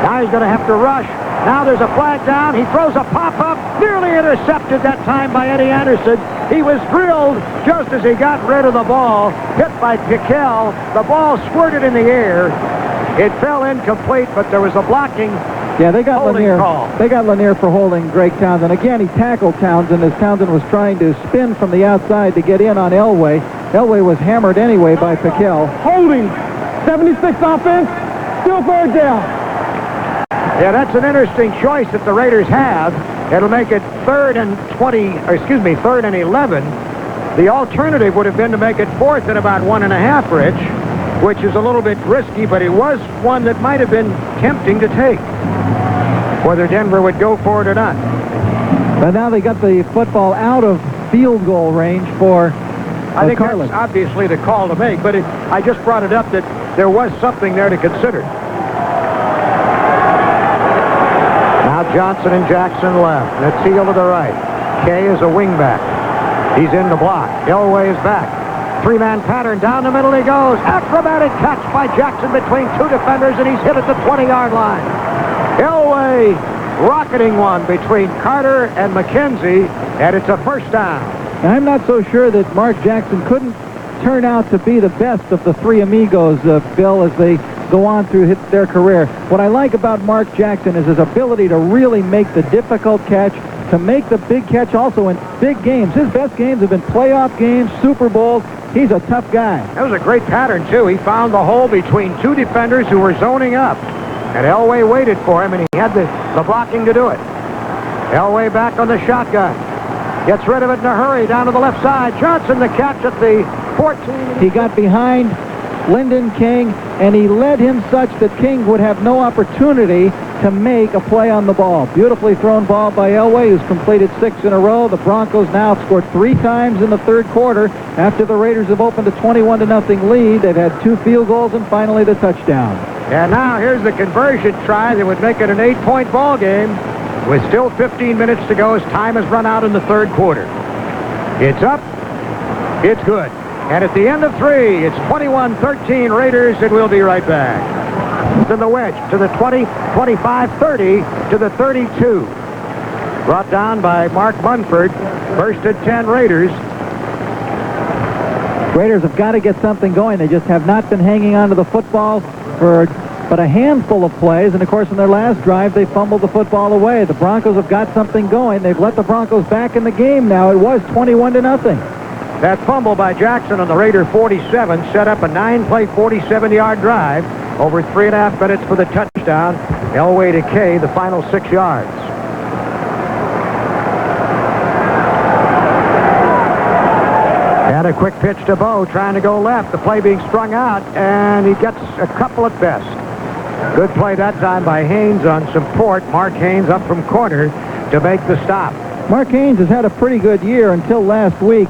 Now he's going to have to rush. Now there's a flag down. He throws a pop-up. Nearly intercepted that time by Eddie Anderson. He was drilled just as he got rid of the ball. Hit by Piquel. The ball squirted in the air. It fell incomplete, but there was a blocking. Yeah, they got Lanier. Call. They got Lanier for holding Greg Townsend. Again, he tackled Townsend as Townsend was trying to spin from the outside to get in on Elway. Elway was hammered anyway by Piquel. Holding. 76 offense. Still third down. Yeah, that's an interesting choice that the Raiders have. It'll make it 3rd and 11. The alternative would have been to make it 4th and about 1.5, Rich, which is a little bit risky, but it was one that might have been tempting to take, whether Denver would go for it or not. But now they got the football out of field goal range for I think Carlin. that's obviously the call to make, but I just brought it up that there was something there to consider. Now Johnson and Jackson left. Natil to the right. Kay is a wingback. He's in the block. Elway is back. 3-man pattern. Down the middle he goes. Acrobatic catch by Jackson between 2 defenders, and he's hit at the 20-yard line. Elway rocketing one between Carter and McKenzie, and it's a first down. I'm not so sure that Mark Jackson couldn't turn out to be the best of the 3 amigos, Bill, as they go on through their career. What I like about Mark Jackson is his ability to really make the difficult catch, to make the big catch also in big games. His best games have been playoff games, Super Bowls. He's a tough guy. That was a great pattern, too. He found the hole between 2 defenders who were zoning up. And Elway waited for him, and he had the blocking to do it. Elway back on the shotgun. Gets rid of it in a hurry down to the left side. Johnson the catch at the 14. He got behind Lyndon King, and he led him such that King would have no opportunity to make a play on the ball. Beautifully thrown ball by Elway, who's completed 6 in a row. The Broncos now have scored 3 times in the third quarter. After the Raiders have opened a 21-0 lead, they've had 2 field goals and finally the touchdown. And now here's the conversion try that would make it an 8-point ball game with still 15 minutes to go as time has run out in the third quarter. It's up. It's good. And at the end of 3, it's 21-13 Raiders, and we'll be right back. To the wedge, to the 20, 25, 30, to the 32. Brought down by Mark Munford. First and 10 Raiders. Raiders have got to get something going. They just have not been hanging on to the football for but a handful of plays, and of course in their last drive they fumbled the football away. The Broncos have got something going. They've let the Broncos back in the game now. It was 21-0. That fumble by Jackson on the Raider 47 set up a 9-play, 47-yard drive. Over 3.5 minutes for the touchdown. Elway to Kay, the final 6 yards. And a quick pitch to Bo, trying to go left. The play being strung out, and he gets a couple at best. Good play that time by Haynes on support. Mark Haynes up from corner to make the stop. Mark Haynes has had a pretty good year until last week.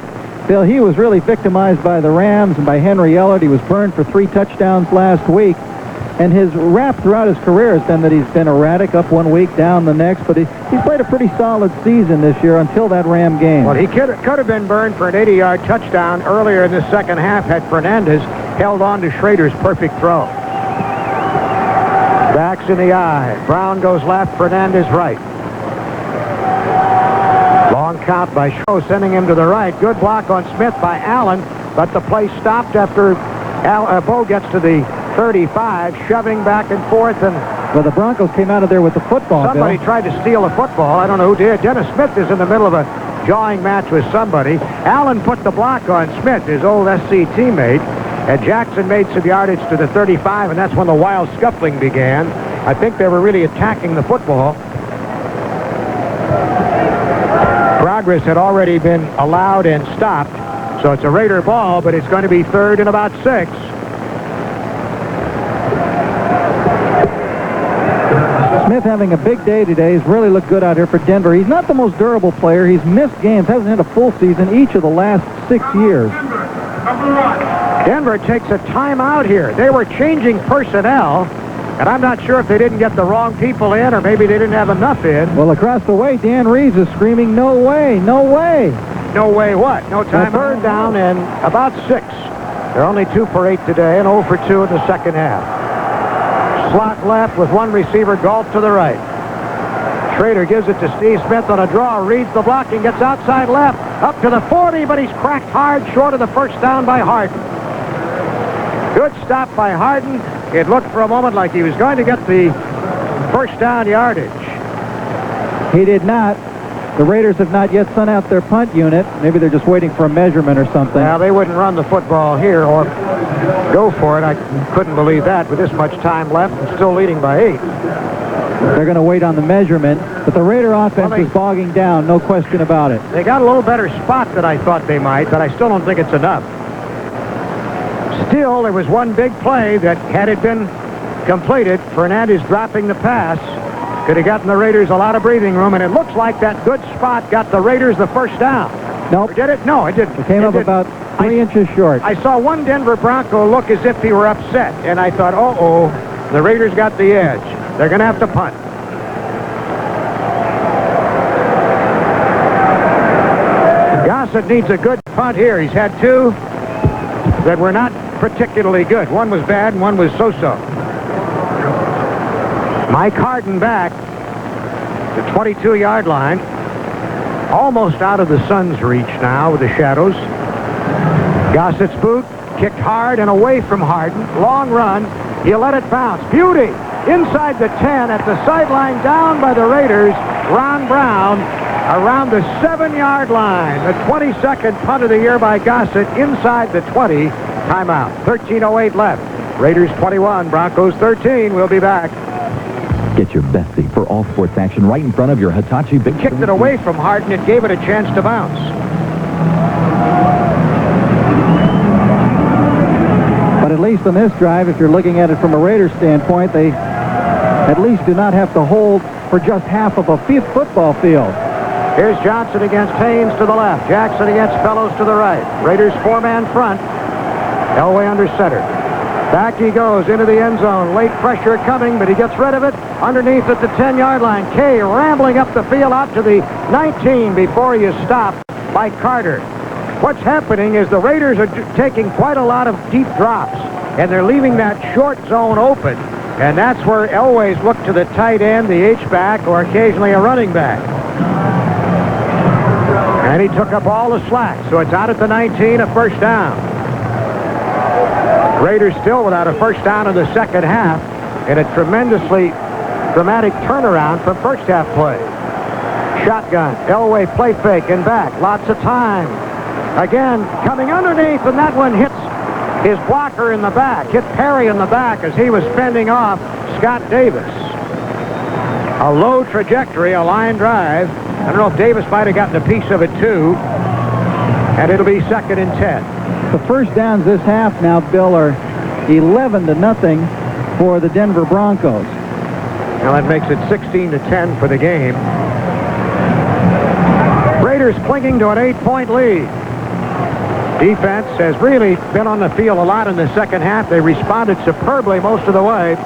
Bill, he was really victimized by the Rams and by Henry Ellard. He was burned for 3 touchdowns last week. And his rap throughout his career has been that he's been erratic, up one week, down the next. But he's played a pretty solid season this year until that Ram game. Well, he could have been burned for an 80-yard touchdown earlier in the second half had Fernandez held on to Schrader's perfect throw. Backs in the eye. Brown goes left, Fernandez right. Long count by Shaw, sending him to the right. Good block on Smith by Allen, but the play stopped after Bo gets to the 35, shoving back and forth. And well, the Broncos came out of there with the football. Somebody tried to steal a football. I don't know who did. Dennis Smith is in the middle of a jawing match with somebody. Allen put the block on Smith, his old SC teammate, and Jackson made some yardage to the 35, and that's when the wild scuffling began. I think they were really attacking the football. Progress had already been allowed and stopped, so it's a Raider ball, but it's going to be 3rd and about 6. Smith having a big day today. He's really looked good out here for Denver. He's not the most durable player. He's missed games, hasn't hit a full season each of the last 6 years. Denver takes a timeout here. They were changing personnel, and I'm not sure if they didn't get the wrong people in or maybe they didn't have enough in. Well, across the way, Dan Reeves is screaming, no way, no way. No way what? No time. 3rd down and about 6. They're only 2 for 8 today and 0 for 2 in the second half. Slot left with one receiver, Galt to the right. Schrader gives it to Steve Smith on a draw, reads the blocking, gets outside left, up to the 40, but he's cracked hard short of the first down by Harden. Good stop by Harden. It looked for a moment like he was going to get the first down yardage. He did not. The Raiders have not yet sent out their punt unit. Maybe they're just waiting for a measurement or something. Well, they wouldn't run the football here or go for it. I couldn't believe that with this much time left and still leading by 8. They're going to wait on the measurement, but the Raider offense is bogging down, no question about it. They got a little better spot than I thought they might, but I still don't think it's enough. Still, there was one big play that, had it been completed, Fernandez dropping the pass, could have gotten the Raiders a lot of breathing room, and it looks like that good spot got the Raiders the first down. Nope. Or did it? No, it didn't. It came up about 3 inches short. I saw one Denver Bronco look as if he were upset, and I thought, uh-oh, the Raiders got the edge. They're going to have to punt. Gossett needs a good punt here. He's had 2 that were not particularly good. One was bad and one was so-so. Mike Harden back, the 22-yard line. Almost out of the sun's reach now with the shadows. Gossett's boot kicked hard and away from Harden. Long run. He'll let it bounce. Beauty. Inside the 10 at the sideline, down by the Raiders. Ron Brown around the 7-yard line. The 22nd punt of the year by Gossett inside the 20. Timeout. 13:08 left. Raiders 21, Broncos 13. We'll be back. Get your best seat for all sports action right in front of your Hitachi Big. Kicked it away from Harden. It gave it a chance to bounce. But at least on this drive, if you're looking at it from a Raiders standpoint, they at least do not have to hold for just half of a football field. Here's Johnson against Haynes to the left. Jackson against Fellows to the right. Raiders 4-man front. Elway under center. Back he goes into the end zone. Late pressure coming, but he gets rid of it. Underneath at the 10-yard line. Kay rambling up the field out to the 19 before he is stopped by Carter. What's happening is the Raiders are taking quite a lot of deep drops, and they're leaving that short zone open. And that's where Elway's look to the tight end, the H-back, or occasionally a running back. And he took up all the slack, so it's out at the 19, a first down. Raiders still without a first down in the second half, and a tremendously dramatic turnaround from first half play. Shotgun, Elway play fake and back, lots of time. Again, coming underneath, and that one hits his blocker in the back, hit Perry in the back as he was fending off Scott Davis. A low trajectory, a line drive. I don't know if Davis might have gotten a piece of it too, and it'll be 2nd and 10. The first downs this half now, Bill, are 11-0 for the Denver Broncos. Now that makes it 16-10 for the game. Raiders clinging to an 8-point lead. Defense has really been on the field a lot in the second half. They responded superbly most of the way,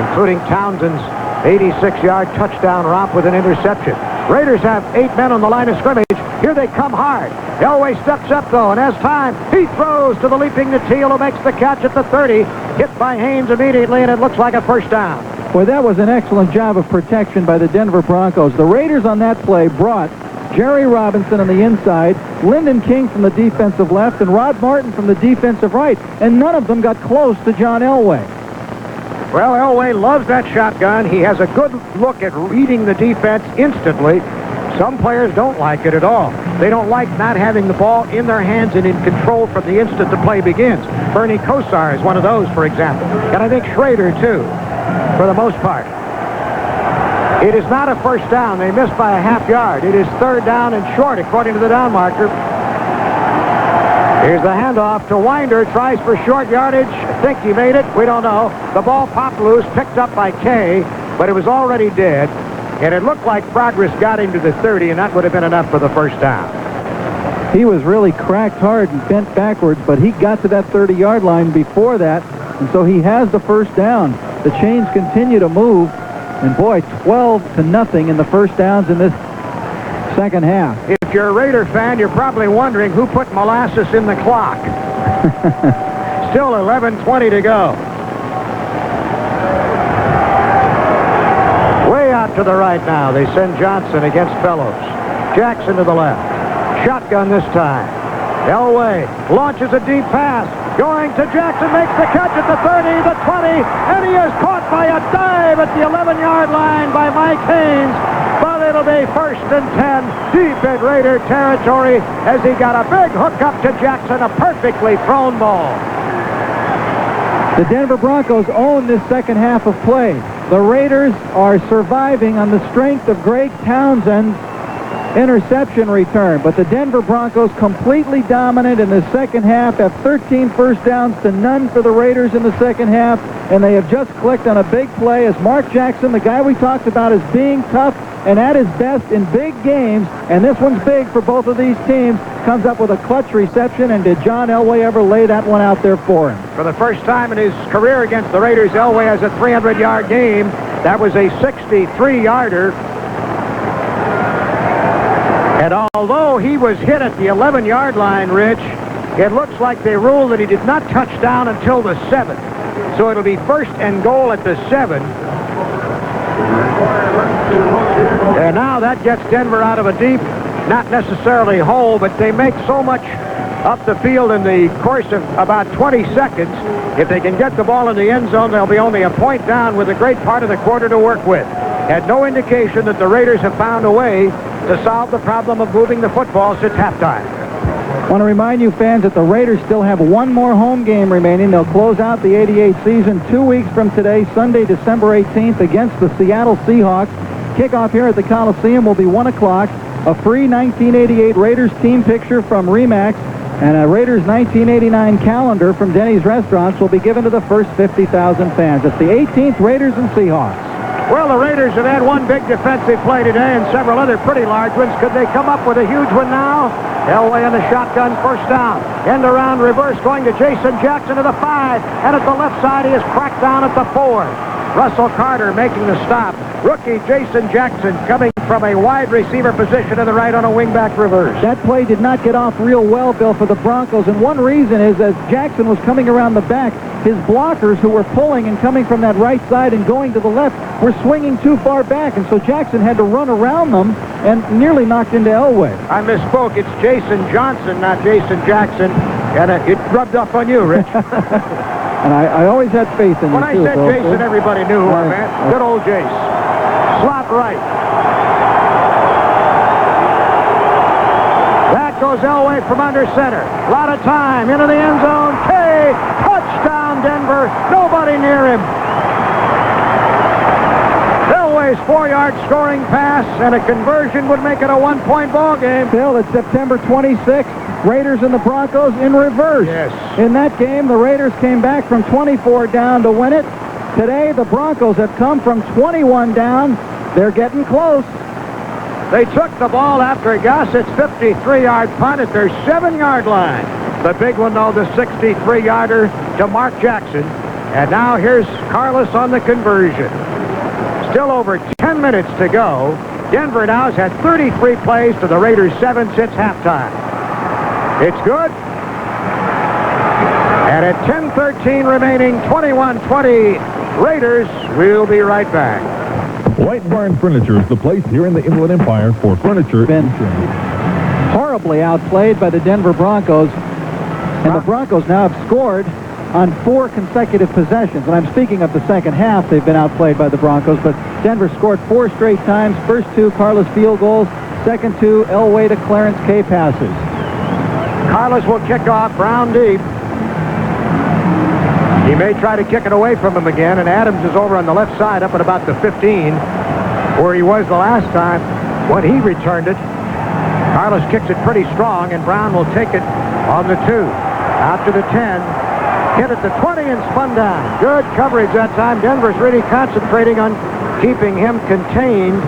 including Townsend's 86-yard touchdown romp with an interception. Raiders have 8 men on the line of scrimmage. Here they come hard. Elway steps up, though, and has time. He throws to the leaping Natil, who makes the catch at the 30. hit by Haynes immediately, and it looks like a first down. Boy, that was an excellent job of protection by the Denver Broncos. The Raiders on that play brought Jerry Robinson on the inside, Lyndon King from the defensive left, and Rod Martin from the defensive right, and none of them got close to John Elway. Well, Elway loves that shotgun. He has a good look at reading the defense instantly. Some players don't like it at all. They don't like not having the ball in their hands and in control from the instant the play begins. Bernie Kosar is one of those, for example. And I think Schrader, too, for the most part. It is not a first down. They missed by a half yard. It is third down and short, according to the down marker. Here's the handoff to Winder. Tries for short yardage. I think he made it. We don't know. The ball popped loose, picked up by Kay, but it was already dead. And it looked like progress got him to the 30, and that would have been enough for the first down. He was really cracked hard and bent backwards, but he got to that 30-yard line before that, and so he has the first down. The chains continue to move, and boy, 12-0 in the first downs in this second half. If you're a Raider fan, you're probably wondering who put molasses in the clock. Still 11:20 to go. Way out to the right now. They send Johnson against Fellows. Jackson to the left. Shotgun this time. Elway launches a deep pass. Going to Jackson, makes the catch at the 30, the 20, and he is caught by a dive at the 11-yard line by Mike Haynes. But it'll be first and 10 deep in Raider territory as he got a big hook up to Jackson, a perfectly thrown ball. The Denver Broncos own this second half of play. The Raiders are surviving on the strength of Greg Townsend's interception return, but the Denver Broncos completely dominant in the second half, have 13 first downs to none for the Raiders in the second half, and they have just clicked on a big play as Mark Jackson, the guy we talked about as being tough and at his best in big games, and this one's big for both of these teams, comes up with a clutch reception, and did John Elway ever lay that one out there for him? For the first time in his career against the Raiders, Elway has a 300-yard game. That was a 63-yarder. And although he was hit at the 11-yard line, Rich, it looks like they ruled that he did not touch down until the 7th. So it'll be first and goal at the 7. And now that gets Denver out of a deep, not necessarily hole, but they make so much up the field in the course of about 20 seconds. If they can get the ball in the end zone, they'll be only a point down with a great part of the quarter to work with. Had no indication that the Raiders have found a way to solve the problem of moving the football since halftime. I want to remind you fans that the Raiders still have one more home game remaining. They'll close out the '88 season 2 weeks from today, Sunday, December 18th, against the Seattle Seahawks. Kickoff here at the Coliseum will be 1 o'clock. A free 1988 Raiders team picture from Remax and a Raiders 1989 calendar from Denny's Restaurants will be given to the first 50,000 fans. It's the 18th Raiders and Seahawks. Well, the Raiders have had one big defensive play today and several other pretty large ones. Could they come up with a huge one now? Elway in the shotgun, first down. End around reverse going to Jason Jackson to the 5. And at the left side, he is cracked down at the 4. Russell Carter making the stop. Rookie Jason Jackson coming from a wide receiver position to the right on a wingback reverse. That play did not get off real well, Bill, for the Broncos, and one reason is as Jackson was coming around the back, his blockers who were pulling and coming from that right side and going to the left were swinging too far back, and so Jackson had to run around them and nearly knocked into Elway. I misspoke. It's Jason Johnson, not Jason Jackson, and it rubbed off on you, Rich. And I always had faith in when you, I too, said Bill. Jason, everybody knew who I meant. Good old Jace. Slot right. That goes Elway from under center. A lot of time into the end zone. Kay, touchdown Denver. Nobody near him. Elway's 4-yard scoring pass and a conversion would make it a 1-point ball game. Bill, it's September 26th. Raiders and the Broncos in reverse. Yes. In that game, the Raiders came back from 24 down to win it. Today, the Broncos have come from 21 down. They're getting close. They took the ball after Gossett's 53-yard punt at their 7-yard line. The big one, though, the 63-yarder to Mark Jackson. And now here's Carlos on the conversion. Still over 10 minutes to go. Denver now has had 33 plays to the Raiders' 7 since halftime. It's good. And at 10:13 remaining, 21-20 Raiders. We'll be right back. White Barn Furniture is the place here in the Inland Empire for furniture. Been horribly outplayed by the Denver Broncos. And the Broncos now have scored on 4 consecutive possessions. And I'm speaking of the second half. They've been outplayed by the Broncos. But Denver scored 4 straight times. First 2 Carlos field goals. Second 2 Elway to Clarence K passes. Carlos will kick off. Brown deep. He may try to kick it away from him again, and Adams is over on the left side up at about the 15, where he was the last time when he returned it. Carlos kicks it pretty strong, and Brown will take it on the 2. After the 10, hit at the 20 and spun down. Good coverage that time. Denver's really concentrating on keeping him contained.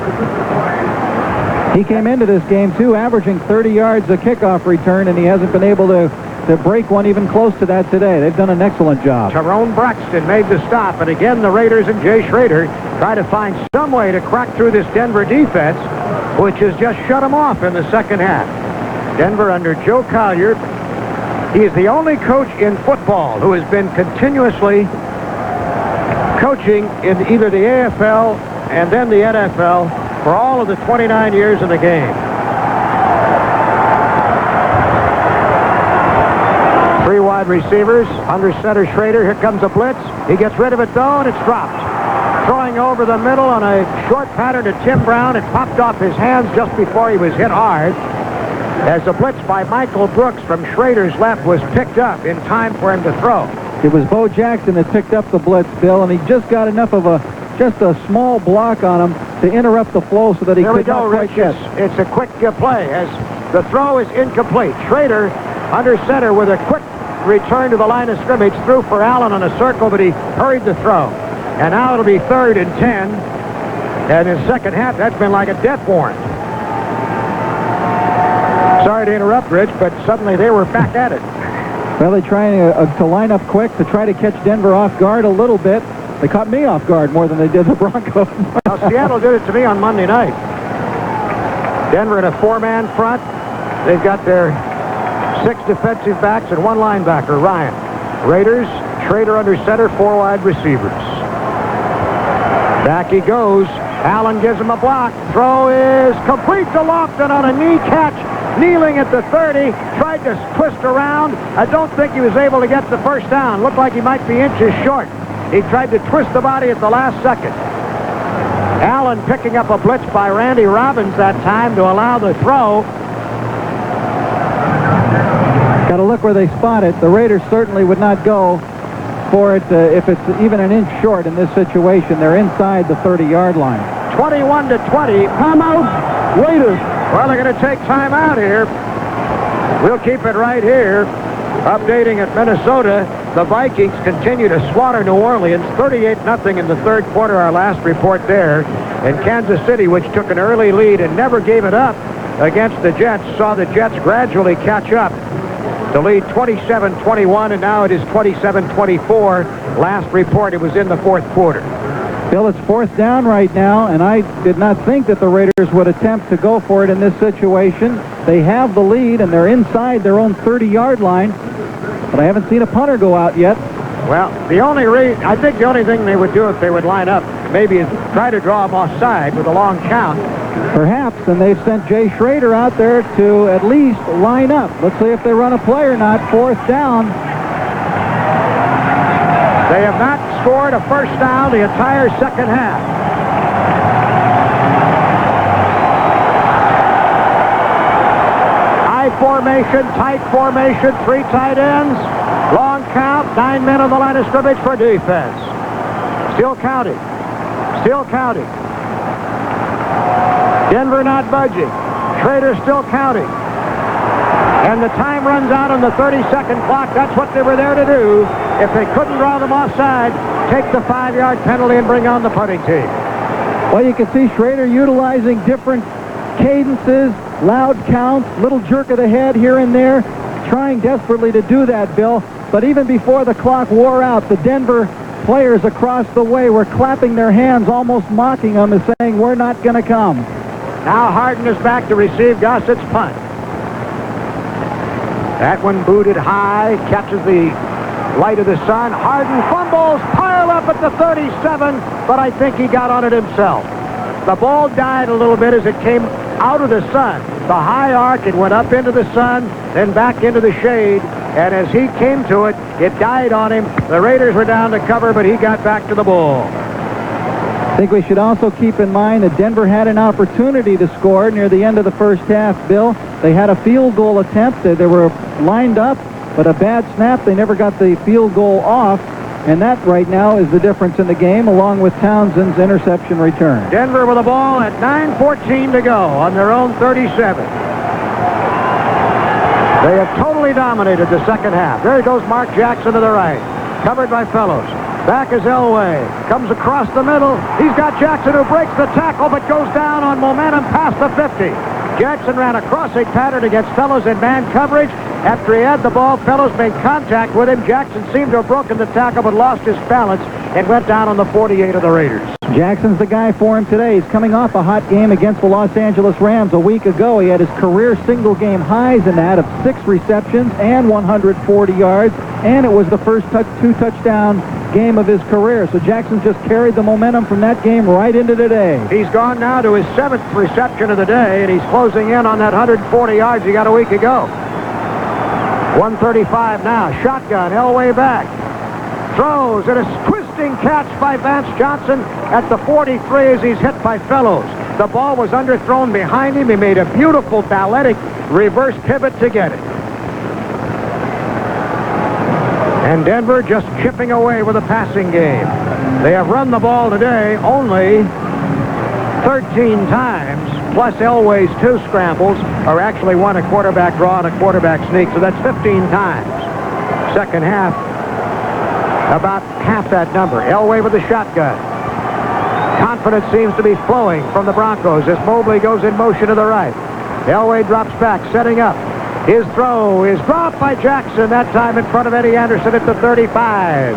He came into this game, too, averaging 30 yards a kickoff return, and he hasn't been able to break one even close to that today. They've done an excellent job. Tyrone Braxton made the stop, and again the Raiders and Jay Schrader try to find some way to crack through this Denver defense, which has just shut them off in the second half. Denver under Joe Collier. He is the only coach in football who has been continuously coaching in either the AFL and then the NFL for all of the 29 years in the game. 3 wide receivers, under center Schrader. Here comes a blitz. He gets rid of it, though, and it's dropped. Throwing over the middle on a short pattern to Tim Brown. It popped off his hands just before he was hit hard, as the blitz by Michael Brooks from Schrader's left was picked up in time for him to throw. It was Bo Jackson that picked up the blitz, Bill, and he just got enough of just a small block on him to interrupt the flow so that he could not quite catch. It's a quick play as the throw is incomplete. Schrader under center with a quick return to the line of scrimmage, threw for Allen on a circle, but he hurried the throw. And now it'll be 3rd and 10. And in the second half, that's been like a death warrant. Sorry to interrupt, Rich, but suddenly they were back at it. Well, they're trying to line up quick to try to catch Denver off guard a little bit. They caught me off guard more than they did the Broncos. Well, Seattle did it to me on Monday night. Denver in a 4-man front. They've got their 6 defensive backs and 1 linebacker, Ryan. Raiders, Schrader under center, 4 wide receivers. Back he goes. Allen gives him a block. Throw is complete to Lofton on a knee catch. Kneeling at the 30. Tried to twist around. I don't think he was able to get the first down. Looked like he might be inches short. He tried to twist the body at the last second. Allen picking up a blitz by Randy Robbins that time to allow the throw. Got to look where they spot it. The Raiders certainly would not go for it if it's even an inch short in this situation. They're inside the 30-yard line. 21-20. Timeout, Raiders. Well, they're going to take time out here. We'll keep it right here. Updating at Minnesota, the Vikings continue to slaughter New Orleans 38-0 in the third quarter, our last report there. And Kansas City, which took an early lead and never gave it up against the Jets, saw the Jets gradually catch up to lead 27-21, and now it is 27-24. Last report, it was in the fourth quarter. Bill, it's 4th down right now, and I did not think that the Raiders would attempt to go for it in this situation. They have the lead, and they're inside their own 30-yard line, but I haven't seen a punter go out yet. Well, I think the only thing they would do if they would line up maybe is try to draw them offside with a long count. Perhaps, and they've sent Jay Schrader out there to at least line up. Let's see if they run a play or not. 4th down. They have not scored a first down the entire second half. High formation, tight formation, 3 tight ends. Long count, 9 men on the line of scrimmage for defense. Still counting. Still counting. Denver not budging. Schrader still counting. And the time runs out on the 30-second clock. That's what they were there to do. If they couldn't draw them offside, take the 5-yard penalty and bring on the punting team. Well, you can see Schrader utilizing different cadences, loud counts, little jerk of the head here and there, trying desperately to do that, Bill. But even before the clock wore out, the Denver players across the way were clapping their hands, almost mocking them and saying, "We're not going to come." Now Harden is back to receive Gossett's punt. That one booted high, catches the light of the sun. Harden fumbles, pile up at the 37, but I think he got on it himself. The ball died a little bit as it came out of the sun. The high arc, it went up into the sun, then back into the shade, and as he came to it, it died on him. The Raiders were down to cover, but he got back to the ball. I think we should also keep in mind that Denver had an opportunity to score near the end of the first half, Bill. They had a field goal attempt. They were lined up, but a bad snap. They never got the field goal off, and that right now is the difference in the game, along with Townsend's interception return. Denver with the ball at 9:14 to go on their own 37. They have totally dominated the second half. There goes Mark Jackson to the right, covered by Fellows. Back is Elway. Comes across the middle. He's got Jackson who breaks the tackle but goes down on momentum past the 50. Jackson ran a crossing pattern against Fellows in man coverage. After he had the ball, Fellows made contact with him. Jackson seemed to have broken the tackle but lost his balance and went down on the 48 of the Raiders. Jackson's the guy for him today. He's coming off a hot game against the Los Angeles Rams a week ago. He had his career single-game highs in that of 6 receptions and 140 yards, and it was the first two-touchdown game of his career. So Jackson just carried the momentum from that game right into today. He's gone now to his 7th reception of the day, and he's closing in on that 140 yards he got a week ago. 135 now. Shotgun. Elway back. Throws, and a twisting catch by Vance Johnson at the 43 as he's hit by Fellows. The ball was underthrown behind him. He made a beautiful balletic reverse pivot to get it. And Denver just chipping away with a passing game. They have run the ball today only 13 times, plus Elway's 2 scrambles, or actually 1 a quarterback draw and a quarterback sneak, so that's 15 times. Second half, about half that number. Elway with the shotgun. Confidence seems to be flowing from the Broncos as Mobley goes in motion to the right. Elway drops back, setting up. His throw is dropped by Jackson, that time in front of Eddie Anderson at the 35.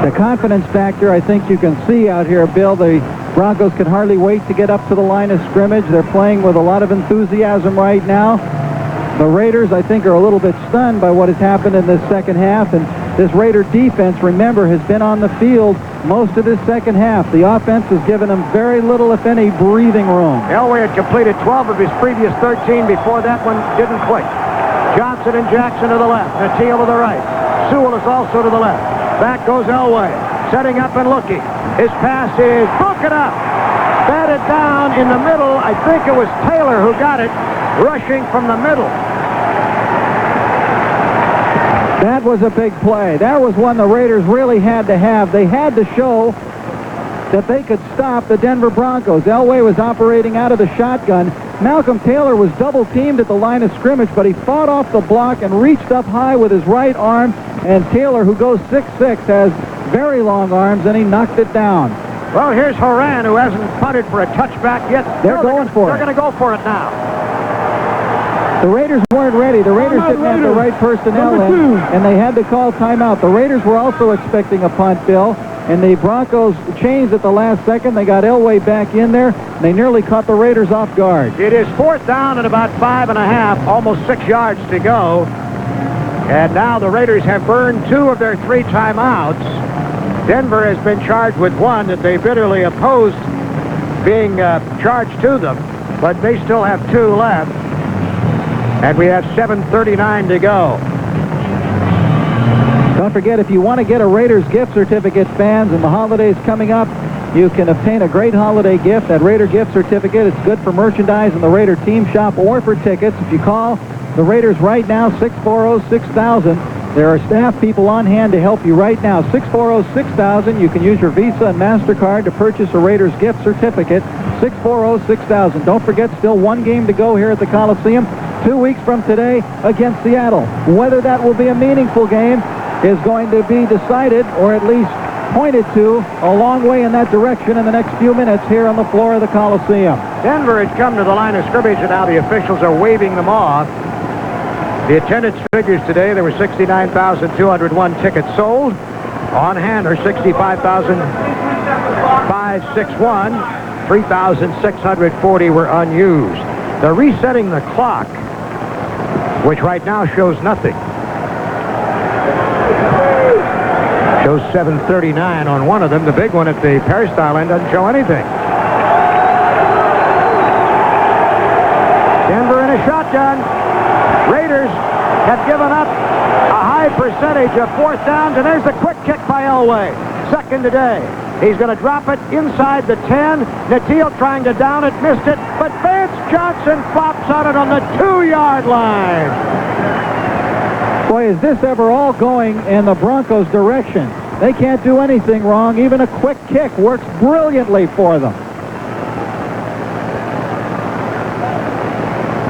The confidence factor, I think you can see out here, Bill. The Broncos can hardly wait to get up to the line of scrimmage. They're playing with a lot of enthusiasm right now. The Raiders, I think, are a little bit stunned by what has happened in this second half, and this Raider defense, remember, has been on the field most of this second half. The offense has given them very little, if any, breathing room. Elway had completed 12 of his previous 13 before that one didn't click. Johnson and Jackson to the left. Natil to the right. Sewell is also to the left. Back goes Elway, setting up and looking. His pass is broken up. Batted down in the middle. I think it was Taylor who got it, rushing from the middle. That was a big play. That was one the Raiders really had to have. They had to show that they could stop the Denver Broncos. Elway was operating out of the shotgun. Malcolm Taylor was double-teamed at the line of scrimmage, but he fought off the block and reached up high with his right arm, and Taylor, who goes 6'6", has very long arms, and he knocked it down. Well, here's Horan, who hasn't punted for a touchback yet. They're going for it. They're going to go for it now. The Raiders weren't ready. The Raiders didn't have the right personnel in, and they had to call timeout. The Raiders were also expecting a punt, Bill, and the Broncos changed at the last second. They got Elway back in there, and they nearly caught the Raiders off guard. It is 4th down and about 5.5, almost 6 yards to go. And now the Raiders have burned 2 of their 3 timeouts. Denver has been charged with 1 that they bitterly opposed being charged to them, but they still have 2 left. And we have 7:39 to go. Don't forget, if you want to get a Raiders gift certificate, fans, and the holidays coming up, you can obtain a great holiday gift, that Raider gift certificate. It's good for merchandise in the Raider team shop or for tickets. If you call the Raiders right now, 640-6000, there are staff people on hand to help you right now. 640-6000. You can use your Visa and MasterCard to purchase a Raiders gift certificate. 640-6000. Don't forget, still 1 game to go here at the Coliseum. 2 weeks from today against Seattle. Whether that will be a meaningful game is going to be decided, or at least pointed to, a long way in that direction in the next few minutes here on the floor of the Coliseum. Denver has come to the line of scrimmage, and now the officials are waving them off. The attendance figures today, there were 69,201 tickets sold. On hand are 65,561. 3,640 were unused. They're resetting the clock which right now shows nothing. Shows 7:39 on one of them. The big one at the peristyle end doesn't show anything. Denver in a shotgun. Raiders have given up a high percentage of fourth downs, and there's the quick kick by Elway. Second today. He's going to drop it inside the 10. Natil trying to down it, missed it, but Vance Johnson flops on it on the 2-yard line. Boy, is this ever all going in the Broncos' direction. They can't do anything wrong. Even a quick kick works brilliantly for them.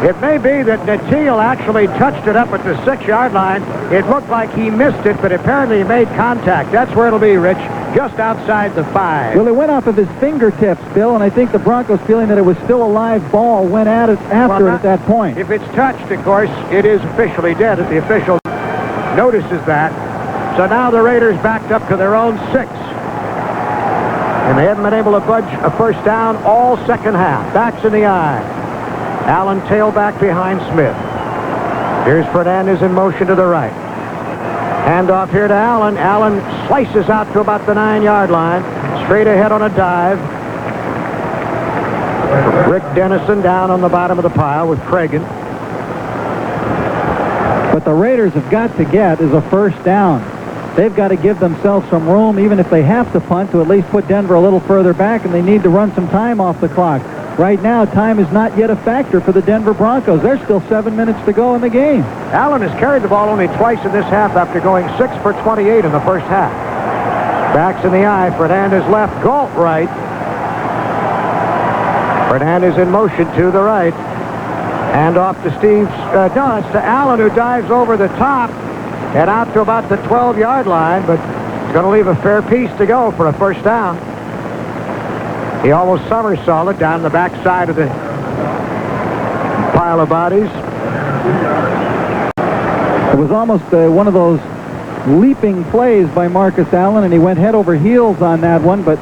It may be that Natil actually touched it up at the 6-yard line. It looked like he missed it, but apparently he made contact. That's where it'll be, Rich, just outside the 5. Well, it went off of his fingertips, Bill, and I think the Broncos, feeling that it was still a live ball, went at it after it at that point. If it's touched, of course, it is officially dead. If the official notices that. So now the Raiders backed up to their own 6. And they haven't been able to budge a first down all second half. Backs in the eye. Allen tailback behind Smith. Here's Fernandez in motion to the right. Handoff here to Allen. Allen slices out to about the 9-yard line. Straight ahead on a dive. Rick Dennison down on the bottom of the pile with Cragen. What the Raiders have got to get is a first down. They've got to give themselves some room, even if they have to punt, to at least put Denver a little further back, and they need to run some time off the clock. Right now, time is not yet a factor for the Denver Broncos. There's still 7 minutes to go in the game. Allen has carried the ball only twice in this half after going 6 for 28 in the first half. Backs in the eye. Fernandez left. Galt right. Fernandez in motion to the right. Hand off to Steve. It's to Allen, who dives over the top and out to about the 12-yard line, but it's going to leave a fair piece to go for a first down. He almost somersaulted down the backside of the pile of bodies. It was almost one of those leaping plays by Marcus Allen, and he went head over heels on that one, but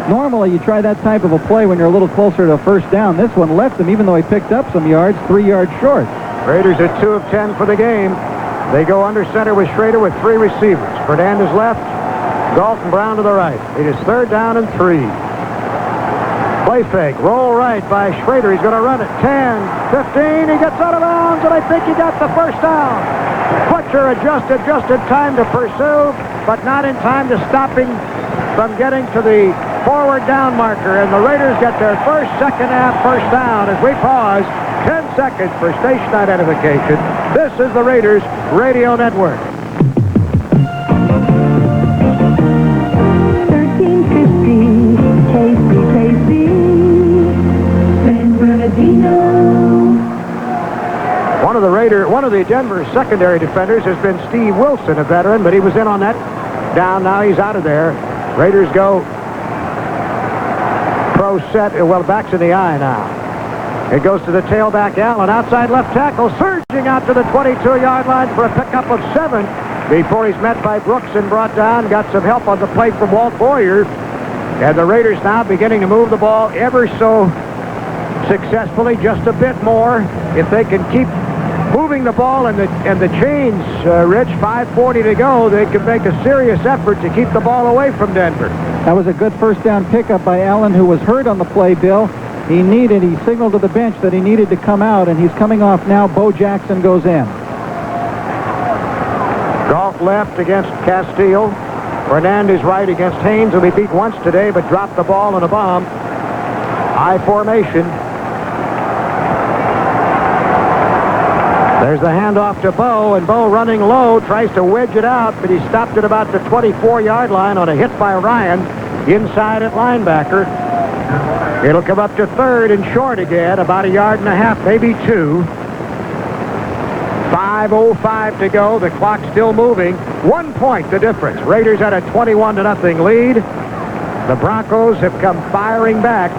normally you try that type of a play when you're a little closer to a first down. This one left him, even though he picked up some yards, 3 yards short. Raiders at 2 of 10 for the game. They go under center with Schrader with 3 receivers. Fernandez left, Galt and Brown to the right. It is 3rd down and 3. Play fake, roll right by Schrader. He's going to run it. 10, 15. He gets out of bounds, and I think he got the first down. Fletcher adjusted just in time to pursue, but not in time to stop him from getting to the forward down marker. And the Raiders get their first second half first down as we pause. 10 seconds for station identification. This is the Raiders Radio Network. 1350, Casey, San Bernardino. One of the Denver secondary defenders has been Steve Wilson, a veteran, but he was in on that down. Now he's out of there. Raiders go pro set. Well, backs in the eye now. It goes to the tailback, Allen, outside left tackle, surging out to the 22-yard line for a pickup of 7 before he's met by Brooks and brought down. Got some help on the play from Walt Boyer. And the Raiders now beginning to move the ball ever so successfully, just a bit more. If they can keep moving the ball and the chains, Rich, 5:40 to go, they can make a serious effort to keep the ball away from Denver. That was a good first down pickup by Allen, who was hurt on the play, Bill. He signaled to the bench that he needed to come out, and he's coming off now. Bo Jackson goes in. Galt left against Castile. Fernandez right against Haynes, who he beat once today, but dropped the ball in a bomb. I formation. There's the handoff to Bo, and Bo running low, tries to wedge it out, but he stopped at about the 24-yard line on a hit by Ryan inside at linebacker. It'll come up to 3rd and short again, about 1.5 yards, maybe 2. 5:05 to go. The clock still moving. 1 point the difference. Raiders had a 21-0 lead. The Broncos have come firing back,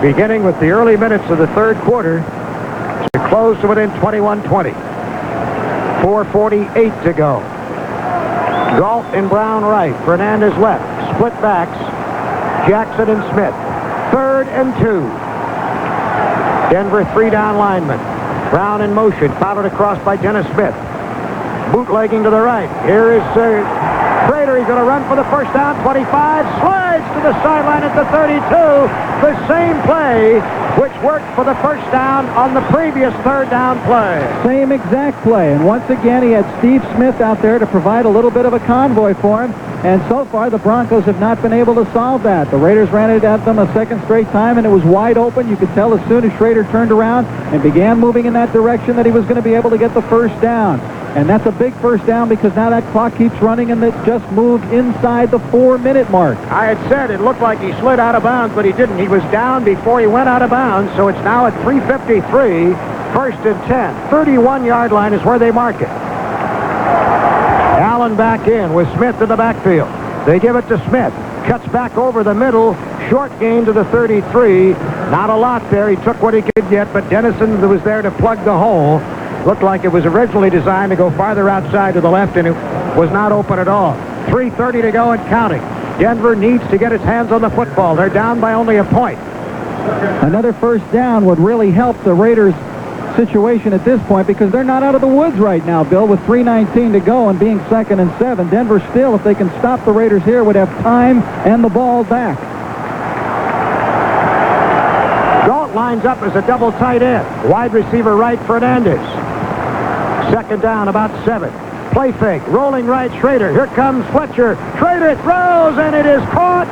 beginning with the early minutes of the 3rd quarter, to close to within 21-20. 4:48 to go. Galt and Brown right. Fernandez left. Split backs. Jackson and Smith. 3rd and 2. Denver 3 down linemen. Brown in motion, fouled across by Dennis Smith. Bootlegging to the right. Here is Prater. He's going to run for the first down. 25. Slides to the sideline at the 32. The same play which worked for the first down on the previous third down play. Same exact play. And once again, he had Steve Smith out there to provide a little bit of a convoy for him. And so far, the Broncos have not been able to solve that. The Raiders ran it at them a second straight time, and it was wide open. You could tell as soon as Schrader turned around and began moving in that direction that he was going to be able to get the first down. And that's a big first down because now that clock keeps running and it just moved inside the 4-minute mark. I had said it looked like he slid out of bounds, but he didn't. He was down before he went out of bounds, so it's now at 3:53, first and 10. 31-yard line is where they mark it. Allen back in with Smith in the backfield. They give it to Smith. Cuts back over the middle. Short gain to the 33. Not a lot there. He took what he could get, but Dennison was there to plug the hole. Looked like it was originally designed to go farther outside to the left, and it was not open at all. 3:30 to go and counting. Denver needs to get its hands on the football. They're down by only a point. Another first down would really help the Raiders' situation at this point because they're not out of the woods right now, Bill, with 3:19 to go and being 2nd and 7. Denver still, if they can stop the Raiders here, would have time and the ball back. Galt lines up as a double tight end. Wide receiver right, Fernandez. Second down, about 7. Play fake, rolling right, Schrader. Here comes Fletcher. Schrader throws, and it is caught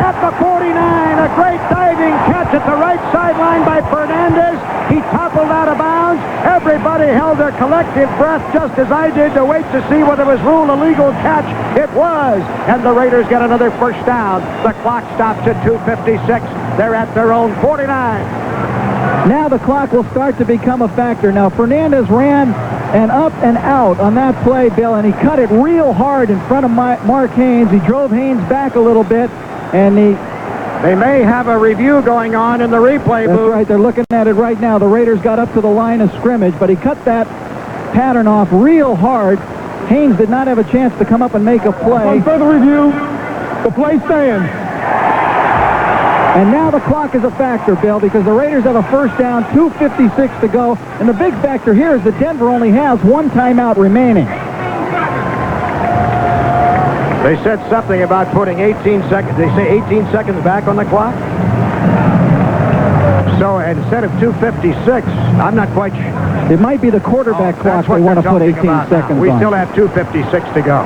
at the 49. A great diving catch at the right sideline by Fernandez. He toppled out of bounds. Everybody held their collective breath, just as I did, to wait to see whether it was ruled a legal catch. It was, and the Raiders get another first down. The clock stops at 2:56. They're at their own 49. Now the clock will start to become a factor. Now Fernandez ran and up and out on that play, Bill, and he cut it real hard in front of Mark Haynes. He drove Haynes back a little bit, and they may have a review going on in the replay booth. That's right. They're looking at it right now. The Raiders got up to the line of scrimmage, but he cut that pattern off real hard. Haynes did not have a chance to come up and make a play. On further review, the play stands. And now the clock is a factor, Bill, because the Raiders have a first down, 2:56 to go. And the big factor here is that Denver only has one timeout remaining. They said something about putting 18 seconds. They say 18 seconds back on the clock. So instead of 2:56, I'm not quite sure. It might be the quarterback clock they want to put 18 seconds We on. still have 2:56 to go.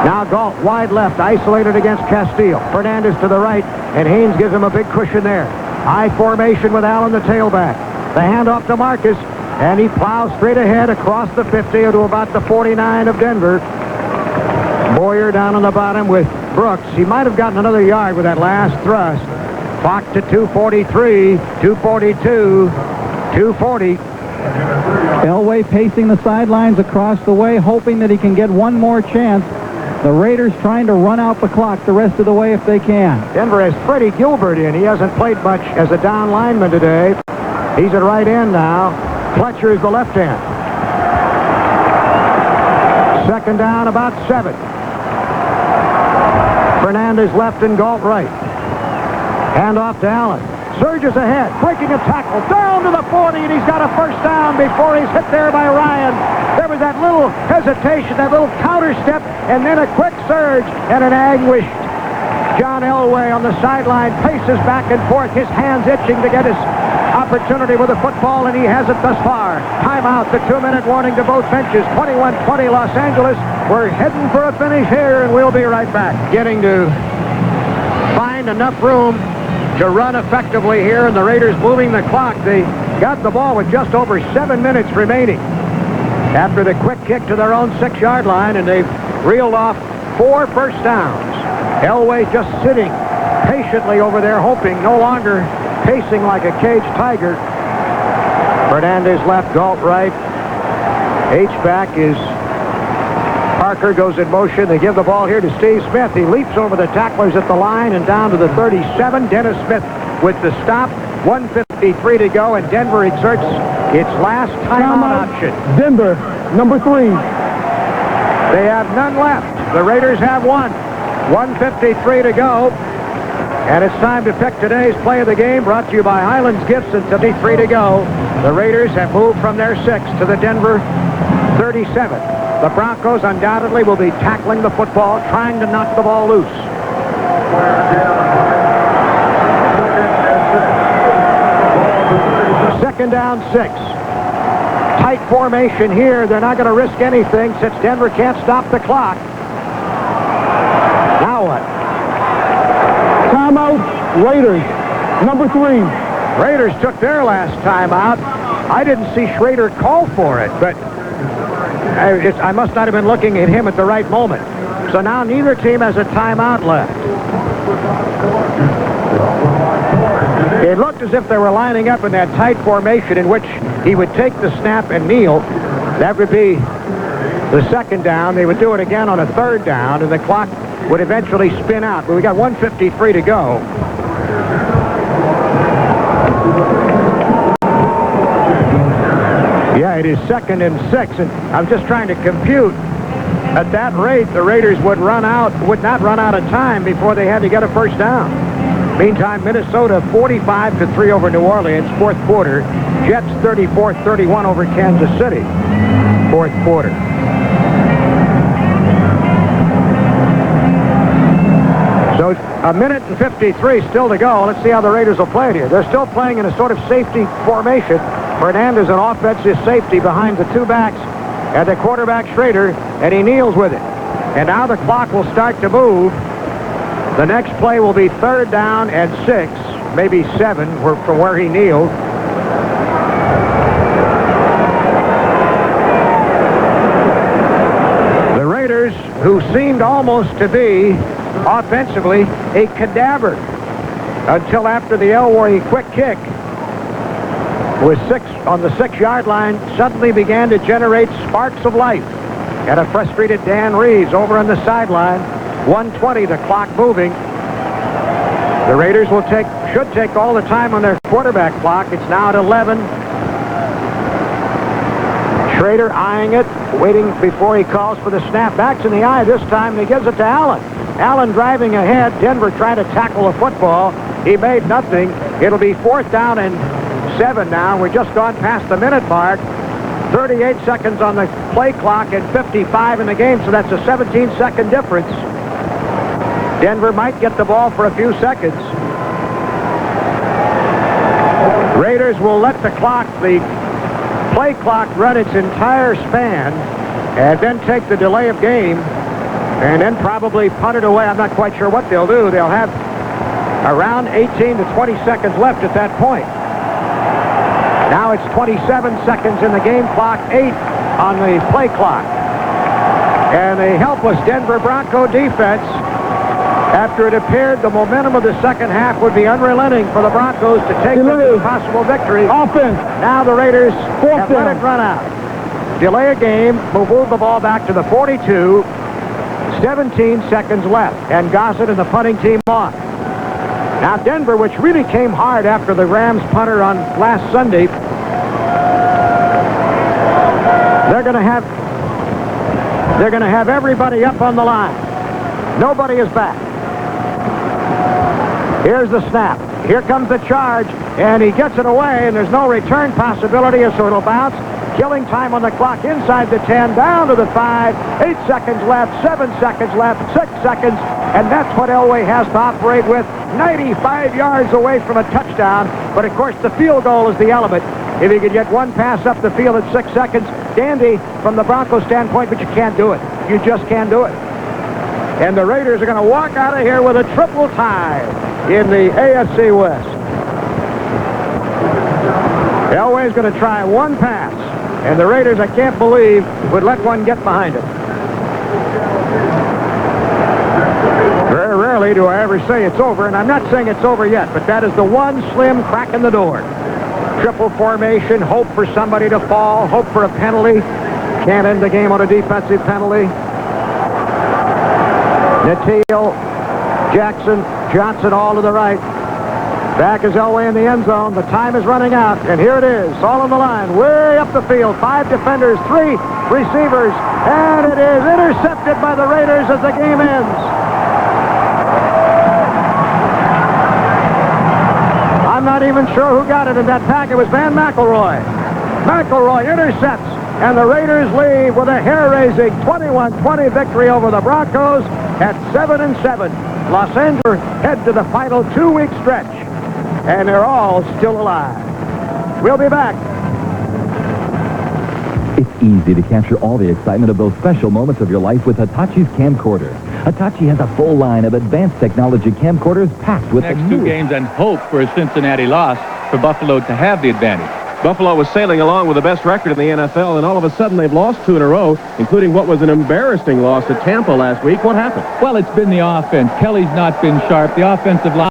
Now Galt wide left, isolated against Castile. Fernandez to the right, and Haynes gives him a big cushion there. High formation with Allen, the tailback. The handoff to Marcus, and he plows straight ahead across the 50 to about the 49 of Denver. Boyer down on the bottom with Brooks. He might have gotten another yard with that last thrust. Clock to 2:43, 2:42, 2:40. Elway pacing the sidelines across the way, hoping that he can get one more chance. The Raiders trying to run out the clock the rest of the way if they can. Denver has Freddie Gilbert in. He hasn't played much as a down lineman today. He's at right end now. Fletcher is the left end. Second down, about 7. Fernandez left and Galt right. Hand off to Allen. Surges ahead, breaking a tackle, down to the 40, and he's got a first down before he's hit there by Ryan. There was that little hesitation, that little counter step, and then a quick surge, and an anguished John Elway on the sideline paces back and forth, his hands itching to get his opportunity with the football, and he has it thus far. Timeout, the 2-minute warning to both benches. 21-20 Los Angeles. We're heading for a finish here, and we'll be right back. Getting to find enough room to run effectively here, and the Raiders moving the clock. They got the ball with just over 7 minutes remaining after the quick kick to their own 6-yard line, and they've reeled off 4 first downs. Elway just sitting patiently over there, hoping, no longer pacing like a caged tiger. Fernandez left, Galt right. H-back is Parker, goes in motion. They give the ball here to Steve Smith. He leaps over the tacklers at the line and down to the 37. Dennis Smith with the stop. 1:53 to go, and Denver exerts its last timeout option. Denver, number 3. They have none left. The Raiders have one. 1:53 to go. And it's time to pick today's play of the game, brought to you by Highlands Gifts, and 73 to go. The Raiders have moved from their 6 to the Denver 37. The Broncos undoubtedly will be tackling the football, trying to knock the ball loose. Second down, 6. Tight formation here. They're not going to risk anything since Denver can't stop the clock. Now what? Timeout, Raiders. Number 3. Raiders took their last timeout. I didn't see Schrader call for it, but I must not have been looking at him at the right moment. So now neither team has a timeout left. It looked as if they were lining up in that tight formation in which he would take the snap and kneel. That would be the second down. They would do it again on a third down, and the clock would eventually spin out. But we got 1:53 to go. Yeah, it is 2nd and 6, and I'm just trying to compute. At that rate, the Raiders would not run out of time before they had to get a first down. Meantime, Minnesota 45-3 over New Orleans, fourth quarter. Jets 34-31 over Kansas City, fourth quarter. So a minute and 53 still to go. Let's see how the Raiders will play it here. They're still playing in a sort of safety formation. Fernandez, an offensive safety behind the two backs, and the quarterback Schrader, and he kneels with it. And now the clock will start to move. The next play will be third down and 6, maybe 7 from where he kneeled. The Raiders, who seemed almost to be offensively a cadaver until after the Elway quick kick was 6 on the 6-yard line, suddenly began to generate sparks of life. And a frustrated Dan Reeves over on the sideline. 1:20, the clock moving. The Raiders should take all the time on their quarterback clock. It's now at 11. Schrader eyeing it, waiting before he calls for the snap. Backs in the eye this time, and he gives it to Allen. Allen driving ahead. Denver trying to tackle the football. He made nothing. It'll be 4th down and 7 now. We've just gone past the minute mark. 38 seconds on the play clock and 55 in the game, so that's a 17-second difference. Denver might get the ball for a few seconds. Raiders will let the play clock run its entire span and then take the delay of game and then probably punt it away. I'm not quite sure what they'll do. They'll have around 18 to 20 seconds left at that point. Now it's 27 seconds in the game clock, 8 on the play clock. And a helpless Denver Bronco defense, after it appeared the momentum of the second half would be unrelenting for the Broncos to take the possible victory. Offense. Now the Raiders have let it run out. Delay a game, move the ball back to the 42. 17 seconds left, and Gossett and the punting team off. Now Denver, which really came hard after the Rams punter on last Sunday, they're going to have everybody up on the line. Nobody is back. Here's the snap. Here comes the charge, and he gets it away, and there's no return possibility, so it'll bounce. Killing time on the clock inside the 10, down to the 5, 8 seconds left, 7 seconds left, 6 seconds, and that's what Elway has to operate with. 95 yards away from a touchdown, but of course the field goal is the element. If he could get one pass up the field at 6 seconds, dandy from the Broncos standpoint, but you can't do it. You just can't do it. And the Raiders are going to walk out of here with a triple tie in the AFC West. Elway's going to try one pass, and the Raiders, I can't believe, would let one get behind it. Very rarely do I ever say it's over, and I'm not saying it's over yet, but that is the one slim crack in the door. Triple formation, hope for somebody to fall, hope for a penalty. Can't end the game on a defensive penalty. Nateel, Jackson, Johnson all to the right. Back is Elway in the end zone. The time is running out, and here it is, all on the line, way up the field. 5 defenders, 3 receivers, and it is intercepted by the Raiders as the game ends. I'm not not even sure who got it in that pack. It was Van McElroy. McElroy intercepts, and the Raiders leave with a hair-raising 21-20 victory over the Broncos at 7-7. Los Angeles head to the final 2-week stretch, and they're all still alive. We'll be back. It's easy to capture all the excitement of those special moments of your life with Hitachi's camcorder. Hitachi has a full line of advanced technology camcorders packed with next two games and hope for a Cincinnati loss for Buffalo to have the advantage. Buffalo was sailing along with the best record in the NFL, and all of a sudden they've lost 2 in a row, including what was an embarrassing loss to Tampa last week. What happened? Well, it's been the offense. Kelly's not been sharp. The offensive line